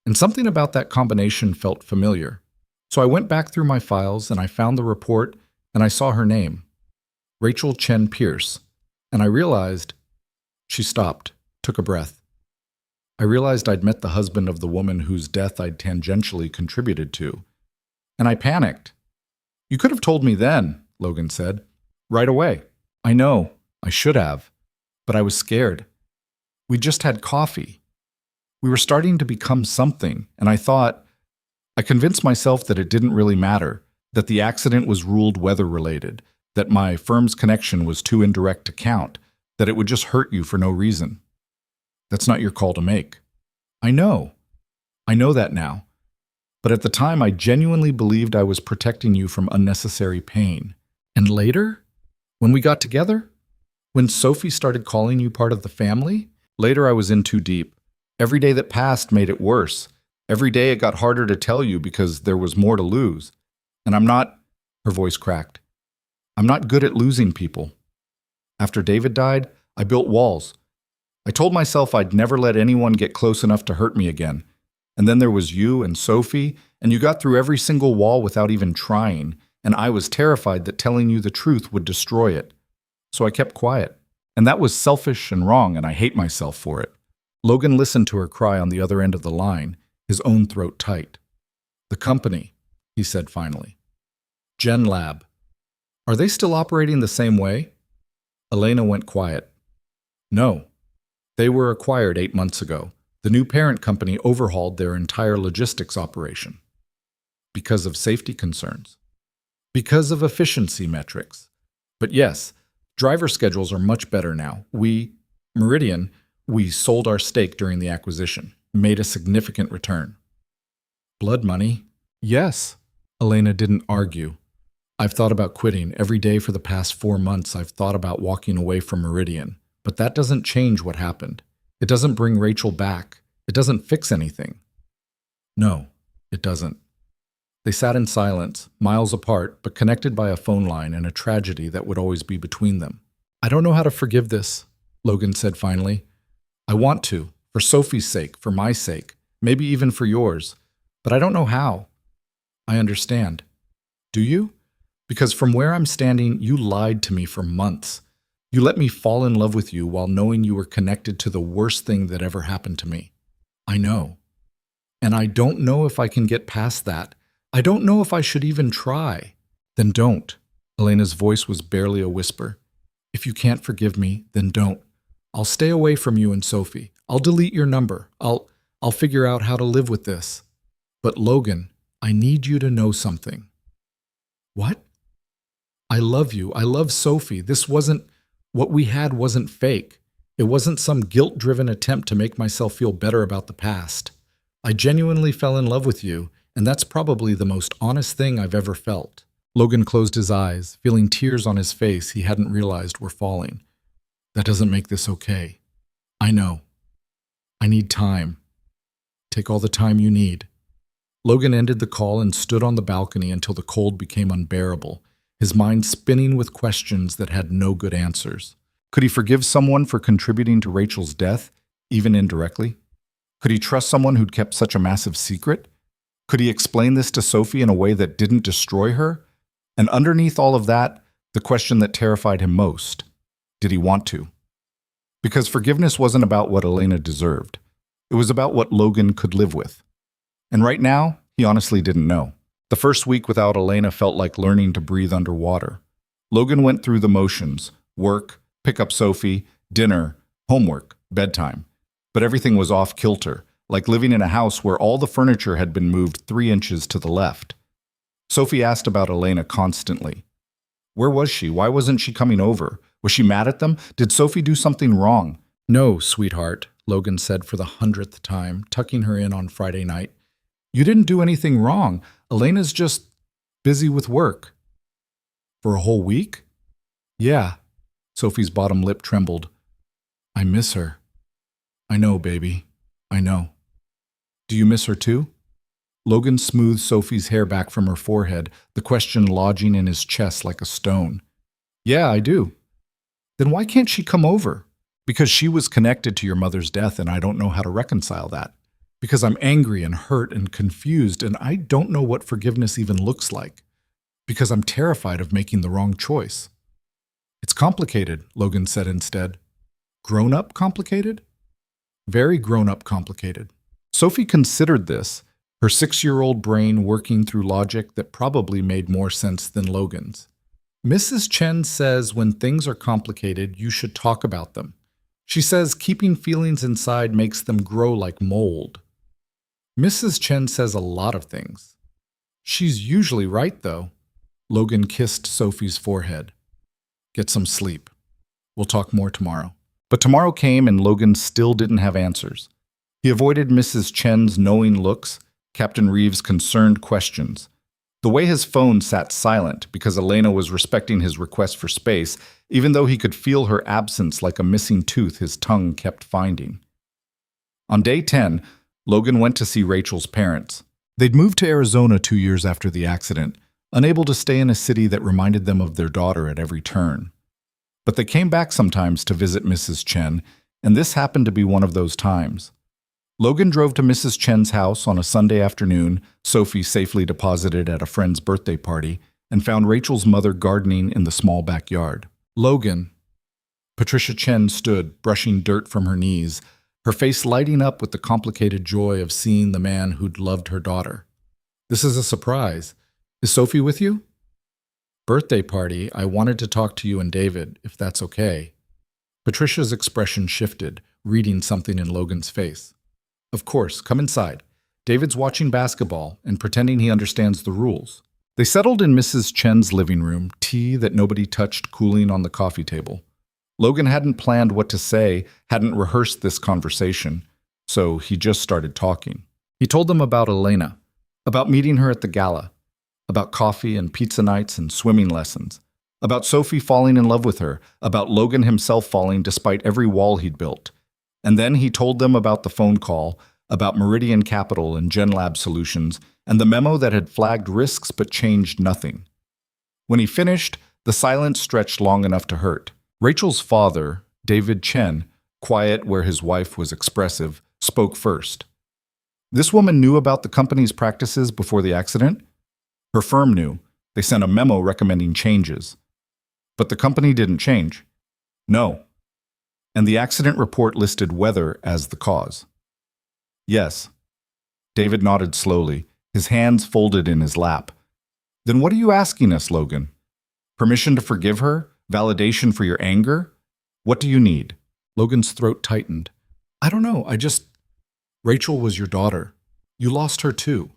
And something about that combination felt familiar. So I went back through my files and I found the report and I saw her name. Rachel Chen Pierce. And I realized..." She stopped, took a breath. "I realized I'd met the husband of the woman whose death I'd tangentially contributed to. And I panicked." "You could have told me then," Logan said. "Right away." "I know. I should have. But I was scared. We just had coffee. We were starting to become something, and I convinced myself that it didn't really matter, that the accident was ruled weather-related, that my firm's connection was too indirect to count, that it would just hurt you for no reason. That's not your call to make." "I know. I know that now. But at the time, I genuinely believed I was protecting you from unnecessary pain. And later, when we got together, when Sophie started calling you part of the family, later I was in too deep. Every day that passed made it worse. Every day it got harder to tell you because there was more to lose. And I'm not..." Her voice cracked. "I'm not good at losing people. After David died, I built walls. I told myself I'd never let anyone get close enough to hurt me again. And then there was you and Sophie, and you got through every single wall without even trying, and I was terrified that telling you the truth would destroy it. So I kept quiet. And that was selfish and wrong, and I hate myself for it." Logan listened to her cry on the other end of the line, his own throat tight. "The company," he said finally. "GenLab. Are they still operating the same way?" Elena went quiet. "No. They were acquired 8 months ago. The new parent company overhauled their entire logistics operation. Because of safety concerns. Because of efficiency metrics. But yes, driver schedules are much better now. Meridian, we sold our stake during the acquisition. made a significant return. Blood money? Yes. Elena didn't argue. I've thought about quitting. Every day for the past 4 months, I've thought about walking away from Meridian. But that doesn't change what happened. It doesn't bring Rachel back. It doesn't fix anything. No, it doesn't. They sat in silence, miles apart, but connected by a phone line and a tragedy that would always be between them. I don't know how to forgive this, Logan said finally. I want to, for Sophie's sake, for my sake, maybe even for yours, but I don't know how. I understand. Do you? Because from where I'm standing, you lied to me for months. You let me fall in love with you while knowing you were connected to the worst thing that ever happened to me. I know. And I don't know if I can get past that. I don't know if I should even try. Then don't. Elena's voice was barely a whisper. If you can't forgive me, then don't. I'll stay away from you and Sophie. I'll delete your number. I'll figure out how to live with this. But Logan, I need you to know something. What? I love you. I love Sophie. What we had wasn't fake. It wasn't some guilt-driven attempt to make myself feel better about the past. I genuinely fell in love with you, and that's probably the most honest thing I've ever felt. Logan closed his eyes, feeling tears on his face he hadn't realized were falling. That doesn't make this okay. I know. I need time. Take all the time you need. Logan ended the call and stood on the balcony until the cold became unbearable, his mind spinning with questions that had no good answers. Could he forgive someone for contributing to Rachel's death, even indirectly? Could he trust someone who'd kept such a massive secret? Could he explain this to Sophie in a way that didn't destroy her? And underneath all of that, the question that terrified him most, did he want to? Because forgiveness wasn't about what Elena deserved. It was about what Logan could live with. And right now, he honestly didn't know. The first week without Elena felt like learning to breathe underwater. Logan went through the motions: work, pick up Sophie, dinner, homework, bedtime. But everything was off kilter, like living in a house where all the furniture had been moved 3 inches to the left. Sophie asked about Elena constantly. Where was she? Why wasn't she coming over? Was she mad at them? Did Sophie do something wrong? No, sweetheart, Logan said for the 100th time, tucking her in on Friday night. You didn't do anything wrong. Elena's just busy with work. For a whole week? Yeah. Sophie's bottom lip trembled. I miss her. I know, baby. I know. Do you miss her too? Logan smoothed Sophie's hair back from her forehead, the question lodging in his chest like a stone. Yeah, I do. Then why can't she come over? Because she was connected to your mother's death and I don't know how to reconcile that. Because I'm angry and hurt and confused and I don't know what forgiveness even looks like. Because I'm terrified of making the wrong choice. It's complicated, Logan said instead. Grown-up complicated? Very grown-up complicated. Sophie considered this, her 6-year-old brain working through logic that probably made more sense than Logan's. Mrs. Chen says when things are complicated, you should talk about them. She says keeping feelings inside makes them grow like mold. Mrs. Chen says a lot of things. She's usually right, though. Logan kissed Sophie's forehead. Get some sleep. We'll talk more tomorrow. But tomorrow came and Logan still didn't have answers. He avoided Mrs. Chen's knowing looks, Captain Reeves' concerned questions. The way his phone sat silent because Elena was respecting his request for space, even though he could feel her absence like a missing tooth his tongue kept finding. On day 10, Logan went to see Rachel's parents. They'd moved to Arizona 2 years after the accident, unable to stay in a city that reminded them of their daughter at every turn. But they came back sometimes to visit Mrs. Chen, and this happened to be one of those times. Logan drove to Mrs. Chen's house on a Sunday afternoon, Sophie safely deposited at a friend's birthday party, and found Rachel's mother gardening in the small backyard. Logan. Patricia Chen stood, brushing dirt from her knees, her face lighting up with the complicated joy of seeing the man who'd loved her daughter. This is a surprise. Is Sophie with you? Birthday party, I wanted to talk to you and David, if that's okay. Patricia's expression shifted, reading something in Logan's face. Of course, come inside. David's watching basketball and pretending he understands the rules. They settled in Mrs. Chen's living room, tea that nobody touched cooling on the coffee table. Logan hadn't planned what to say, hadn't rehearsed this conversation. so he just started talking. He told them about Elena, about meeting her at the gala, about coffee and pizza nights and swimming lessons, about Sophie falling in love with her, about Logan himself falling despite every wall he'd built. And then he told them about the phone call, about Meridian Capital and GenLab Solutions, and the memo that had flagged risks but changed nothing. When he finished, the silence stretched long enough to hurt. Rachel's father, David Chen, quiet where his wife was expressive, spoke first. This woman knew about the company's practices before the accident? Her firm knew. They sent a memo recommending changes. But the company didn't change. No. And the accident report listed weather as the cause. Yes. David nodded slowly, his hands folded in his lap. Then what are you asking us, Logan? Permission to forgive her? Validation for your anger? What do you need? Logan's throat tightened. I don't know, Rachel was your daughter. You lost her too.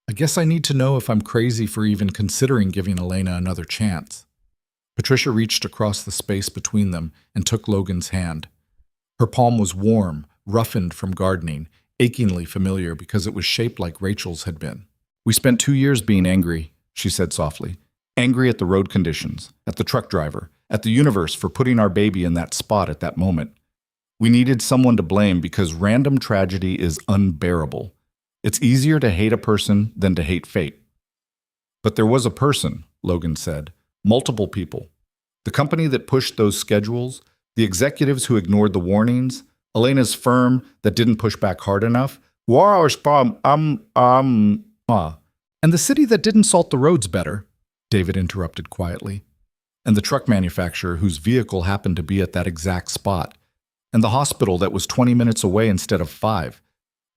I guess I need to know if I'm crazy for even considering giving Elena another chance. Patricia reached across the space between them and took Logan's hand. Her palm was warm, roughened from gardening, achingly familiar because it was shaped like Rachel's had been. We spent 2 years being angry, she said softly. Angry at the road conditions, at the truck driver, at the universe for putting our baby in that spot at that moment. We needed someone to blame because random tragedy is unbearable. It's easier to hate a person than to hate fate. But there was a person, Logan said. Multiple people. The company that pushed those schedules, the executives who ignored the warnings, Elena's firm that didn't push back hard enough, and the city that didn't salt the roads better, David interrupted quietly, and the truck manufacturer whose vehicle happened to be at that exact spot, and the hospital that was 20 minutes away instead of 5.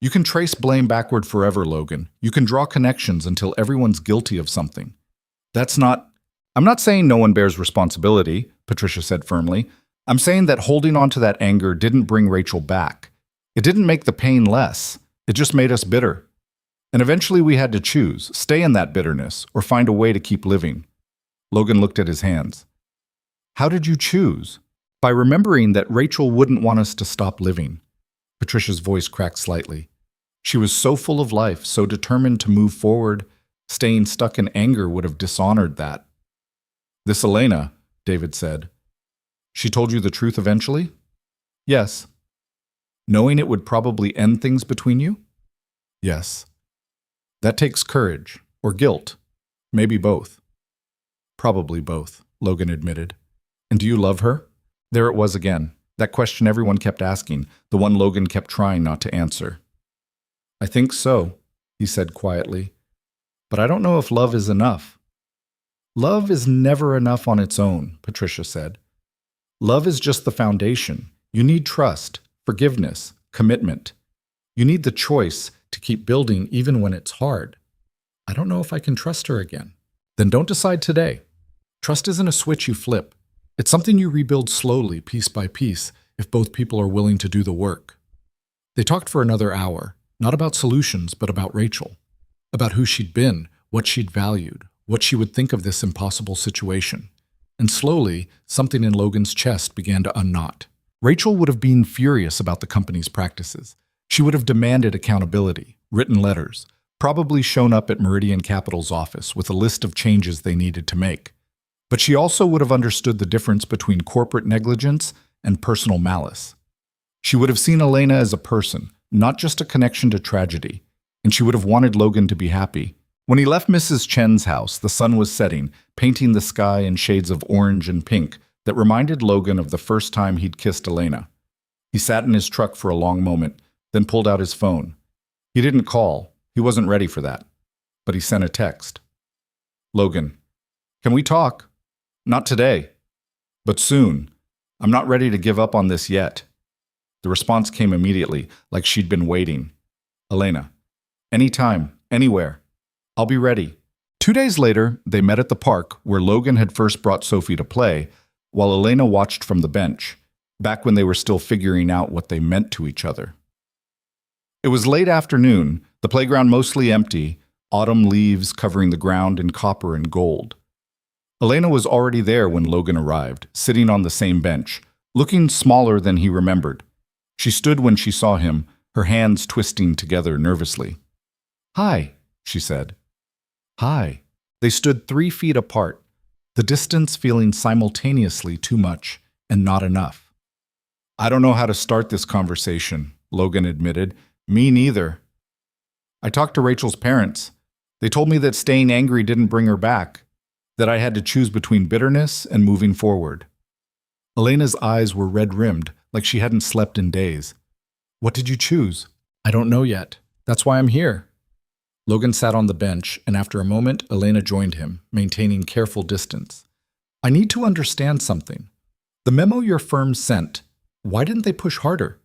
You can trace blame backward forever, Logan. You can draw connections until everyone's guilty of something. I'm not saying no one bears responsibility, Patricia said firmly. I'm saying that holding on to that anger didn't bring Rachel back. It didn't make the pain less. It just made us bitter. And eventually we had to choose, stay in that bitterness, or find a way to keep living. Logan looked at his hands. How did you choose? By remembering that Rachel wouldn't want us to stop living. Patricia's voice cracked slightly. She was so full of life, so determined to move forward. Staying stuck in anger would have dishonored that. This Elena, David said. She told you the truth eventually? Yes. Knowing it would probably end things between you? Yes. That takes courage, or guilt, maybe both. Probably both, Logan admitted. And do you love her? There it was again, that question everyone kept asking, the one Logan kept trying not to answer. I think so, he said quietly. But I don't know if love is enough. Love is never enough on its own, Patricia said. Love is just the foundation. You need trust, forgiveness, commitment. You need the choice to keep building even when it's hard. I don't know if I can trust her again. Then don't decide today. Trust isn't a switch you flip. It's something you rebuild slowly, piece by piece, if both people are willing to do the work. They talked for another hour, not about solutions, but about Rachel. About who she'd been, what she'd valued, what she would think of this impossible situation. And slowly, something in Logan's chest began to unknot. Rachel would have been furious about the company's practices. She would have demanded accountability, written letters, probably shown up at Meridian Capital's office with a list of changes they needed to make. But she also would have understood the difference between corporate negligence and personal malice. She would have seen Elena as a person, not just a connection to tragedy, and she would have wanted Logan to be happy. When he left Mrs. Chen's house, the sun was setting, painting the sky in shades of orange and pink that reminded Logan of the first time he'd kissed Elena. He sat in his truck for a long moment, then pulled out his phone. He didn't call. He wasn't ready for that. But he sent a text. Logan, can we talk? Not today, but soon. I'm not ready to give up on this yet. The response came immediately, like she'd been waiting. Elena, anytime, anywhere. I'll be ready. 2 days later, they met at the park where Logan had first brought Sophie to play, while Elena watched from the bench, back when they were still figuring out what they meant to each other. It was late afternoon, the playground mostly empty, autumn leaves covering the ground in copper and gold. Elena was already there when Logan arrived, sitting on the same bench, looking smaller than he remembered. She stood when she saw him, her hands twisting together nervously. "Hi," she said. "Hi." They stood 3 feet apart, the distance feeling simultaneously too much and not enough. "I don't know how to start this conversation," Logan admitted. "Me neither. I talked to Rachel's parents. They told me that staying angry didn't bring her back, that I had to choose between bitterness and moving forward." Elena's eyes were red-rimmed, like she hadn't slept in days. "What did you choose?" "I don't know yet. That's why I'm here." Logan sat on the bench, and after a moment, Elena joined him, maintaining careful distance. "I need to understand something. The memo your firm sent, why didn't they push harder?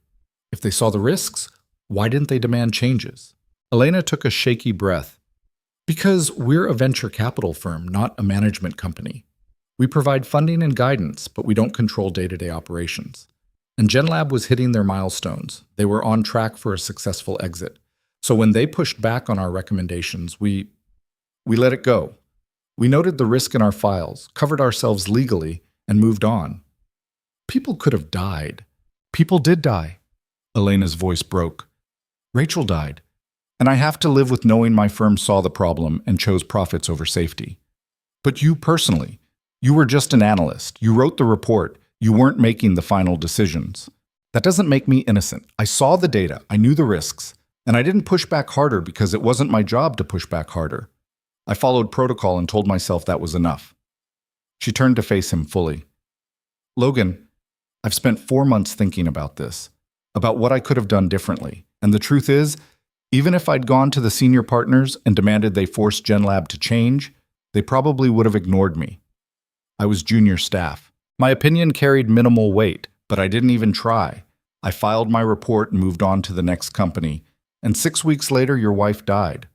If they saw the risks, why didn't they demand changes?" Elena took a shaky breath. "Because we're a venture capital firm, not a management company. We provide funding and guidance, but we don't control day-to-day operations. And GenLab was hitting their milestones. They were on track for a successful exit. So when they pushed back on our recommendations, we let it go. We noted the risk in our files, covered ourselves legally, and moved on. People could have died. People did die." Elena's voice broke. "Rachel died. And I have to live with knowing my firm saw the problem and chose profits over safety. But you personally, you were just an analyst. You wrote the report. You weren't making the final decisions. That doesn't make me innocent. I saw the data. I knew the risks. And I didn't push back harder because it wasn't my job to push back harder. I followed protocol and told myself that was enough." She turned to face him fully. "Logan, I've spent 4 months thinking about this, about what I could have done differently. And the truth is, even if I'd gone to the senior partners and demanded they force GenLab to change, they probably would have ignored me. I was junior staff. My opinion carried minimal weight, but I didn't even try. I filed my report and moved on to the next company. And 6 weeks later, your wife died."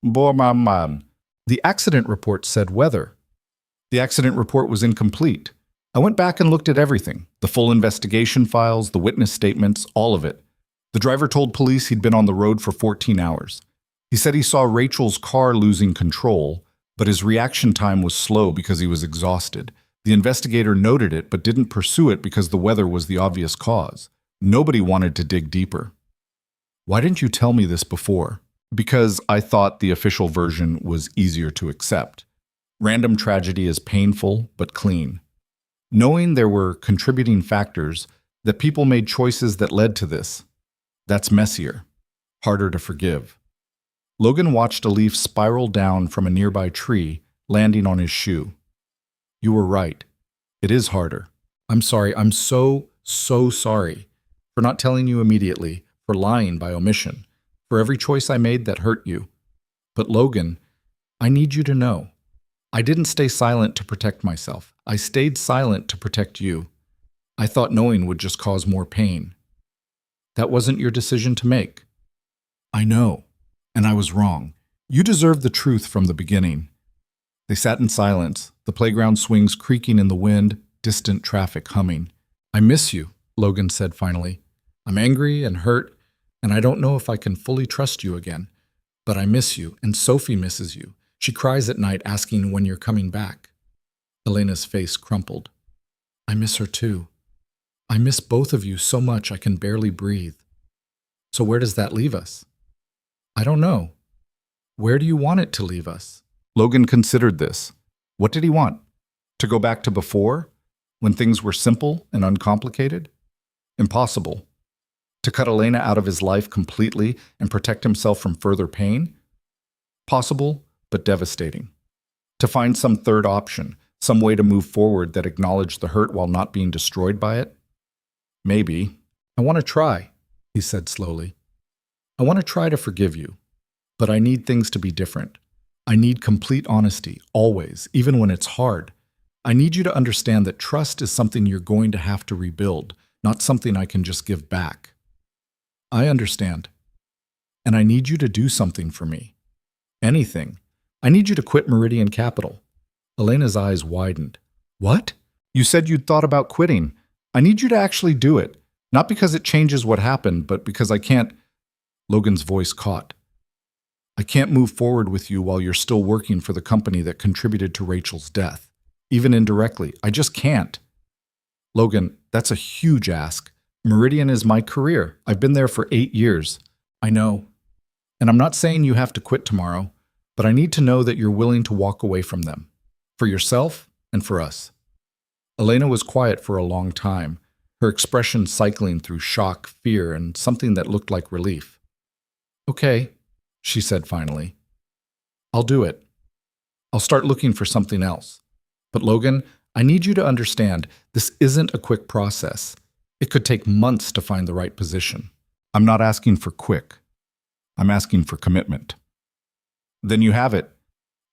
The accident report said weather. The accident report was incomplete. I went back and looked at everything, the full investigation files, the witness statements, all of it. The driver told police he'd been on the road for 14 hours. He said he saw Rachel's car losing control, but his reaction time was slow because he was exhausted. The investigator noted it but didn't pursue it because the weather was the obvious cause. Nobody wanted to dig deeper. "Why didn't you tell me this before?" "Because I thought the official version was easier to accept. Random tragedy is painful but clean. Knowing there were contributing factors, that people made choices that led to this, that's messier, harder to forgive." Logan watched a leaf spiral down from a nearby tree, landing on his shoe. "You were right. It is harder. I'm sorry. I'm so sorry for not telling you immediately, for lying by omission, for every choice I made that hurt you. But Logan, I need you to know, I didn't stay silent to protect myself. I stayed silent to protect you. I thought knowing would just cause more pain. That wasn't your decision to make. I know, and I was wrong. You deserved the truth from the beginning." They sat in silence, the playground swings creaking in the wind, distant traffic humming. "I miss you," Logan said finally. "I'm angry and hurt, and I don't know if I can fully trust you again. But I miss you, and Sophie misses you. She cries at night asking when you're coming back." Elena's face crumpled. "I miss her too. I miss both of you so much I can barely breathe. So where does that leave us?" "I don't know. Where do you want it to leave us?" Logan considered this. What did he want? To go back to before, when things were simple and uncomplicated? Impossible. To cut Elena out of his life completely and protect himself from further pain? Possible, but devastating. To find some third option, some way to move forward that acknowledged the hurt while not being destroyed by it? Maybe. "I want to try," he said slowly. "I want to try to forgive you. But I need things to be different. I need complete honesty, always, even when it's hard. I need you to understand that trust is something you're going to have to rebuild, not something I can just give back." "I understand. And I need you to do something for me. Anything. I need you to quit Meridian Capital." Elena's eyes widened. "What? You said you'd thought about quitting. I need you to actually do it. Not because it changes what happened, but because I can't..." Logan's voice caught. "I can't move forward with you while you're still working for the company that contributed to Rachel's death. Even indirectly. I just can't." "Logan, that's a huge ask. Meridian is my career. I've been there for 8 years. I know. And I'm not saying you have to quit tomorrow, but I need to know that you're willing to walk away from them. For yourself and for us. Elena was quiet for a long time, her expression cycling through shock, fear, and something that looked like relief. Okay, she said finally. I'll do it. I'll start looking for something else. But Logan, I need you to understand, this isn't a quick process. It could take months to find the right position. I'm not asking for quick. I'm asking for commitment. Then you have it.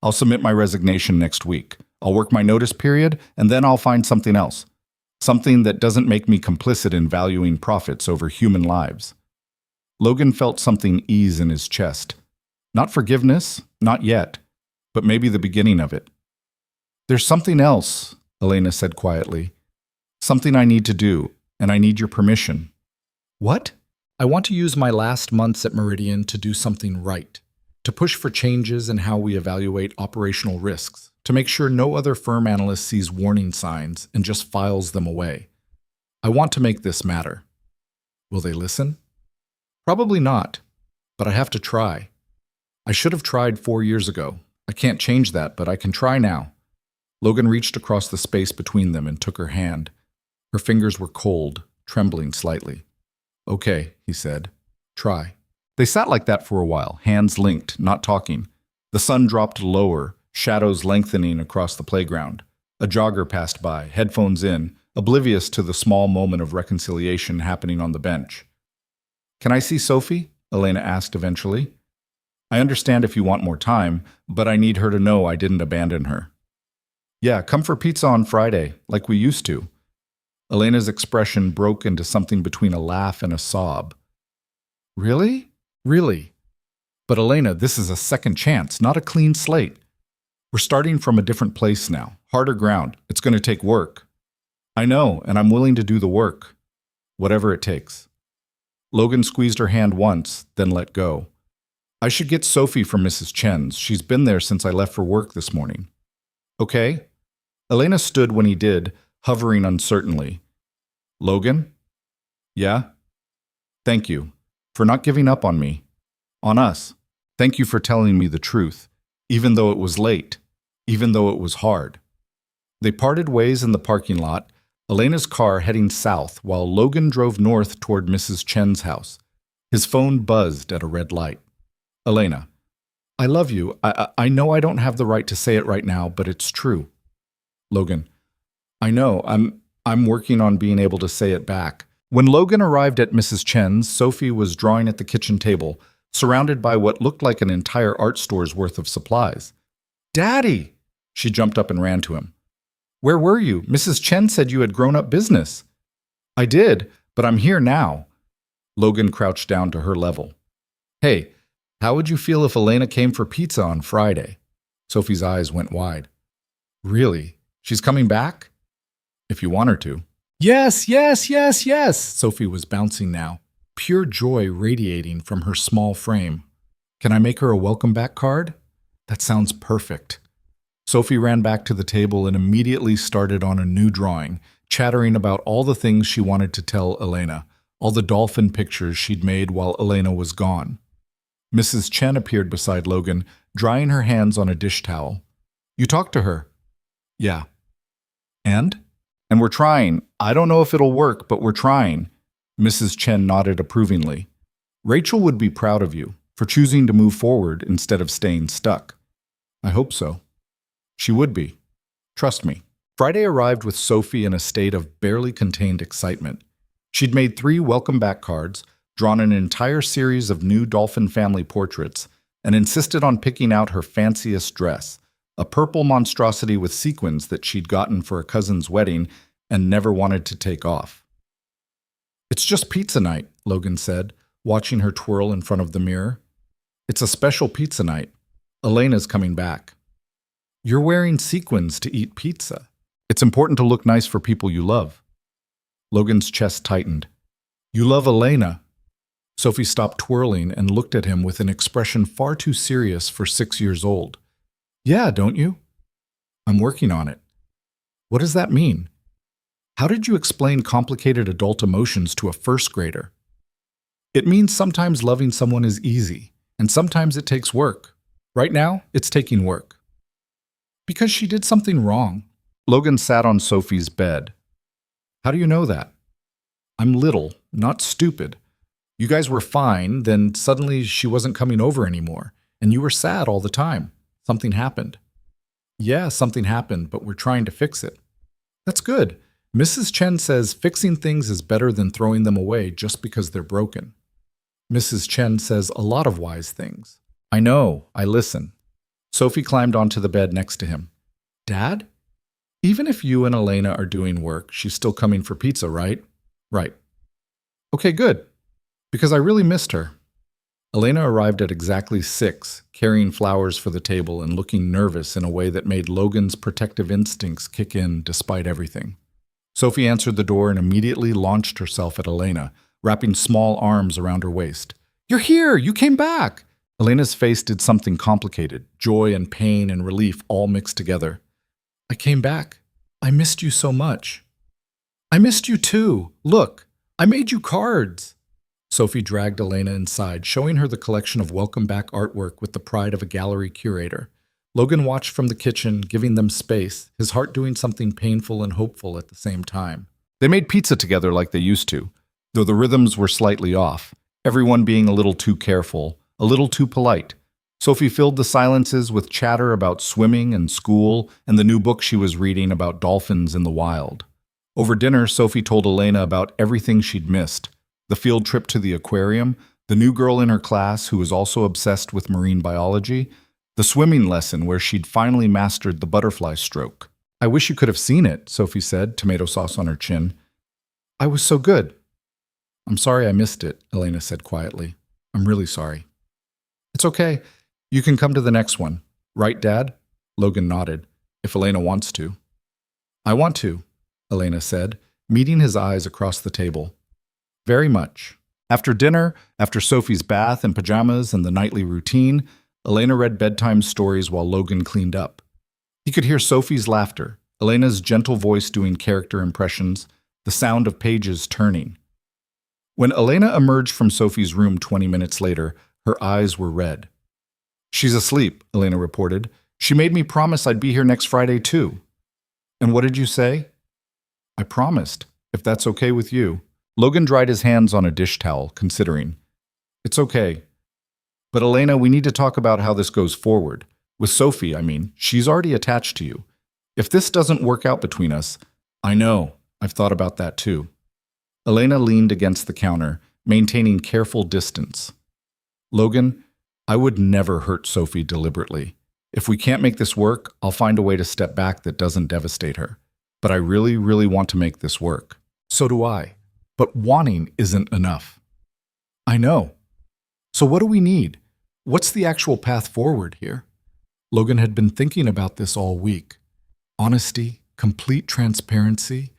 I'll submit my resignation next week. I'll work my notice period, and then I'll find something else. Something that doesn't make me complicit in valuing profits over human lives. Logan felt something ease in his chest. Not forgiveness, not yet, but maybe the beginning of it. There's something else, Elena said quietly. Something I need to do, and I need your permission. What? I want to use my last months at Meridian to do something right, to push for changes in how we evaluate operational risks, to make sure no other firm analyst sees warning signs and just files them away. I want to make this matter. Will they listen? Probably not, but I have to try. I should have tried 4 years ago. I can't change that, but I can try now. Logan reached across the space between them and took her hand. Her fingers were cold, trembling slightly. Okay, he said. Try. They sat like that for a while, hands linked, not talking. The sun dropped lower, shadows lengthening across the playground. A jogger passed by, headphones in, oblivious to the small moment of reconciliation happening on the bench. Can I see Sophie? Elena asked eventually. I understand if you want more time, but I need her to know I didn't abandon her. Yeah, come for pizza on Friday, like we used to. Elena's expression broke into something between a laugh and a sob. Really? Really? But Elena, this is a second chance, not a clean slate. We're starting from a different place now, harder ground. It's going to take work. I know, and I'm willing to do the work. Whatever it takes. Logan squeezed her hand once, then let go. I should get Sophie from Mrs. Chen's. She's been there since I left for work this morning. Okay? Elena stood when he did, hovering uncertainly. Logan? Yeah? Thank you for not giving up on me. On us. Thank you for telling me the truth, even though it was late, even though it was hard. They parted ways in the parking lot, Elena's car heading south while Logan drove north toward Mrs. Chen's house. His phone buzzed at a red light. Elena, I love you. I know I don't have the right to say it right now, but it's true. Logan, I know. I'm working on being able to say it back. When Logan arrived at Mrs. Chen's, Sophie was drawing at the kitchen table, surrounded by what looked like an entire art store's worth of supplies. Daddy! She jumped up and ran to him. Where were you? Mrs. Chen said you had grown up business. I did, but I'm here now. Logan crouched down to her level. Hey, how would you feel if Elena came for pizza on Friday? Sophie's eyes went wide. Really? She's coming back? If you want her to. Yes, yes, yes, yes! Sophie was bouncing now, pure joy radiating from her small frame. Can I make her a welcome back card? That sounds perfect. Sophie ran back to the table and immediately started on a new drawing, chattering about all the things she wanted to tell Elena, all the dolphin pictures she'd made while Elena was gone. Mrs. Chen appeared beside Logan, drying her hands on a dish towel. You talked to her? Yeah. And? And we're trying. I don't know if it'll work, but we're trying. Mrs. Chen nodded approvingly. Rachel would be proud of you for choosing to move forward instead of staying stuck. I hope so. She would be. Trust me. Friday arrived with Sophie in a state of barely contained excitement. She'd made 3 welcome back cards, drawn an entire series of new dolphin family portraits, and insisted on picking out her fanciest dress, a purple monstrosity with sequins that she'd gotten for a cousin's wedding and never wanted to take off. It's just pizza night, Logan said, watching her twirl in front of the mirror. It's a special pizza night. Elena's coming back. You're wearing sequins to eat pizza. It's important to look nice for people you love. Logan's chest tightened. You love Elena. Sophie stopped twirling and looked at him with an expression far too serious for 6 years old. Yeah, don't you? I'm working on it. What does that mean? How did you explain complicated adult emotions to a first grader? It means sometimes loving someone is easy, and sometimes it takes work. Right now, it's taking work. Because she did something wrong. Logan sat on Sophie's bed. How do you know that? I'm little, not stupid. You guys were fine, then suddenly she wasn't coming over anymore, and you were sad all the time. Something happened. Yeah, something happened, but we're trying to fix it. That's good. Mrs. Chen says fixing things is better than throwing them away just because they're broken. Mrs. Chen says a lot of wise things. I know, I listen. Sophie climbed onto the bed next to him. Dad? Even if you and Elena are doing work, she's still coming for pizza, right? Right. Okay, good. Because I really missed her. Elena arrived at exactly 6, carrying flowers for the table and looking nervous in a way that made Logan's protective instincts kick in despite everything. Sophie answered the door and immediately launched herself at Elena, wrapping small arms around her waist. You're here! You came back! Elena's face did something complicated, joy and pain and relief all mixed together. I came back. I missed you so much. I missed you too. Look, I made you cards. Sophie dragged Elena inside, showing her the collection of welcome back artwork with the pride of a gallery curator. Logan watched from the kitchen, giving them space, his heart doing something painful and hopeful at the same time. They made pizza together like they used to, though the rhythms were slightly off, everyone being a little too careful, a little too polite. Sophie filled the silences with chatter about swimming and school and the new book she was reading about dolphins in the wild. Over dinner, Sophie told Elena about everything she'd missed. The field trip to the aquarium, the new girl in her class who was also obsessed with marine biology, the swimming lesson where she'd finally mastered the butterfly stroke. I wish you could have seen it, Sophie said, tomato sauce on her chin. I was so good. I'm sorry I missed it, Elena said quietly. I'm really sorry. It's okay. You can come to the next one. Right, Dad? Logan nodded, if Elena wants to. I want to, Elena said, meeting his eyes across the table. Very much. After dinner, after Sophie's bath and pajamas and the nightly routine, Elena read bedtime stories while Logan cleaned up. He could hear Sophie's laughter, Elena's gentle voice doing character impressions, the sound of pages turning. When Elena emerged from Sophie's room 20 minutes later, her eyes were red. She's asleep, Elena reported. She made me promise I'd be here next Friday too. And what did you say? I promised, if that's okay with you. Logan dried his hands on a dish towel, considering. It's okay. But Elena, we need to talk about how this goes forward. With Sophie, I mean, she's already attached to you. If this doesn't work out between us, I know, I've thought about that too. Elena leaned against the counter, maintaining careful distance. Logan, I would never hurt Sophie deliberately. If we can't make this work, I'll find a way to step back that doesn't devastate her. But I really, really want to make this work. So do I. But wanting isn't enough. I know. So what do we need? What's the actual path forward here? Logan had been thinking about this all week. Honesty, complete transparency.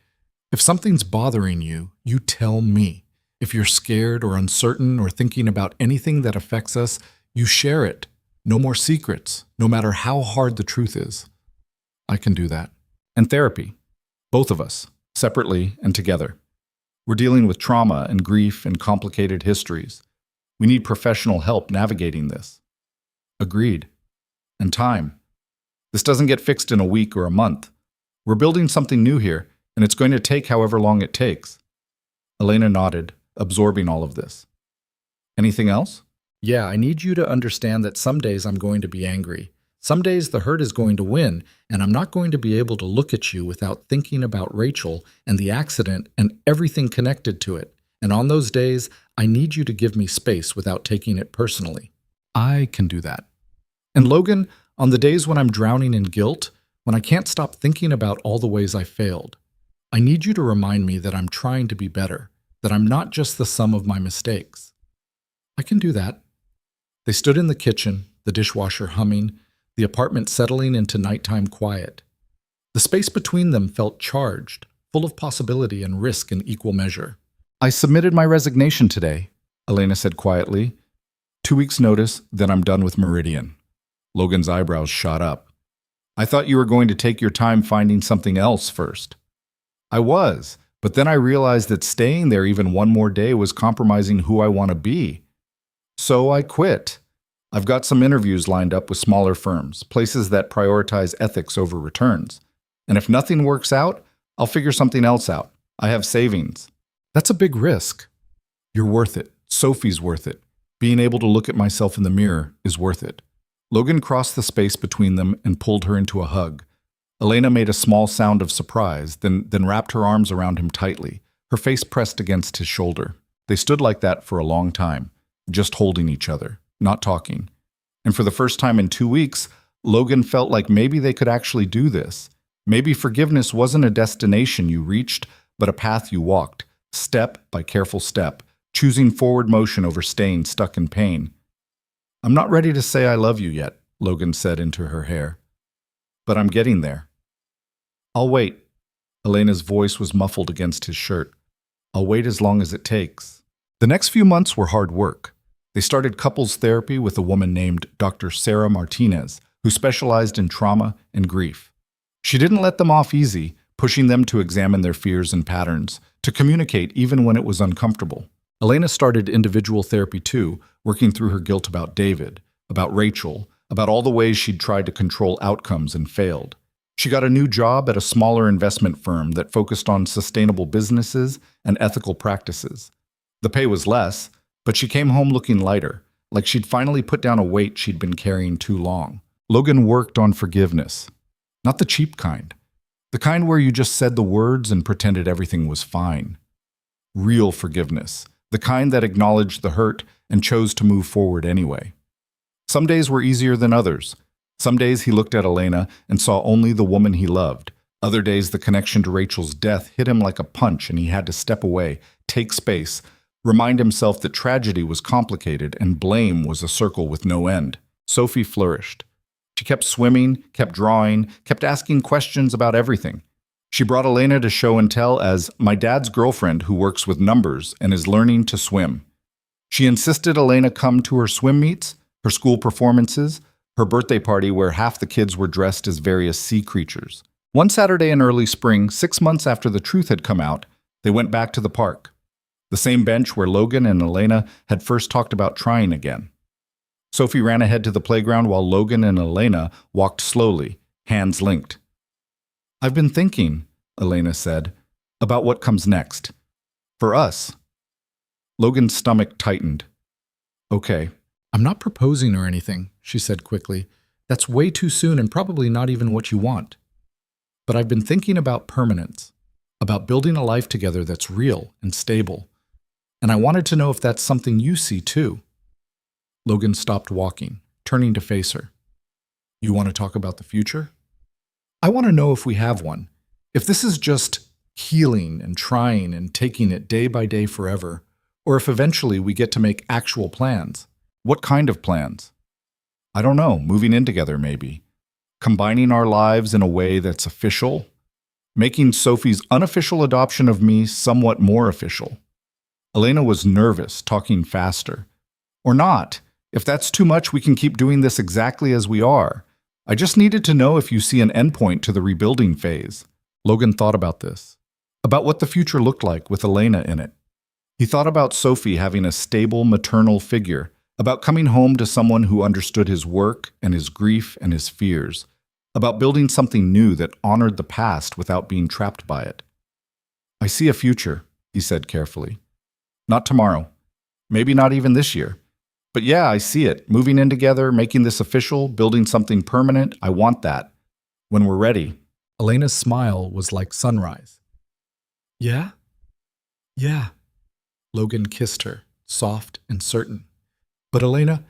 If something's bothering you, you tell me. If you're scared or uncertain or thinking about anything that affects us, you share it. No more secrets, no matter how hard the truth is. I can do that. And therapy. Both of us, separately and together. We're dealing with trauma and grief and complicated histories. We need professional help navigating this. Agreed. And time. This doesn't get fixed in a week or a month. We're building something new here, and it's going to take however long it takes. Elena nodded, absorbing all of this. Anything else? Yeah, I need you to understand that some days I'm going to be angry. Some days the hurt is going to win, and I'm not going to be able to look at you without thinking about Rachel and the accident and everything connected to it. And on those days, I need you to give me space without taking it personally. I can do that. And Logan, on the days when I'm drowning in guilt, when I can't stop thinking about all the ways I failed, I need you to remind me that I'm trying to be better, that I'm not just the sum of my mistakes. I can do that. They stood in the kitchen, the dishwasher humming, the apartment settling into nighttime quiet. The space between them felt charged, full of possibility and risk in equal measure. I submitted my resignation today, Elena said quietly. 2 weeks' notice, then I'm done with Meridian. Logan's eyebrows shot up. I thought you were going to take your time finding something else first. I was, but then I realized that staying there even one more day was compromising who I want to be. So I quit. I've got some interviews lined up with smaller firms, places that prioritize ethics over returns. And if nothing works out, I'll figure something else out. I have savings. That's a big risk. You're worth it. Sophie's worth it. Being able to look at myself in the mirror is worth it. Logan crossed the space between them and pulled her into a hug. Elena made a small sound of surprise, then wrapped her arms around him tightly, her face pressed against his shoulder. They stood like that for a long time, just holding each other, not talking. And for the first time in 2 weeks, Logan felt like maybe they could actually do this. Maybe forgiveness wasn't a destination you reached, but a path you walked, step by careful step, choosing forward motion over staying stuck in pain. "I'm not ready to say I love you yet," Logan said into her hair. "But I'm getting there." "I'll wait." Elena's voice was muffled against his shirt. "I'll wait as long as it takes." The next few months were hard work. They started couples therapy with a woman named Dr. Sarah Martinez, who specialized in trauma and grief. She didn't let them off easy, pushing them to examine their fears and patterns, to communicate even when it was uncomfortable. Elena started individual therapy too, working through her guilt about David, about Rachel, about all the ways she'd tried to control outcomes and failed. She got a new job at a smaller investment firm that focused on sustainable businesses and ethical practices. The pay was less, but she came home looking lighter, like she'd finally put down a weight she'd been carrying too long. Logan worked on forgiveness. Not the cheap kind. The kind where you just said the words and pretended everything was fine. Real forgiveness. The kind that acknowledged the hurt and chose to move forward anyway. Some days were easier than others. Some days he looked at Elena and saw only the woman he loved. Other days the connection to Rachel's death hit him like a punch and he had to step away, take space, remind himself that tragedy was complicated and blame was a circle with no end. Sophie flourished. She kept swimming, kept drawing, kept asking questions about everything. She brought Elena to show and tell as my dad's girlfriend who works with numbers and is learning to swim. She insisted Elena come to her swim meets, her school performances, her birthday party where half the kids were dressed as various sea creatures. One Saturday in early spring, 6 months after the truth had come out, they went back to the park. The same bench where Logan and Elena had first talked about trying again. Sophie ran ahead to the playground while Logan and Elena walked slowly, hands linked. "I've been thinking," Elena said, "about what comes next. For us." Logan's stomach tightened. "Okay." "I'm not proposing or anything," she said quickly. "That's way too soon and probably not even what you want. But I've been thinking about permanence, about building a life together that's real and stable. And I wanted to know if that's something you see too." Logan stopped walking, turning to face her. "You want to talk about the future?" "I want to know if we have one. If this is just healing and trying and taking it day by day forever, or if eventually we get to make actual plans. What kind of plans? I don't know, moving in together maybe. Combining our lives in a way that's official. Making Sophie's unofficial adoption of me somewhat more official." Elena was nervous, talking faster. "Or not. If that's too much, we can keep doing this exactly as we are. I just needed to know if you see an endpoint to the rebuilding phase." Logan thought about this, about what the future looked like with Elena in it. He thought about Sophie having a stable maternal figure, about coming home to someone who understood his work and his grief and his fears, about building something new that honored the past without being trapped by it. "I see a future," he said carefully. "Not tomorrow, maybe not even this year. But yeah, I see it. Moving in together, making this official, building something permanent, I want that. When we're ready." Elena's smile was like sunrise. "Yeah? Yeah." Logan kissed her, soft and certain. "But Elena,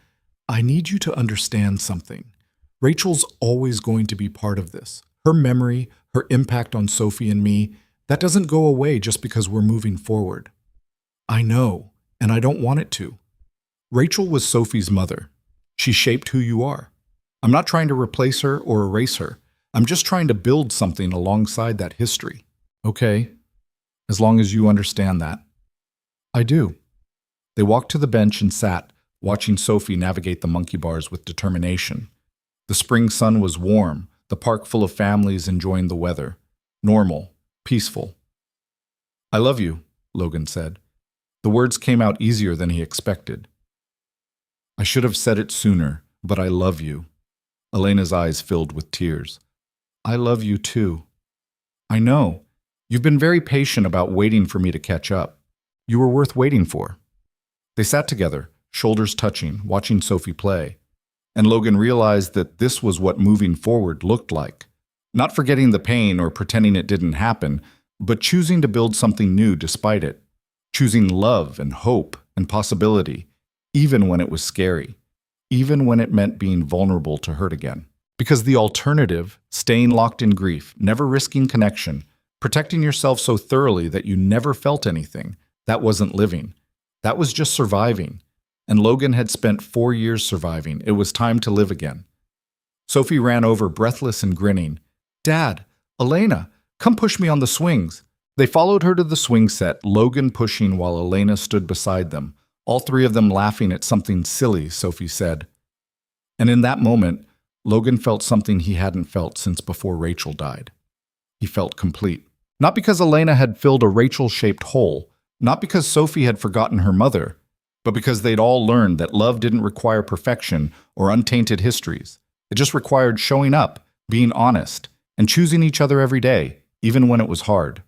I need you to understand something. Rachel's always going to be part of this. Her memory, her impact on Sophie and me, that doesn't go away just because we're moving forward. I know, and I don't want it to. Rachel was Sophie's mother. She shaped who you are. I'm not trying to replace her or erase her. I'm just trying to build something alongside that history." "Okay, as long as you understand that." "I do." They walked to the bench and sat, watching Sophie navigate the monkey bars with determination. The spring sun was warm, the park full of families enjoying the weather. Normal, peaceful. I love you, Logan said. The words came out easier than he expected. I should have said it sooner, but I love you. Elena's eyes filled with tears. I love you too. I know. You've been very patient about waiting for me to catch up. You were worth waiting for. They sat together, shoulders touching, watching Sophie play. And Logan realized that this was what moving forward looked like. Not forgetting the pain or pretending it didn't happen, but choosing to build something new despite it. Choosing love and hope and possibility, even when it was scary. Even when it meant being vulnerable to hurt again. Because the alternative, staying locked in grief, never risking connection, protecting yourself so thoroughly that you never felt anything, that wasn't living. That was just surviving. And Logan had spent 4 years surviving. It was time to live again. Sophie ran over, breathless and grinning. Dad, Elena, come push me on the swings. They followed her to the swing set, Logan pushing while Elena stood beside them, all three of them laughing at something silly Sophie said. And in that moment, Logan felt something he hadn't felt since before Rachel died. He felt complete. Not because Elena had filled a Rachel-shaped hole, not because Sophie had forgotten her mother, but because they'd all learned that love didn't require perfection or untainted histories. It just required showing up, being honest, and choosing each other every day, even when it was hard.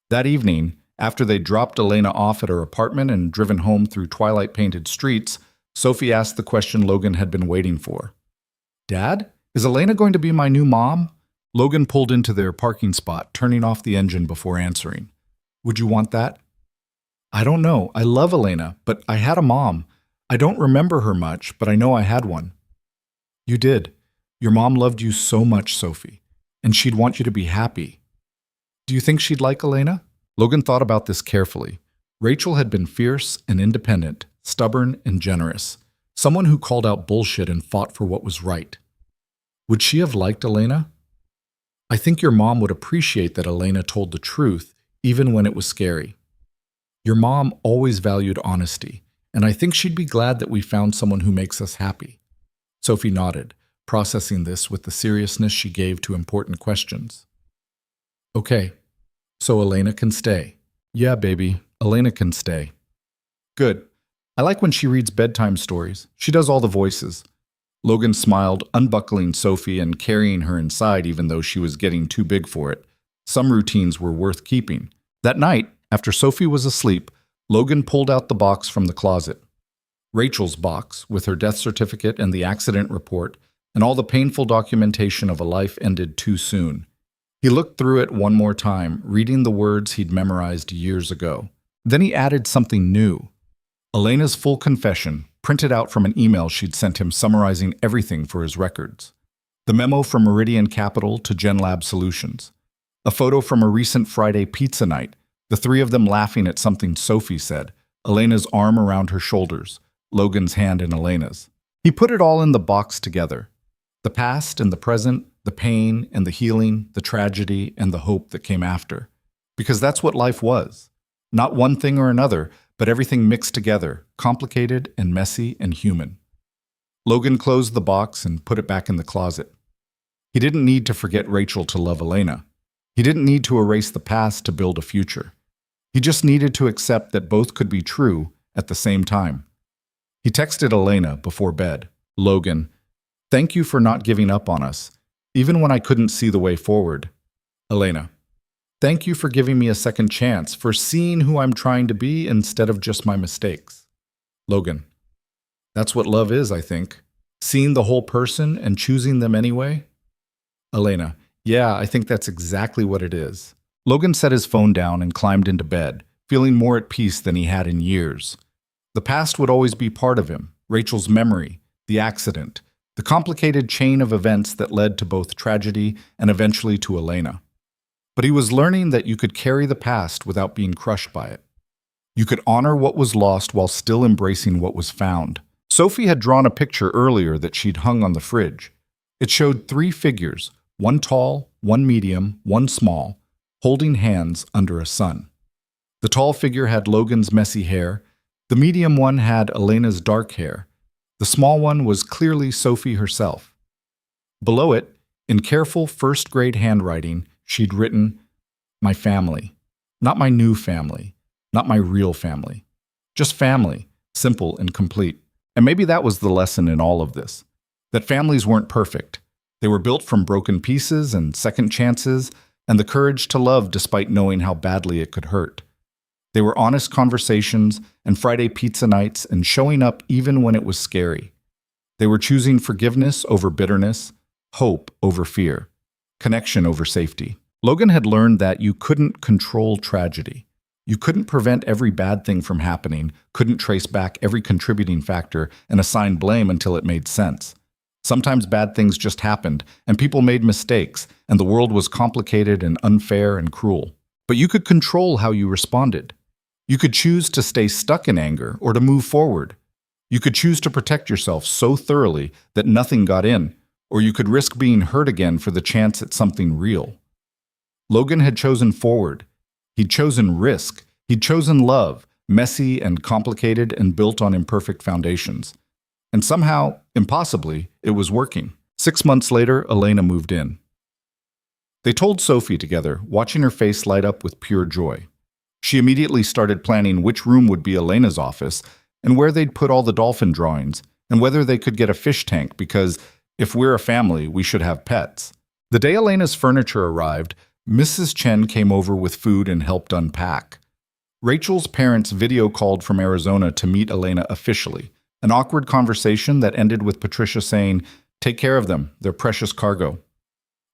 That evening, after they dropped Elena off at her apartment and driven home through twilight-painted streets, Sophie asked the question Logan had been waiting for. Dad, is Elena going to be my new mom? Logan pulled into their parking spot, turning off the engine before answering. Would you want that? I don't know. I love Elena, but I had a mom. I don't remember her much, but I know I had one. You did. Your mom loved you so much, Sophie, and she'd want you to be happy. Do you think she'd like Elena? Logan thought about this carefully. Rachel had been fierce and independent, stubborn and generous, someone who called out bullshit and fought for what was right. Would she have liked Elena? I think your mom would appreciate that Elena told the truth, even when it was scary. Your mom always valued honesty, and I think she'd be glad that we found someone who makes us happy. Sophie nodded, processing this with the seriousness she gave to important questions. Okay, so Elena can stay. Yeah, baby, Elena can stay. Good. I like when she reads bedtime stories. She does all the voices. Logan smiled, unbuckling Sophie and carrying her inside even though she was getting too big for it. Some routines were worth keeping. That night, after Sophie was asleep, Logan pulled out the box from the closet. Rachel's box, with her death certificate and the accident report, and all the painful documentation of a life ended too soon. He looked through it one more time, reading the words he'd memorized years ago. Then he added something new. Elena's full confession, printed out from an email she'd sent him summarizing everything for his records. The memo from Meridian Capital to GenLab Solutions. A photo from a recent Friday pizza night, the three of them laughing at something Sophie said, Elena's arm around her shoulders, Logan's hand in Elena's. He put it all in the box together. The past and the present, the pain and the healing, the tragedy and the hope that came after. Because that's what life was. Not one thing or another, but everything mixed together, complicated and messy and human. Logan closed the box and put it back in the closet. He didn't need to forget Rachel to love Elena. He didn't need to erase the past to build a future. He just needed to accept that both could be true at the same time. He texted Elena before bed. Logan, thank you for not giving up on us, even when I couldn't see the way forward. Elena, thank you for giving me a second chance, for seeing who I'm trying to be instead of just my mistakes. Logan, that's what love is, I think. Seeing the whole person and choosing them anyway. Elena, yeah, I think that's exactly what it is. Logan set his phone down and climbed into bed, feeling more at peace than he had in years. The past would always be part of him, Rachel's memory, the accident, the complicated chain of events that led to both tragedy and eventually to Elena. But he was learning that you could carry the past without being crushed by it. You could honor what was lost while still embracing what was found. Sophie had drawn a picture earlier that she'd hung on the fridge. It showed 3 figures, one tall, one medium, one small, holding hands under a sun. The tall figure had Logan's messy hair. The medium one had Elena's dark hair. The small one was clearly Sophie herself. Below it, in careful first-grade handwriting, she'd written, "My family." Not my new family. Not my real family. Just family, simple and complete. And maybe that was the lesson in all of this. That families weren't perfect. They were built from broken pieces and second chances and the courage to love despite knowing how badly it could hurt. They were honest conversations and Friday pizza nights and showing up even when it was scary. They were choosing forgiveness over bitterness, hope over fear, connection over safety. Logan had learned that you couldn't control tragedy. You couldn't prevent every bad thing from happening, couldn't trace back every contributing factor and assign blame until it made sense. Sometimes bad things just happened, and people made mistakes, and the world was complicated and unfair and cruel. But you could control how you responded. You could choose to stay stuck in anger or to move forward. You could choose to protect yourself so thoroughly that nothing got in, or you could risk being hurt again for the chance at something real. Logan had chosen forward. He'd chosen risk. He'd chosen love, messy and complicated and built on imperfect foundations. And somehow, impossibly, it was working. 6 months later, Elena moved in. They told Sophie together, watching her face light up with pure joy. She immediately started planning which room would be Elena's office and where they'd put all the dolphin drawings and whether they could get a fish tank because if we're a family, we should have pets. The day Elena's furniture arrived, Mrs. Chen came over with food and helped unpack. Rachel's parents video called from Arizona to meet Elena officially, an awkward conversation that ended with Patricia saying, "Take care of them, they're precious cargo."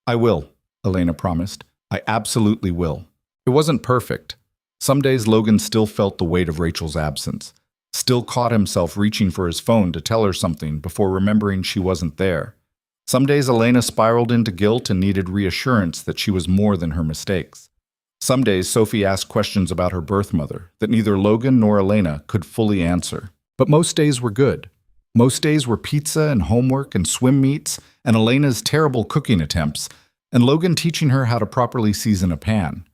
"I will," Elena promised. "I absolutely will." It wasn't perfect. Some days Logan still felt the weight of Rachel's absence, still caught himself reaching for his phone to tell her something before remembering she wasn't there. Some days Elena spiraled into guilt and needed reassurance that she was more than her mistakes. Some days Sophie asked questions about her birth mother that neither Logan nor Elena could fully answer. But most days were good. Most days were pizza and homework and swim meets and Elena's terrible cooking attempts, and Logan teaching her how to properly season a pan.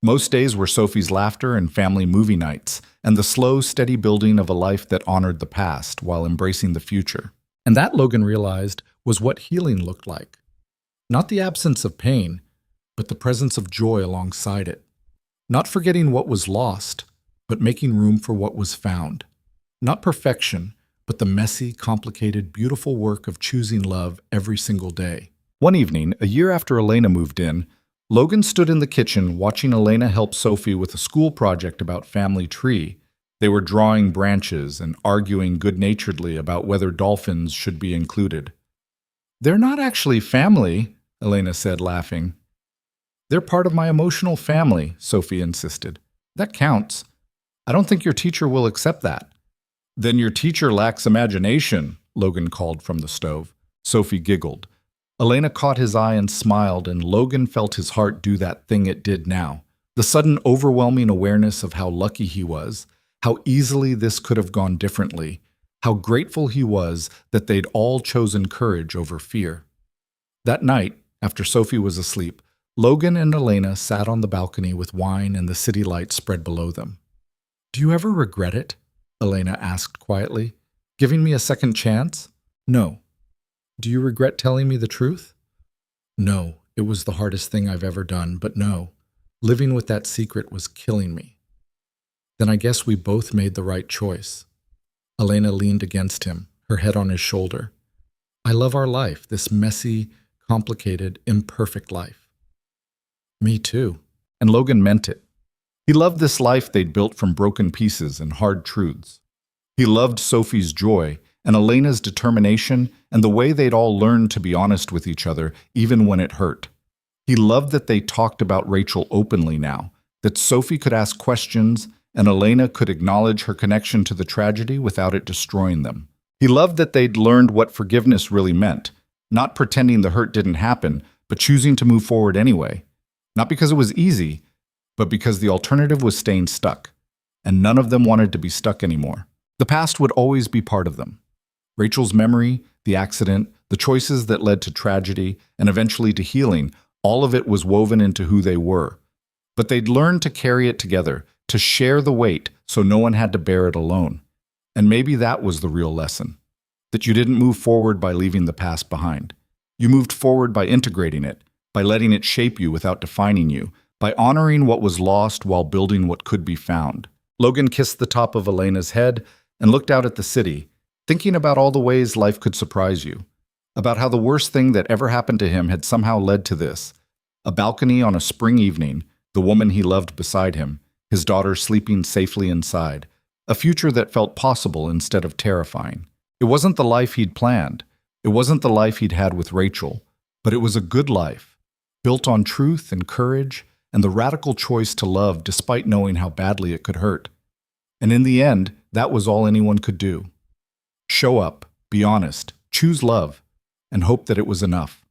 Most days were Sophie's laughter and family movie nights, and the slow, steady building of a life that honored the past while embracing the future. And that, Logan realized, was what healing looked like. Not the absence of pain, but the presence of joy alongside it. Not forgetting what was lost, but making room for what was found. Not perfection, but the messy, complicated, beautiful work of choosing love every single day. One evening, a year after Elena moved in, Logan stood in the kitchen watching Elena help Sophie with a school project about family tree. They were drawing branches and arguing good-naturedly about whether dolphins should be included. "They're not actually family," Elena said, laughing. "They're part of my emotional family," Sophie insisted. "That counts. I don't think your teacher will accept that." "Then your teacher lacks imagination," Logan called from the stove. Sophie giggled. Elena caught his eye and smiled, and Logan felt his heart do that thing it did now. The sudden overwhelming awareness of how lucky he was, how easily this could have gone differently, how grateful he was that they'd all chosen courage over fear. That night, after Sophie was asleep, Logan and Elena sat on the balcony with wine and the city lights spread below them. "Do you ever regret it?" Elena asked quietly. "Giving me a second chance?" "No." "Do you regret telling me the truth?" "No, it was the hardest thing I've ever done, but no. Living with that secret was killing me." "Then I guess we both made the right choice." Elena leaned against him, her head on his shoulder. "I love our life, this messy, complicated, imperfect life." "Me too." And Logan meant it. He loved this life they'd built from broken pieces and hard truths. He loved Sophie's joy and Elena's determination and the way they'd all learned to be honest with each other, even when it hurt. He loved that they talked about Rachel openly now, that Sophie could ask questions and Elena could acknowledge her connection to the tragedy without it destroying them. He loved that they'd learned what forgiveness really meant, not pretending the hurt didn't happen, but choosing to move forward anyway. Not because it was easy, but because the alternative was staying stuck, and none of them wanted to be stuck anymore. The past would always be part of them. Rachel's memory, the accident, the choices that led to tragedy, and eventually to healing, all of it was woven into who they were. But they'd learned to carry it together, to share the weight so no one had to bear it alone. And maybe that was the real lesson, that you didn't move forward by leaving the past behind. You moved forward by integrating it, by letting it shape you without defining you, by honoring what was lost while building what could be found. Logan kissed the top of Elena's head and looked out at the city, thinking about all the ways life could surprise you, about how the worst thing that ever happened to him had somehow led to this: a balcony on a spring evening, the woman he loved beside him, his daughter sleeping safely inside, a future that felt possible instead of terrifying. It wasn't the life he'd planned. It wasn't the life he'd had with Rachel, but it was a good life, built on truth and courage and the radical choice to love despite knowing how badly it could hurt. And in the end, that was all anyone could do. Show up, be honest, choose love, and hope that it was enough.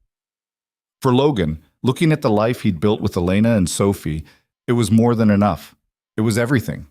For Logan, looking at the life he'd built with Elena and Sophie, it was more than enough. It was everything.